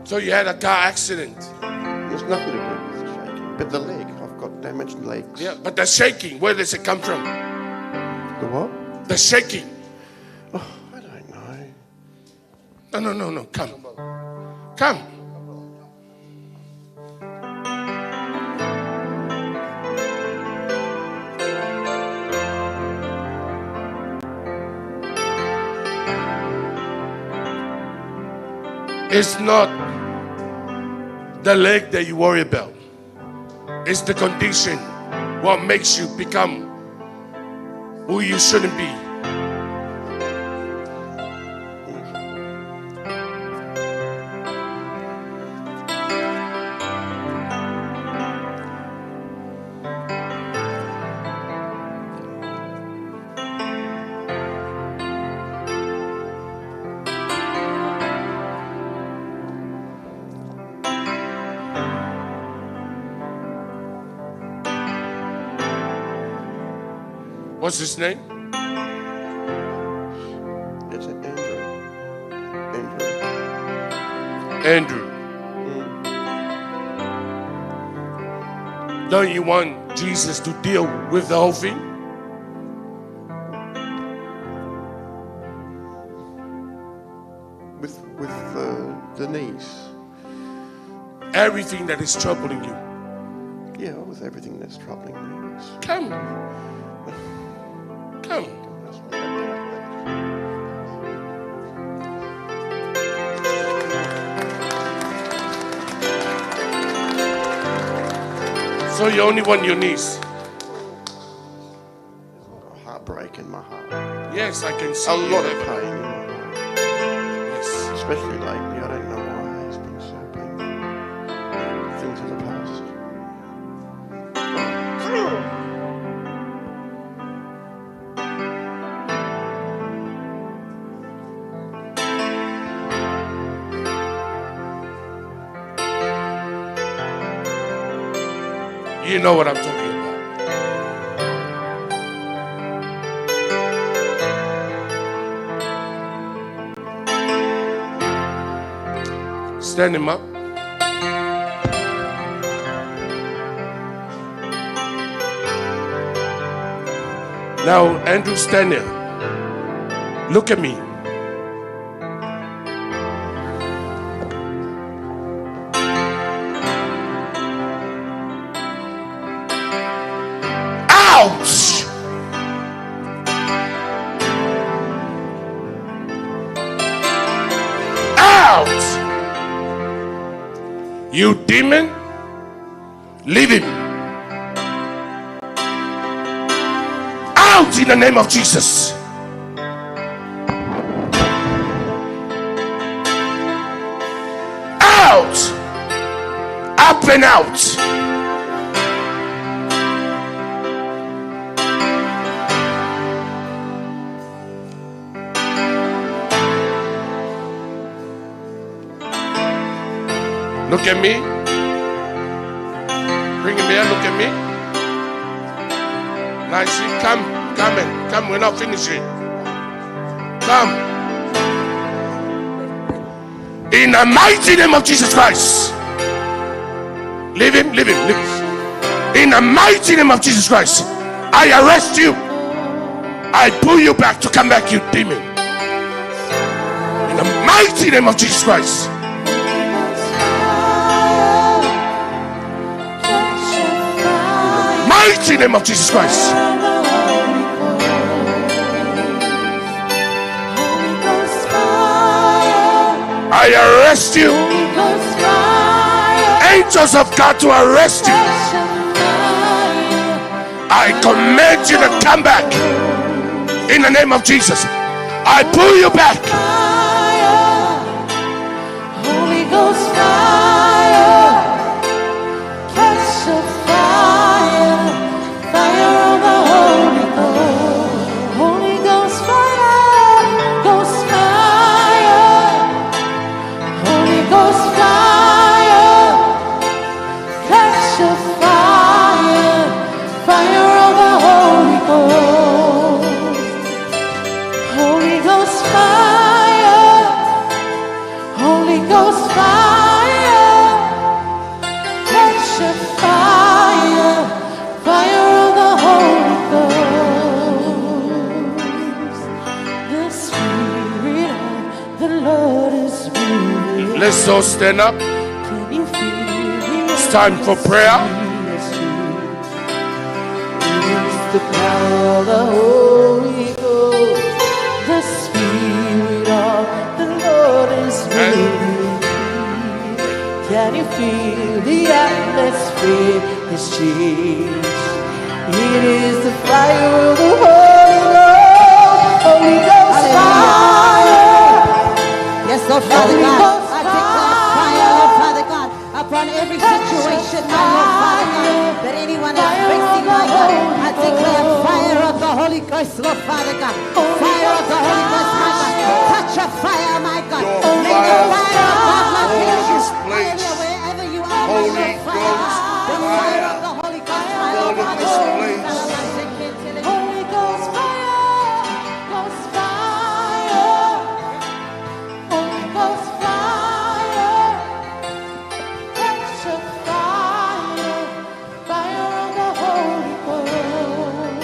So you had a car accident? There's nothing to do with the shaking. But the leg, I've got damaged legs. Yeah, but the shaking, where does it come from? The what? The shaking. Oh, I don't know. No. Come. Come. It's not the leg that you worry about. It's the condition what makes you become who you shouldn't be. What's his name? It's Andrew. Andrew. Don't you want Jesus to deal with the whole thing? With the knees. Everything that is troubling you. Yeah, with everything that's troubling me. Come. Come. So you only want your knees? A heartbreak in my heart. Yes, I can see a lot of it. pain in my heart. Yes. Especially lately. I don't know why it's been so painful. Things in the past. You know what I'm talking about. Stand him up. Now, Andrew, stand there. Look at me. Ouch! Out! You demon, leave him. Out in the name of Jesus. Out! Up and out. Look at me. Bring him here. Look at me. Nicely. Come in. Come. We're not finishing. Come. In the mighty name of Jesus Christ. Leave him. Leave him. Leave him. In the mighty name of Jesus Christ. I arrest you. I pull you back to come back, you demon. In the mighty name of Jesus Christ. Mighty name of Jesus Christ. I arrest you. Angels of God to arrest you. I command you to come back in the name of Jesus. I pull you back. Holy Ghost fire, catch a fire, fire of the Holy Ghost. Holy Ghost fire, Ghost fire, Holy Ghost fire, catch a fire, fire of the Holy Ghost. Holy Ghost fire, Holy Ghost fire, catch a fire, fire of the Holy Ghost. The Spirit of the Lord is moving. Let's all stand up. Can you feel It's time for prayer. It's the power of the Holy Ghost. The Spirit of the Lord is moving. Can Can you feel the atmosphere has changed? It is the fire of the Holy Ghost fire. Yes, Lord Father God. I declare fire, Lord Father God, upon every situation, my Lord Father God, that anyone is facing, my God. I declare fire of the Holy Ghost, Lord Father God. Fire of the Holy Ghost, my God. Touch your fire, my God. May the fire of God, my God, hallelujah, wherever you are, my Lord Father God. The fire of the Holy Ghost, my Lord Father God. Holy Ghost fire, Ghost fire, Holy Ghost fire, touch of fire, fire of the Holy Ghost.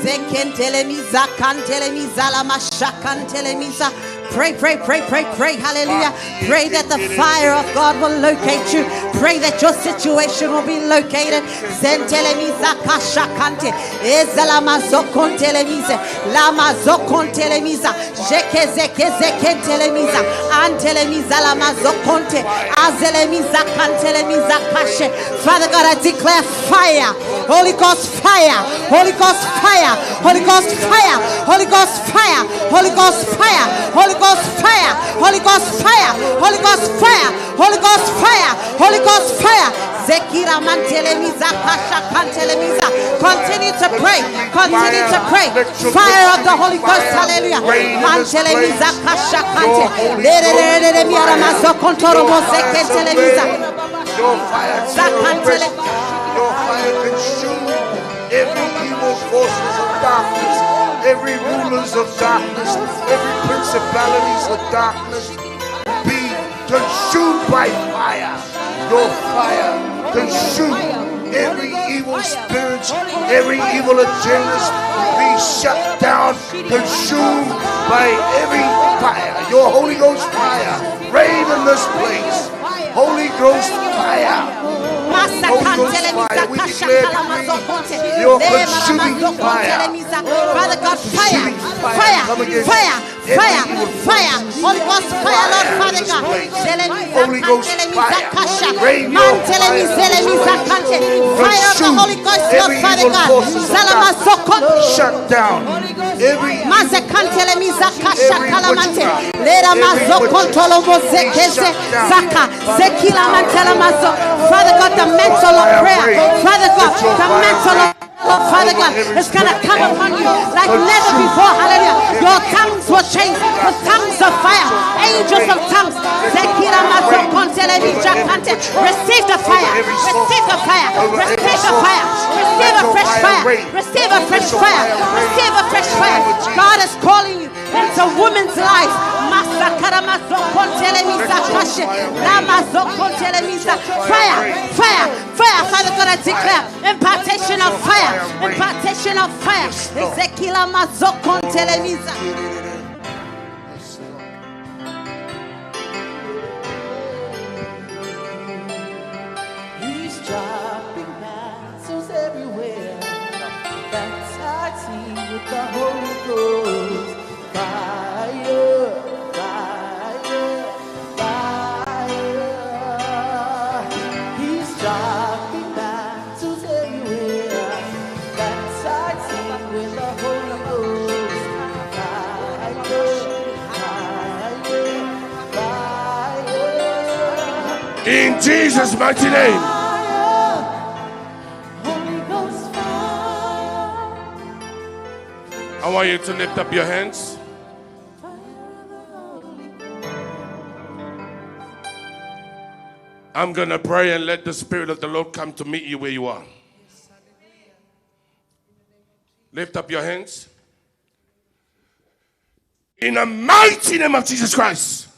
Zekentelemiza, kantelemiza, lamashakantelemiza. Pray, pray, pray, pray, pray. Hallelujah. Pray that the fire of God will locate you. Pray that your situation will be located. Zentelemiza kashakante. Ezalamazokontelemize. Lamazokontelemiza. Jeke zeke zekentelemiza. Antelemiza lamazokonte. Azelemiza kantelemiza kashe. Father God, I declare fire. Holy Ghost fire. Holy Ghost fire. Holy Ghost fire. Holy Ghost fire. Holy Ghost fire. Holy Ghost fire, Holy Ghost fire, Holy Ghost fire, Holy Ghost fire, Holy Ghost fire. Zekira mantelemiza kasha kantelemiza. Continue to pray, continue to pray. Fire of the Holy Ghost, hallelujah. Mantelemiza kasha kante. Lere miara mazo kontoro mose kentelemiza. Your fire consume every evil forces of darkness, every rulers of darkness, every principalities of darkness be consumed by fire. Your fire consume every evil spirit, every evil agendas be shut down, consumed by every fire. Your Holy Ghost fire, reign in this place. Holy Ghost fire. Holy Ghost fire, we declare your consuming fire. Father God, fire, fire, fire, fire, fire. Holy Ghost fire, Lord Father God. Holy Ghost fire, rain your fire. Fire of the Holy Ghost, Lord Father God. Shut down every Father God, the mantle of prayer. Father God, the mantle of Father God, it's going to come upon you like never before. Hallelujah. Your tongues will change with tongues of fire. Angels of tongues. Receive the fire. Receive the fire. Receive the fire. Receive a fresh fire. Receive a fresh fire. Receive a fresh fire. God is calling you into women's lives. Fire, fire, fire. Father God, I declare impartation of fire. Impartation of fire. Ezekila mazokon telemiza. He's dropping answers everywhere. Baptizing with the Holy Ghost. Fire, fire, fire. He's dropping answers everywhere. Baptizing with the Holy Ghost. Fire, fire, fire. In Jesus' mighty name. I want you to lift up your hands. I'm going to pray and let the Spirit of the Lord come to meet you where you are. Lift up your hands. In the mighty name of Jesus Christ.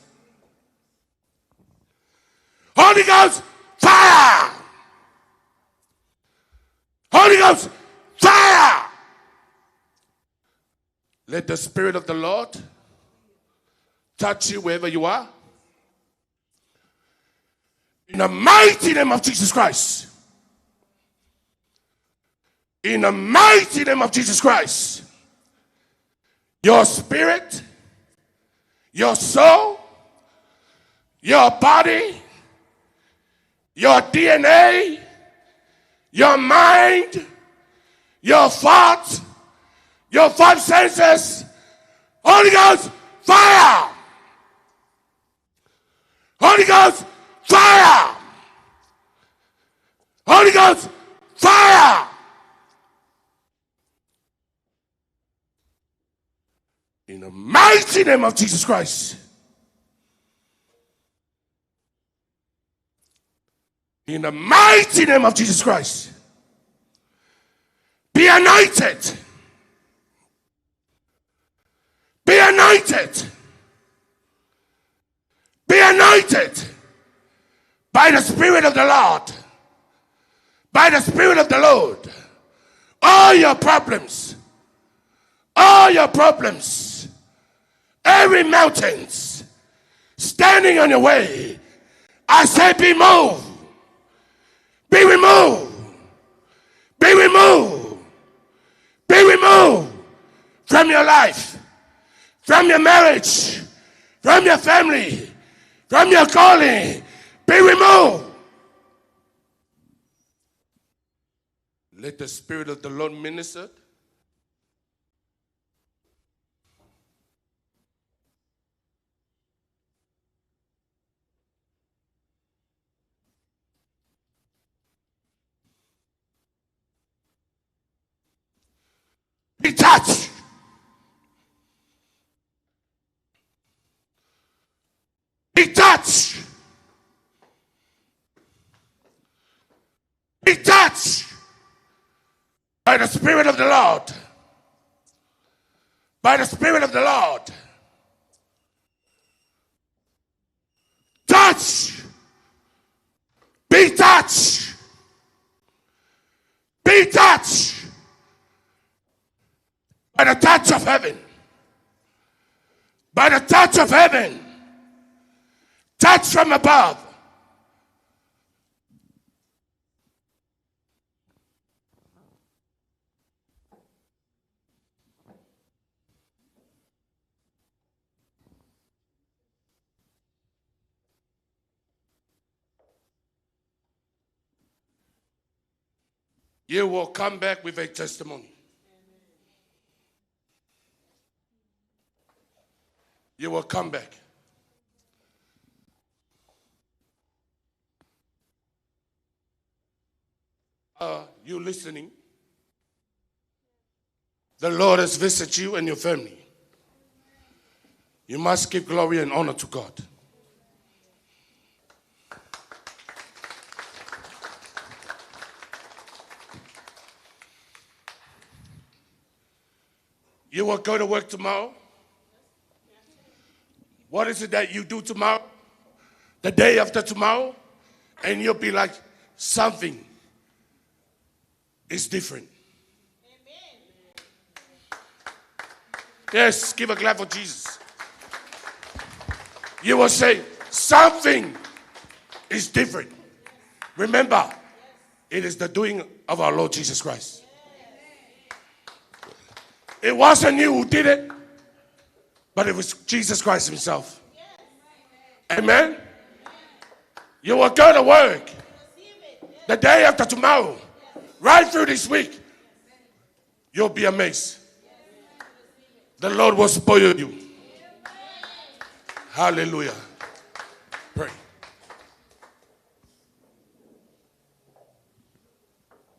Holy Ghost, fire! Holy Ghost, fire! Let the Spirit of the Lord touch you wherever you are. In the mighty name of Jesus Christ. In the mighty name of Jesus Christ. Your spirit, your soul, your body your DNA, your mind, your thoughts, your five senses. Holy Ghost, fire! Holy Ghost, fire! Holy Ghost, fire! In the mighty name of Jesus Christ. In the mighty name of Jesus Christ. Be anointed. Be anointed. Be anointed by the Spirit of the Lord. By the Spirit of the Lord. All your problems, every mountains standing on your way, I say be moved. Be removed. Be removed. Be removed from your life, from your marriage, from your family, from your calling. Be removed. Let the Spirit of the Lord minister. Be touched. Be touched. Be touched by the Spirit of the Lord. By the Spirit of the Lord. Touch. Be touched. Be touched by the touch of heaven. By the touch of heaven. Touch from above. You will come back with a testimony. You will come back. You listening? The Lord has visited you and your family. You must give glory and honor to God. You will go to work tomorrow. What is it that you do tomorrow? The day after tomorrow? And you'll be like, something is different. Yes, give a clap for Jesus. You will say, something is different. Remember, it is the doing of our Lord Jesus Christ. It wasn't you who did it, but it was Jesus Christ himself. Amen? You will go to work the day after tomorrow, right through this week. You'll be amazed. The Lord will spoil you. Hallelujah. Pray.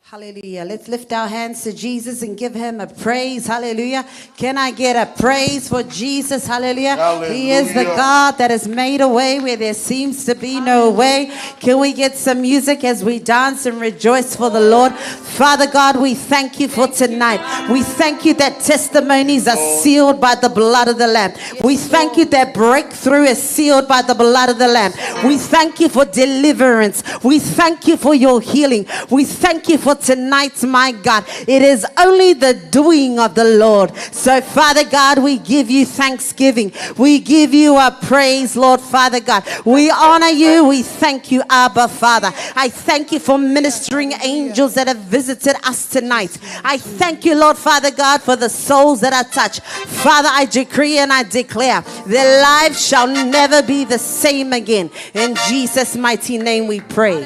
Hallelujah. Let's lift our hands to Jesus and give him a praise. Hallelujah. Can I get a praise for Jesus? Hallelujah. Hallelujah. He is the God that has made a way where there seems to be no way. Can we get some music as we dance and rejoice for the Lord? Father God, we thank you for tonight. We thank you that testimonies are sealed by the blood of the Lamb. We thank you that breakthrough is sealed by the blood of the Lamb. We thank you for deliverance. We thank you for your healing. We thank you for tonight, my God. It is only the doing of the Lord. So, Father God, we give you thanksgiving. We give you a praise, Lord, Father God. We honor you. We thank you, Abba, Father. I thank you for ministering angels that have visited us tonight. I thank you, Lord, Father God, for the souls that are touched. Father, I decree and I declare their lives shall never be the same again. In Jesus' mighty name we pray.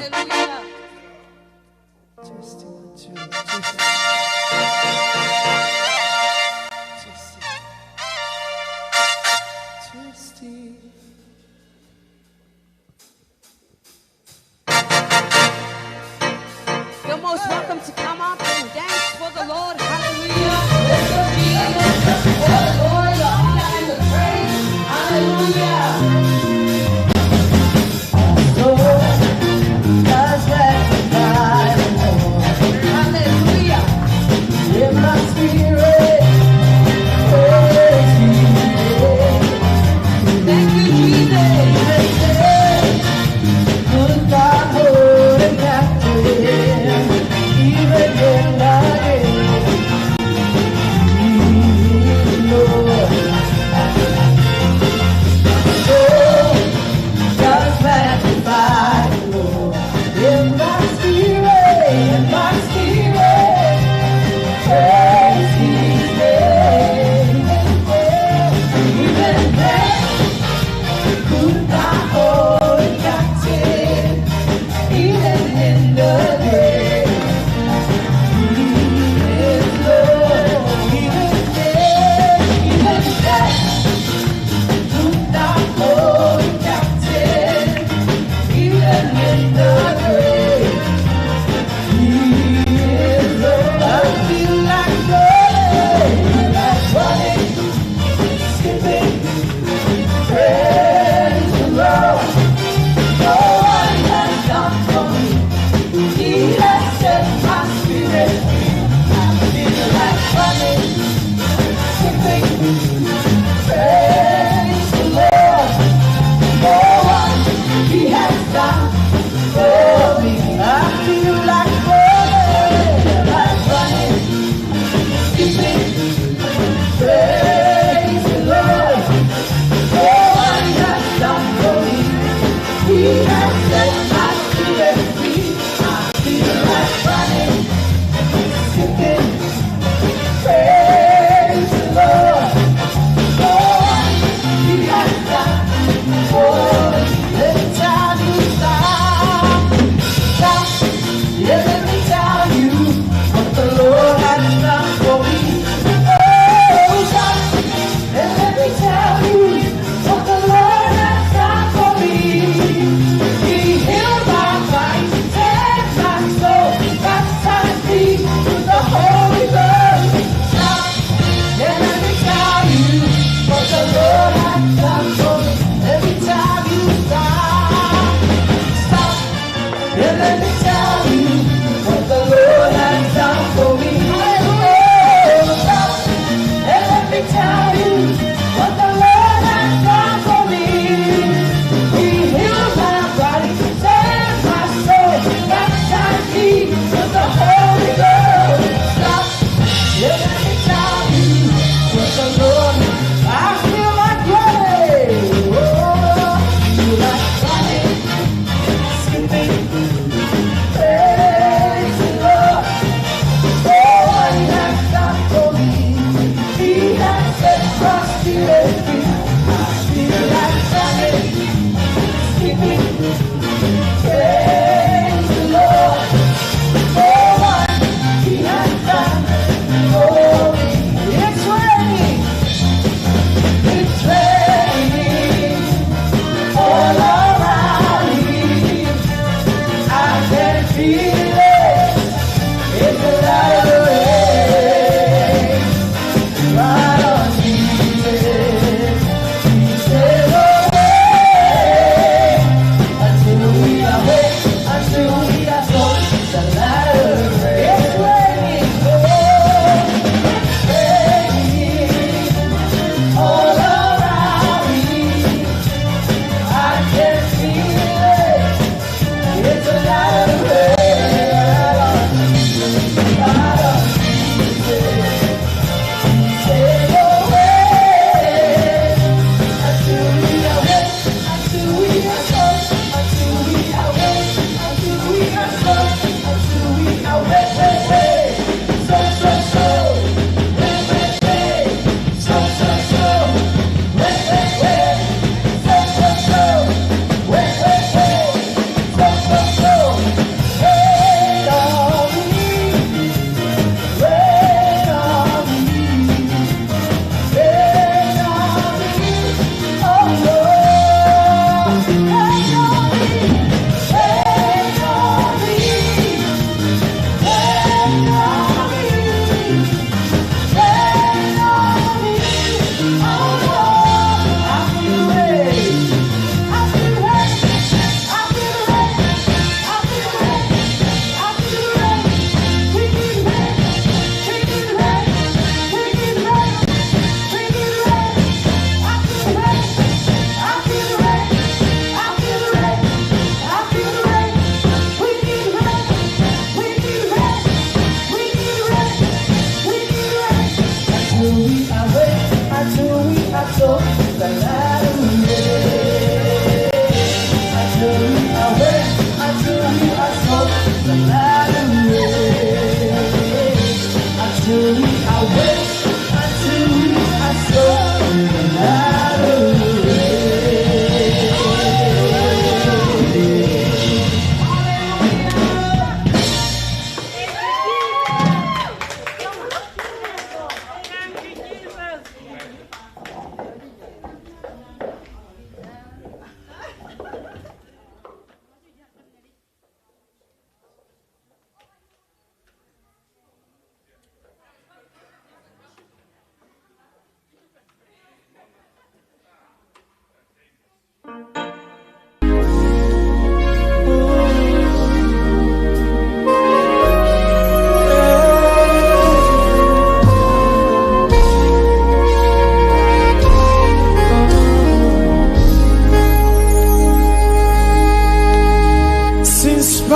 You're most welcome to come up and dance for the Lord. Hallelujah. Thank you, Jesus.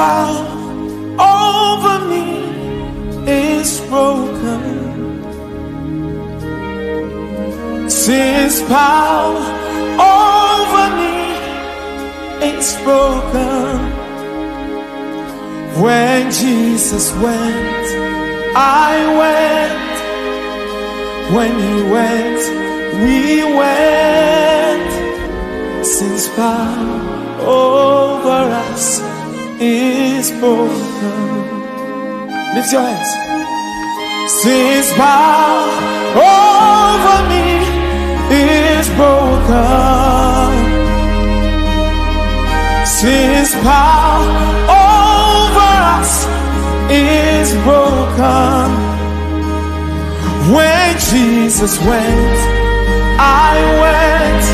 power over me is broken. Sin's power over me is broken. When Jesus went, I went. When he went, we went. Sin's power over us is broken. Lift your hands. Sin's power over me is broken. Sin's power over us is broken. When Jesus went, I went.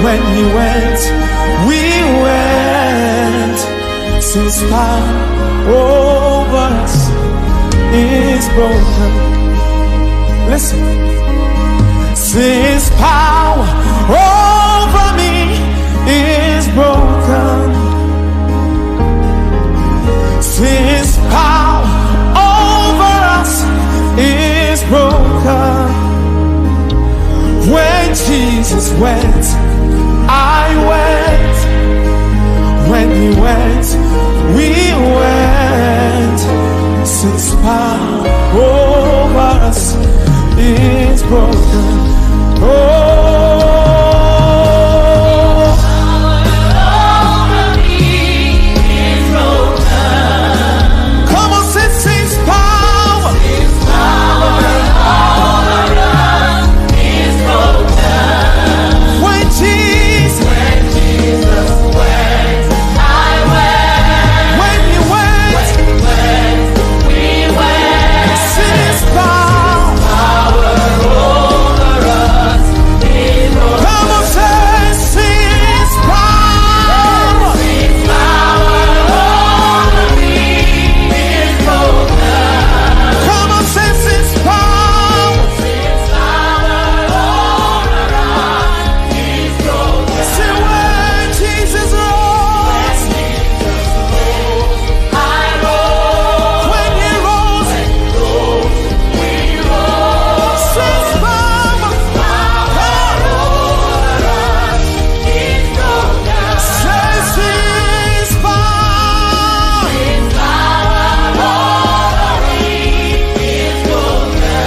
When he went, we went. Since power over us is broken. Listen. Since power over me is broken. Since power over us is broken. When Jesus went, I went. When he went, we went. Since power over us is broken. Oh, over me is broken. Come on, say His power. His power over us is broken. When Jesus went, I went. When he went, we went. His power over us is broken. Come on, say His power. His power over me is broken. Come on, say His power. His power over us is broken. Say when Jesus rose, I rose. When he rose, we rose. His power over us is broken. Says His power. His power over me is broken.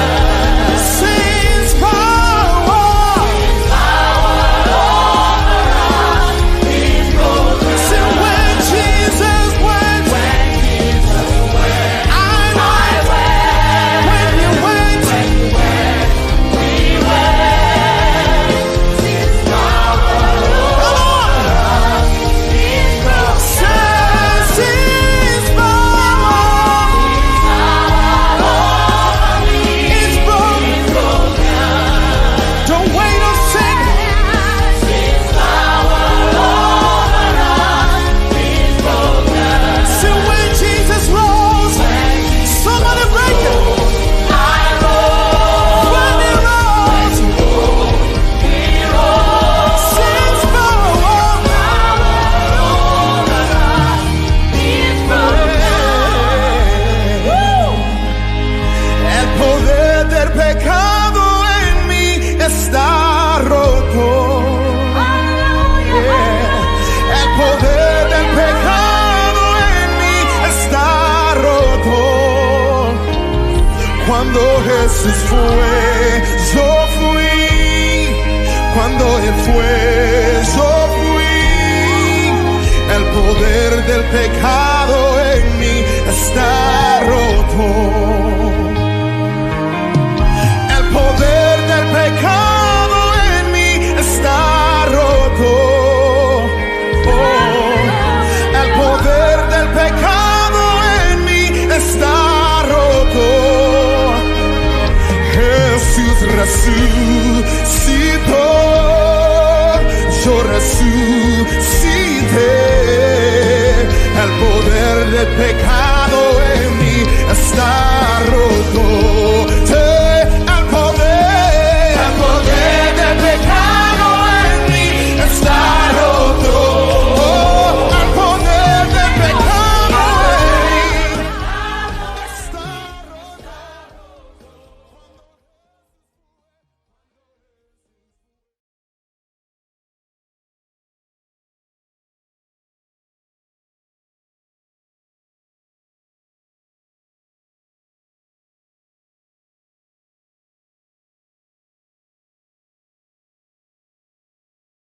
His power. His power over us is broken. Say when Jesus went, I went. When he went, we went. His power over us is broken. Says His power. Over me is broken. Don't wait a second. His power over us is broken. So when Jesus rose, somebody break it. I rose. When he rose, we rose. His power over us is broken. El poder del pecado en mí está roto. El poder del pecado en mí está roto. Cuando Jesús fue, yo fui. Cuando Él fue, yo fui. El poder del pecado en mí está roto. El poder del pecado en mí está roto. Oh, el poder del pecado en mí está roto. Jesús resucitó. Yo resucité. El poder del pecado